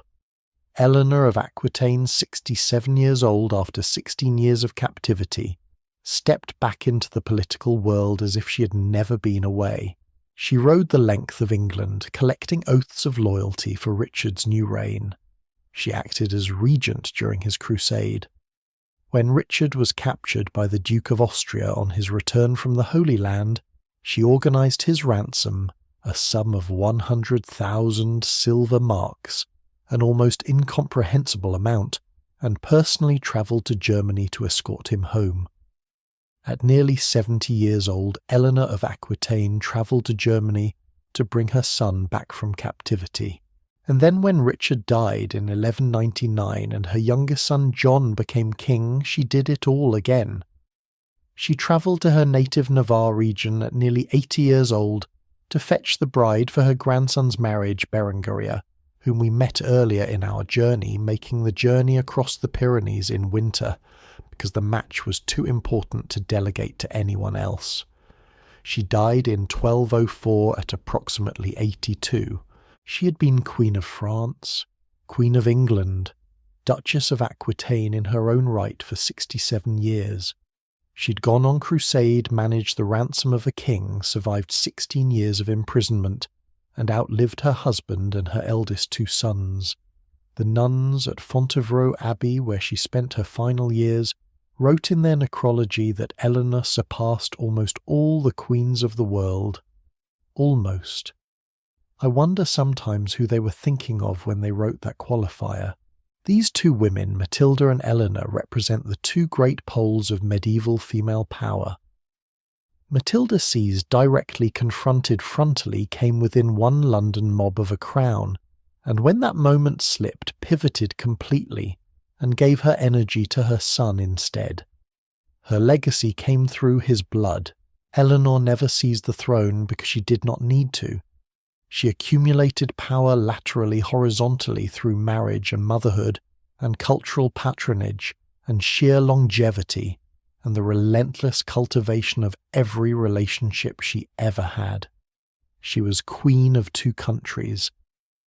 Eleanor of Aquitaine, 67 years old after 16 years of captivity, stepped back into the political world as if she had never been away. She rode the length of England, collecting oaths of loyalty for Richard's new reign. She acted as regent during his crusade. When Richard was captured by the Duke of Austria on his return from the Holy Land, she organised his ransom, a sum of 100,000 silver marks, an almost incomprehensible amount, and personally travelled to Germany to escort him home. At nearly 70 years old, Eleanor of Aquitaine travelled to Germany to bring her son back from captivity. And then when Richard died in 1199 and her youngest son John became king, she did it all again. She travelled to her native Navarre region at nearly 80 years old to fetch the bride for her grandson's marriage, Berengaria, whom we met earlier in our journey, making the journey across the Pyrenees in winter, because the match was too important to delegate to anyone else. She died in 1204 at approximately 82. She had been Queen of France, Queen of England, Duchess of Aquitaine in her own right for 67 years. She'd gone on crusade, managed the ransom of a king, survived 16 years of imprisonment, and outlived her husband and her eldest 2 sons. The nuns at Fontevraud Abbey, where she spent her final years, wrote in their necrology that Eleanor surpassed almost all the queens of the world. Almost. I wonder sometimes who they were thinking of when they wrote that qualifier. These 2 women, Matilda and Eleanor, represent the 2 great poles of medieval female power. Matilda seized, directly confronted frontally, came within one London mob of a crown, and when that moment slipped, pivoted completely, and gave her energy to her son instead. Her legacy came through his blood. Eleanor never seized the throne because she did not need to. She accumulated power laterally, horizontally through marriage and motherhood and cultural patronage and sheer longevity and the relentless cultivation of every relationship she ever had. She was queen of 2 countries.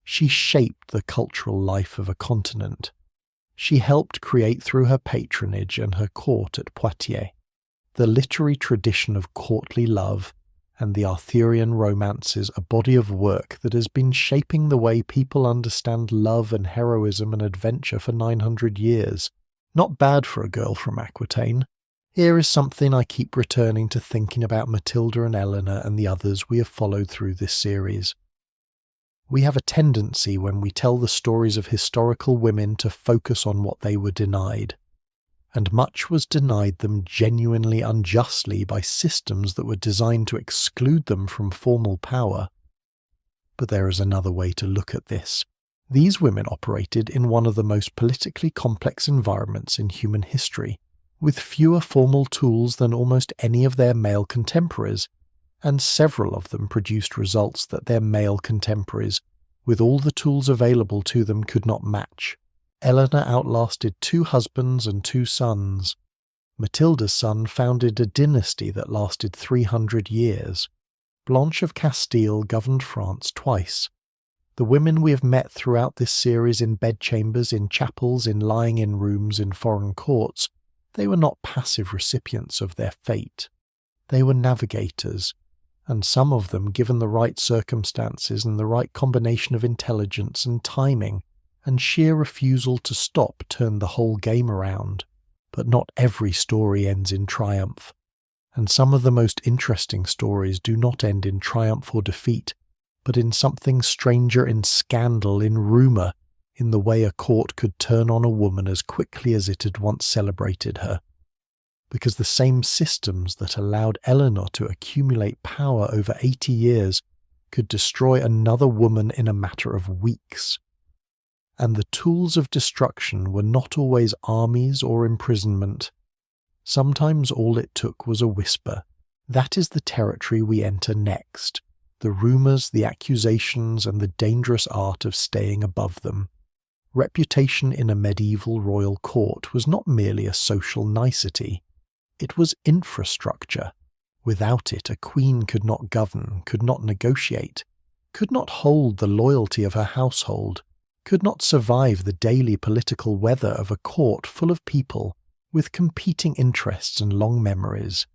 She shaped the cultural life of a continent. She helped create through her patronage and her court at Poitiers the literary tradition of courtly love and the Arthurian romances, a body of work that has been shaping the way people understand love and heroism and adventure for 900 years. Not bad for a girl from Aquitaine. Here is something I keep returning to thinking about Matilda and Eleanor and the others we have followed through this series. We have a tendency when we tell the stories of historical women to focus on what they were denied, and much was denied them genuinely unjustly by systems that were designed to exclude them from formal power. But there is another way to look at this. These women operated in one of the most politically complex environments in human history, with fewer formal tools than almost any of their male contemporaries, and several of them produced results that their male contemporaries, with all the tools available to them, could not match. Eleanor outlasted 2 husbands and 2 sons. Matilda's son founded a dynasty that lasted 300 years. Blanche of Castile governed France twice. The women we have met throughout this series in bedchambers, in chapels, in lying-in rooms, in foreign courts, they were not passive recipients of their fate. They were navigators, and some of them, given the right circumstances and the right combination of intelligence and timing and sheer refusal to stop, turned the whole game around. But not every story ends in triumph, and some of the most interesting stories do not end in triumph or defeat, but in something stranger, in scandal, in rumour, in the way a court could turn on a woman as quickly as it had once celebrated her. Because the same systems that allowed Eleanor to accumulate power over 80 years could destroy another woman in a matter of weeks. And the tools of destruction were not always armies or imprisonment. Sometimes all it took was a whisper. That is the territory we enter next. The rumours, the accusations, and the dangerous art of staying above them. Reputation in a medieval royal court was not merely a social nicety. It was infrastructure. Without it, a queen could not govern, could not negotiate, could not hold the loyalty of her household, could not survive the daily political weather of a court full of people with competing interests and long memories.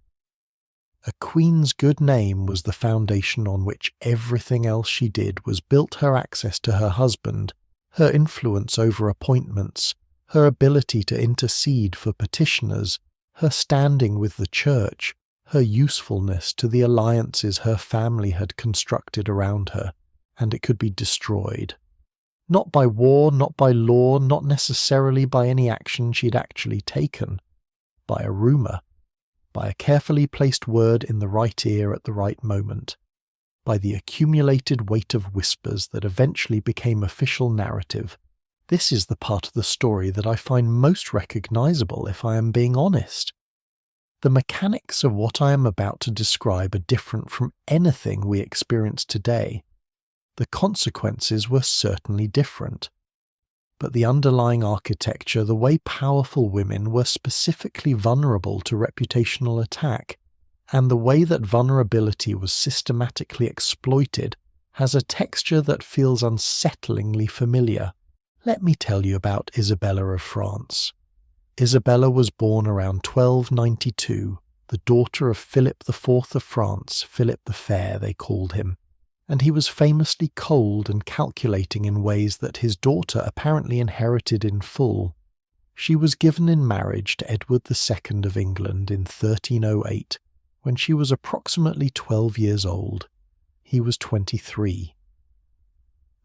A queen's good name was the foundation on which everything else she did was built: her access to her husband, her influence over appointments, her ability to intercede for petitioners, her standing with the church, her usefulness to the alliances her family had constructed around her, and it could be destroyed. Not by war, not by law, not necessarily by any action she'd actually taken, by a rumour, by a carefully placed word in the right ear at the right moment, by the accumulated weight of whispers that eventually became official narrative. This is the part of the story that I find most recognisable, if I am being honest. The mechanics of what I am about to describe are different from anything we experience today. The consequences were certainly different. But the underlying architecture, the way powerful women were specifically vulnerable to reputational attack, and the way that vulnerability was systematically exploited, has a texture that feels unsettlingly familiar. Let me tell you about Isabella of France. Isabella was born around 1292, the daughter of Philip IV of France, Philip the Fair they called him, and he was famously cold and calculating in ways that his daughter apparently inherited in full. She was given in marriage to Edward II of England in 1308, when she was approximately 12 years old. He was 23.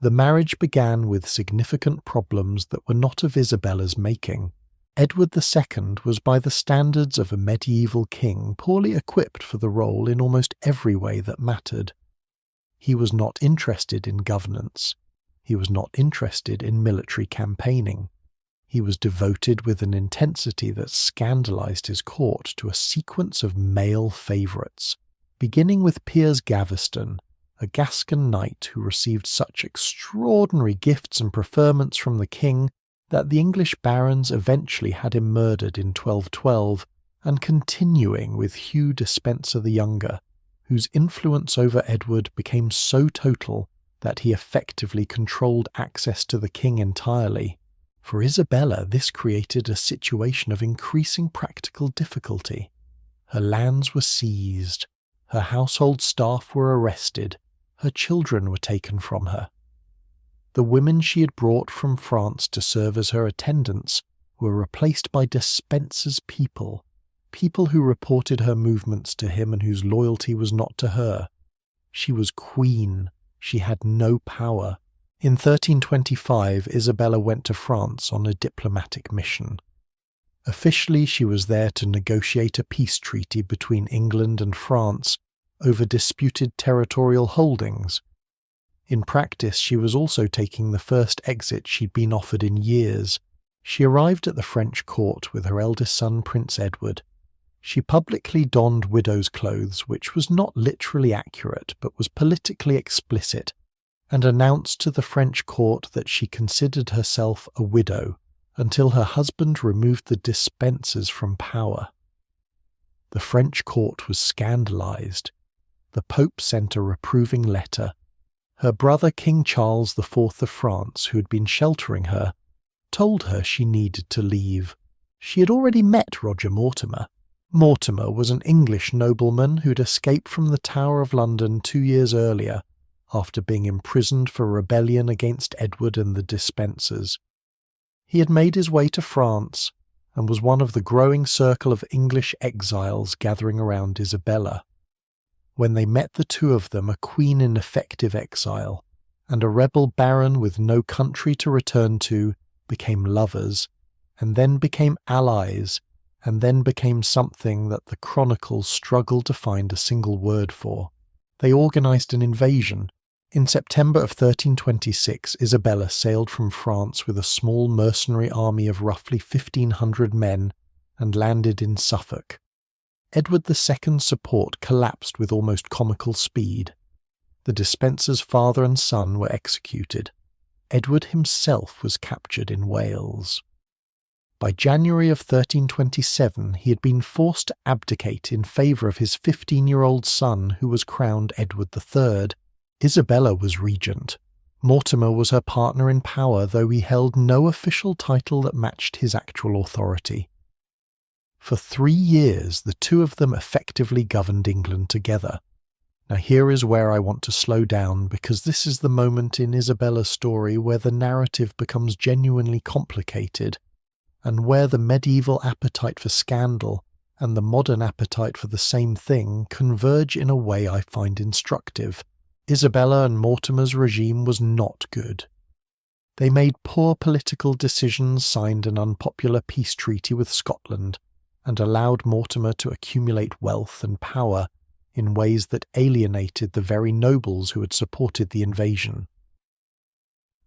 The marriage began with significant problems that were not of Isabella's making. Edward II was, by the standards of a medieval king, poorly equipped for the role in almost every way that mattered. He was not interested in governance. He was not interested in military campaigning. He was devoted with an intensity that scandalized his court to a sequence of male favourites, beginning with Piers Gaveston, a Gascon knight who received such extraordinary gifts and preferments from the king that the English barons eventually had him murdered in 1212, and continuing with Hugh Despenser the Younger, whose influence over Edward became so total that he effectively controlled access to the king entirely. For Isabella, this created a situation of increasing practical difficulty. Her lands were seized, her household staff were arrested, her children were taken from her. The women she had brought from France to serve as her attendants were replaced by Despenser's people, people who reported her movements to him and whose loyalty was not to her. She was queen. She had no power. In 1325, Isabella went to France on a diplomatic mission. Officially, she was there to negotiate a peace treaty between England and France over disputed territorial holdings. In practice, she was also taking the first exit she'd been offered in years. She arrived at the French court with her eldest son, Prince Edward. She publicly donned widow's clothes, which was not literally accurate but was politically explicit, and announced to the French court that she considered herself a widow until her husband removed the Despensers from power. The French court was scandalized. The Pope sent a reproving letter. Her brother King Charles IV of France, who had been sheltering her, told her she needed to leave. She had already met Roger Mortimer. Mortimer was an English nobleman who'd escaped from the Tower of London 2 years earlier, after being imprisoned for rebellion against Edward and the Despensers. He had made his way to France, and was one of the growing circle of English exiles gathering around Isabella. When they met, the two of them, a queen in effective exile, and a rebel baron with no country to return to, became lovers, and then became allies, and then became something that the chronicles struggled to find a single word for. They organised an invasion. In September of 1326, Isabella sailed from France with a small mercenary army of roughly 1,500 men and landed in Suffolk. Edward II's support collapsed with almost comical speed. The Despensers' father and son were executed. Edward himself was captured in Wales. By January of 1327, he had been forced to abdicate in favour of his 15-year-old son, who was crowned Edward III. Isabella was regent. Mortimer was her partner in power, though he held no official title that matched his actual authority. For 3 years, the two of them effectively governed England together. Now here is where I want to slow down, because this is the moment in Isabella's story where the narrative becomes genuinely complicated, and where the medieval appetite for scandal and the modern appetite for the same thing converge in a way I find instructive. Isabella and Mortimer's regime was not good. They made poor political decisions, signed an unpopular peace treaty with Scotland, and allowed Mortimer to accumulate wealth and power in ways that alienated the very nobles who had supported the invasion.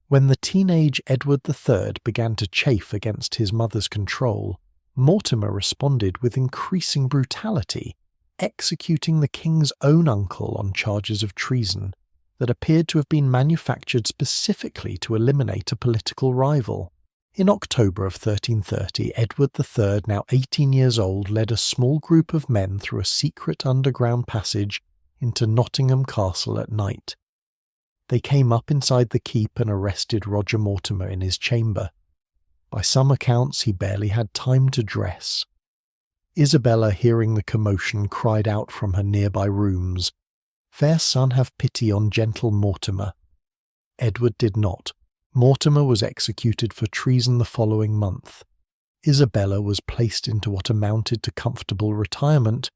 When the teenage Edward III began to chafe against his mother's control, Mortimer responded with increasing brutality, executing the king's own uncle on charges of treason that appeared to have been manufactured specifically to eliminate a political rival. In October of 1330, Edward III, now 18 years old, led a small group of men through a secret underground passage into Nottingham Castle at night. They came up inside the keep and arrested Roger Mortimer in his chamber. By some accounts, he barely had time to dress. Isabella, hearing the commotion, cried out from her nearby rooms, "Fair son, have pity on gentle Mortimer." Edward did not. Mortimer was executed for treason the following month. Isabella was placed into what amounted to comfortable retirement.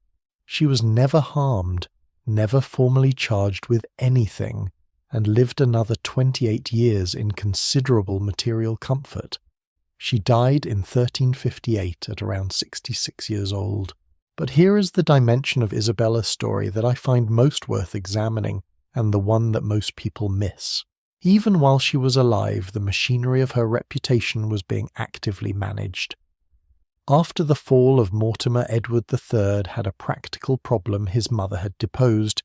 She was never harmed, never formally charged with anything, and lived another 28 years in considerable material comfort. She died in 1358 at around 66 years old. But here is the dimension of Isabella's story that I find most worth examining, and the one that most people miss. Even while she was alive, the machinery of her reputation was being actively managed. After the fall of Mortimer, Edward III had a practical problem his mother had deposed.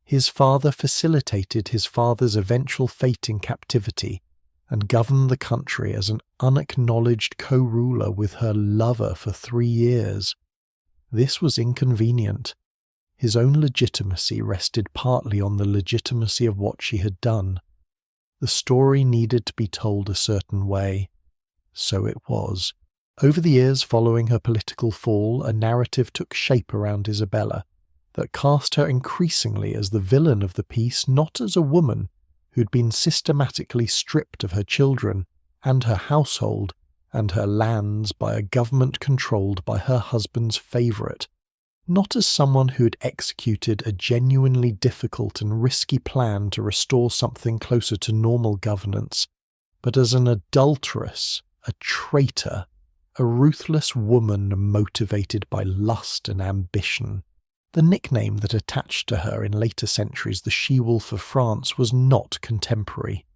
His father facilitated his father's eventual fate in captivity, and governed the country as an unacknowledged co-ruler with her lover for 3 years. This was inconvenient. His own legitimacy rested partly on the legitimacy of what she had done. The story needed to be told a certain way. So it was. Over the years following her political fall, a narrative took shape around Isabella that cast her increasingly as the villain of the piece, not as a woman who'd been systematically stripped of her children and her household and her lands by a government controlled by her husband's favourite, not as someone who had executed a genuinely difficult and risky plan to restore something closer to normal governance, but as an adulteress, a traitor, a ruthless woman motivated by lust and ambition. The nickname that attached to her in later centuries, the She-Wolf of France, was not contemporary.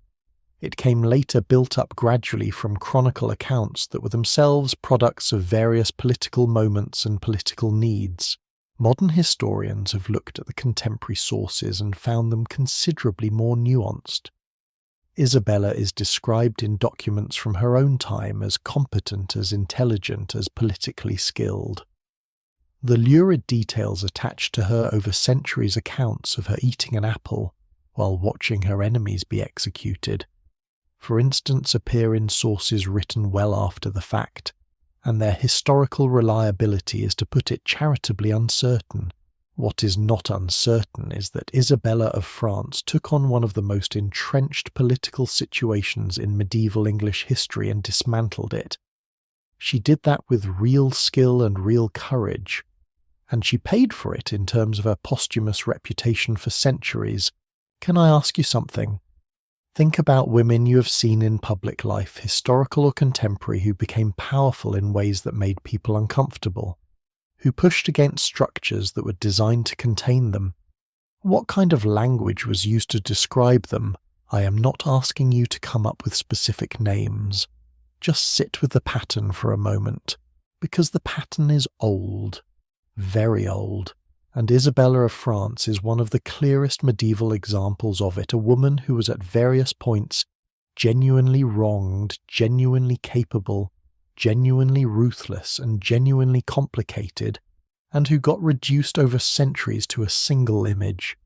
It came later, built up gradually from chronicle accounts that were themselves products of various political moments and political needs. Modern historians have looked at the contemporary sources and found them considerably more nuanced. Isabella is described in documents from her own time as competent, as intelligent, as politically skilled. The lurid details attached to her over centuries, accounts of her eating an apple while watching her enemies be executed, for instance, appear in sources written well after the fact, and their historical reliability is, to put it charitably, uncertain. What is not uncertain is that Isabella of France took on one of the most entrenched political situations in medieval English history and dismantled it. She did that with real skill and real courage, and she paid for it in terms of her posthumous reputation for centuries. Can I ask you something? Think about women you have seen in public life, historical or contemporary, who became powerful in ways that made people uncomfortable, who pushed against structures that were designed to contain them. What kind of language was used to describe them? I am not asking you to come up with specific names. Just sit with the pattern for a moment, because the pattern is old, very old, and Isabella of France is one of the clearest medieval examples of it, a woman who was at various points genuinely wronged, genuinely capable, genuinely ruthless, and genuinely complicated, and who got reduced over centuries to a single image,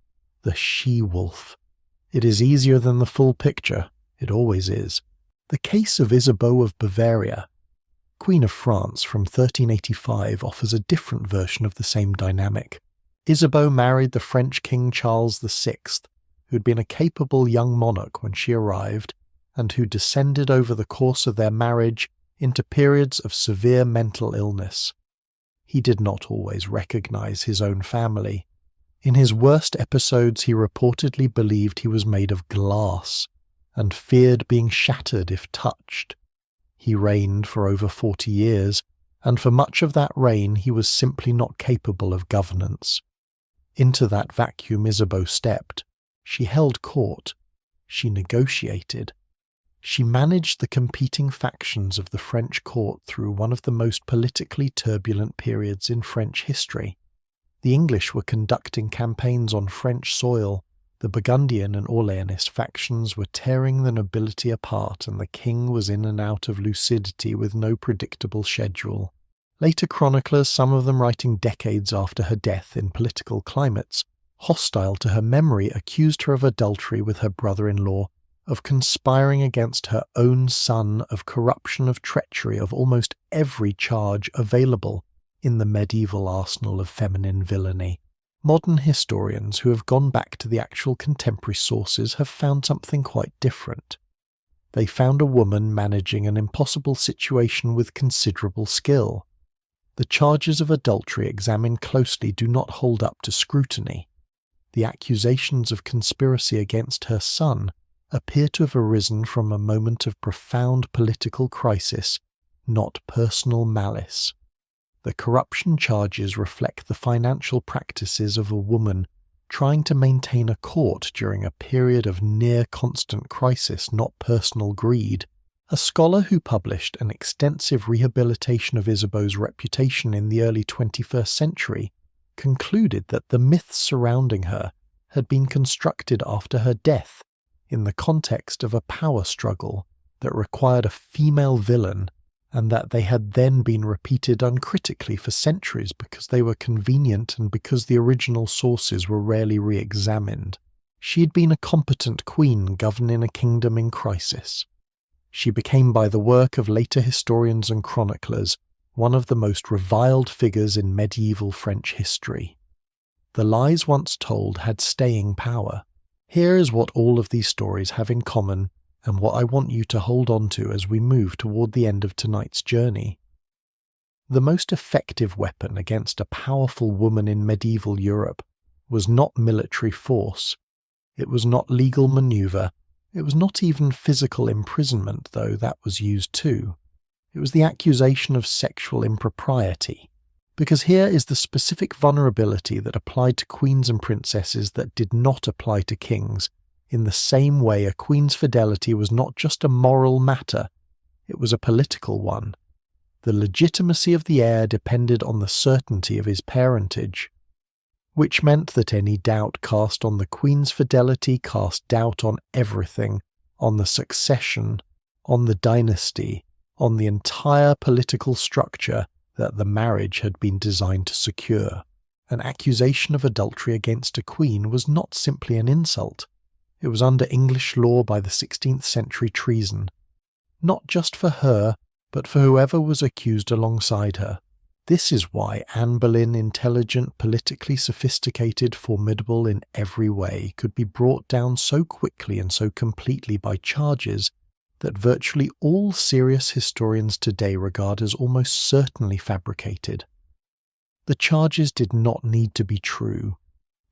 the she-wolf. It is easier than the full picture, it always is. The case of Isabeau of Bavaria, Queen of France from 1385, offers a different version of the same dynamic. Isabeau married the French King Charles VI, who had been a capable young monarch when she arrived, and who descended over the course of their marriage into periods of severe mental illness. He did not always recognize his own family. In his worst episodes, he reportedly believed he was made of glass, and feared being shattered if touched. He reigned for over 40 years, and for much of that reign he was simply not capable of governance. Into that vacuum Isabeau stepped. She held court. She negotiated. She managed the competing factions of the French court through one of the most politically turbulent periods in French history. The English were conducting campaigns on French soil. The Burgundian and Orleanist factions were tearing the nobility apart, and the king was in and out of lucidity with no predictable schedule. Later chroniclers, some of them writing decades after her death in political climates hostile to her memory, accused her of adultery with her brother-in-law, of conspiring against her own son, of corruption, of treachery, of almost every charge available in the medieval arsenal of feminine villainy. Modern historians who have gone back to the actual contemporary sources have found something quite different. They found a woman managing an impossible situation with considerable skill. The charges of adultery examined closely do not hold up to scrutiny. The accusations of conspiracy against her son appear to have arisen from a moment of profound political crisis, not personal malice. The corruption charges reflect the financial practices of a woman trying to maintain a court during a period of near-constant crisis, not personal greed. A scholar who published an extensive rehabilitation of Isabeau's reputation in the early 21st century concluded that the myths surrounding her had been constructed after her death in the context of a power struggle that required a female villain, and that they had then been repeated uncritically for centuries because they were convenient and because the original sources were rarely re-examined. She had been a competent queen governing a kingdom in crisis. She became, by the work of later historians and chroniclers, one of the most reviled figures in medieval French history. The lies once told had staying power. Here is what all of these stories have in common, and what I want you to hold on to as we move toward the end of tonight's journey. The most effective weapon against a powerful woman in medieval Europe was not military force. It was not legal maneuver. It was not even physical imprisonment, though that was used too. It was the accusation of sexual impropriety. Because here is the specific vulnerability that applied to queens and princesses that did not apply to kings, in the same way a queen's fidelity was not just a moral matter, it was a political one. The legitimacy of the heir depended on the certainty of his parentage, which meant that any doubt cast on the queen's fidelity cast doubt on everything, on the succession, on the dynasty, on the entire political structure that the marriage had been designed to secure. An accusation of adultery against a queen was not simply an insult. It was under English law by the 16th century treason, not just for her, but for whoever was accused alongside her. This is why Anne Boleyn, intelligent, politically sophisticated, formidable in every way, could be brought down so quickly and so completely by charges that virtually all serious historians today regard as almost certainly fabricated. The charges did not need to be true.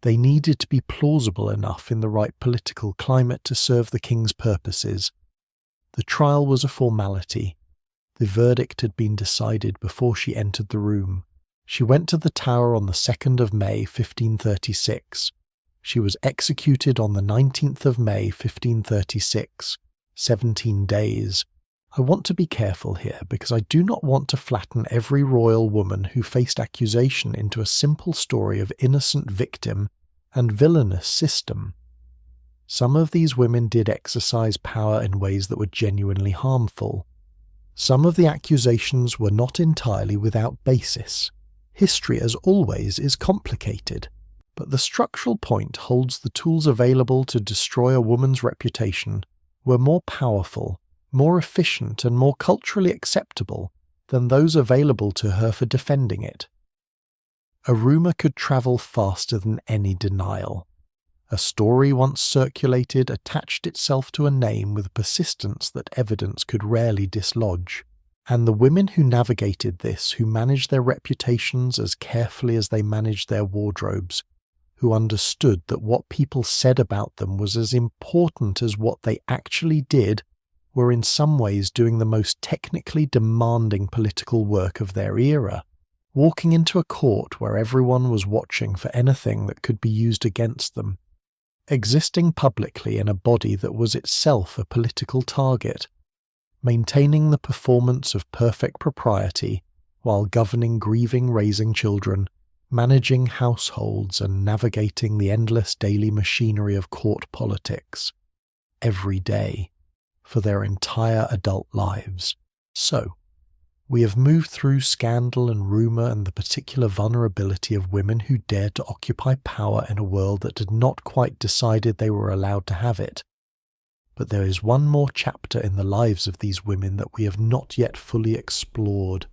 They needed to be plausible enough in the right political climate to serve the king's purposes. The trial was a formality. The verdict had been decided before she entered the room. She went to the Tower on the 2nd of May, 1536. She was executed on the 19th of May, 1536. 17 days. I want to be careful here because I do not want to flatten every royal woman who faced accusation into a simple story of innocent victim and villainous system. Some of these women did exercise power in ways that were genuinely harmful. Some of the accusations were not entirely without basis. History, as always, is complicated, but the structural point holds the tools available to destroy a woman's reputation were more powerful, more efficient, and more culturally acceptable than those available to her for defending it. A rumour could travel faster than any denial. A story once circulated attached itself to a name with a persistence that evidence could rarely dislodge. And the women who navigated this, who managed their reputations as carefully as they managed their wardrobes, who understood that what people said about them was as important as what they actually did, were in some ways doing the most technically demanding political work of their era, walking into a court where everyone was watching for anything that could be used against them, existing publicly in a body that was itself a political target, maintaining the performance of perfect propriety while governing grieving raising children, managing households and navigating the endless daily machinery of court politics, every day, for their entire adult lives. So, we have moved through scandal and rumour and the particular vulnerability of women who dared to occupy power in a world that had not quite decided they were allowed to have it. But there is one more chapter in the lives of these women that we have not yet fully explored.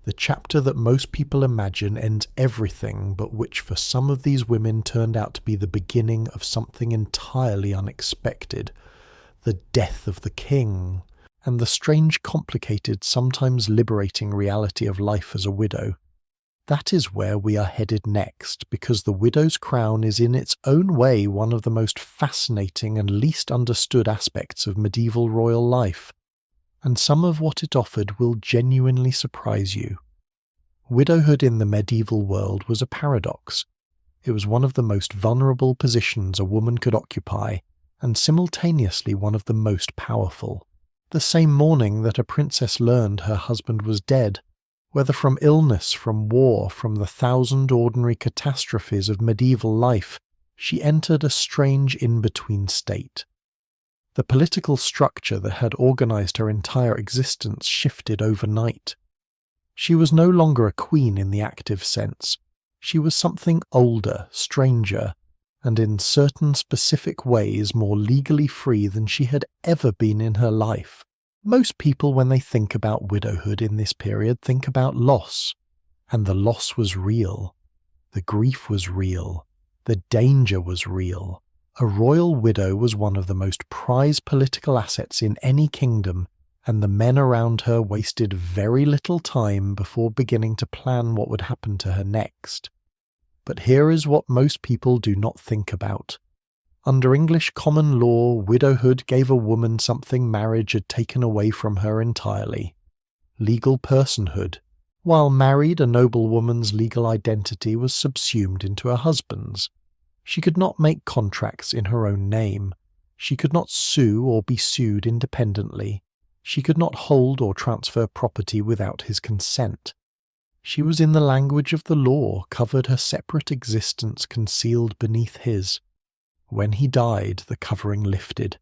The chapter that most people imagine ends everything, but which for some of these women turned out to be the beginning of something entirely unexpected. The death of the king, and the strange, complicated, sometimes liberating reality of life as a widow. That is where we are headed next, because the widow's crown is in its own way one of the most fascinating and least understood aspects of medieval royal life, and some of what it offered will genuinely surprise you. Widowhood in the medieval world was a paradox. It was one of the most vulnerable positions a woman could occupy, and simultaneously one of the most powerful. The same morning that a princess learned her husband was dead, whether from illness, from war, from the 1,000 ordinary catastrophes of medieval life, she entered a strange in-between state. The political structure that had organized her entire existence shifted overnight. She was no longer a queen in the active sense. She was something older, stranger, and in certain specific ways more legally free than she had ever been in her life. Most people, when they think about widowhood in this period, think about loss. And the loss was real. The grief was real. The danger was real. A royal widow was one of the most prized political assets in any kingdom, and the men around her wasted very little time before beginning to plan what would happen to her next. But here is what most people do not think about. Under English common law, widowhood gave a woman something marriage had taken away from her entirely: legal personhood. While married, a noblewoman's legal identity was subsumed into her husband's. She could not make contracts in her own name. She could not sue or be sued independently. She could not hold or transfer property without his consent. She was, in the language of the law, covered her separate existence concealed beneath his. When he died, the covering lifted.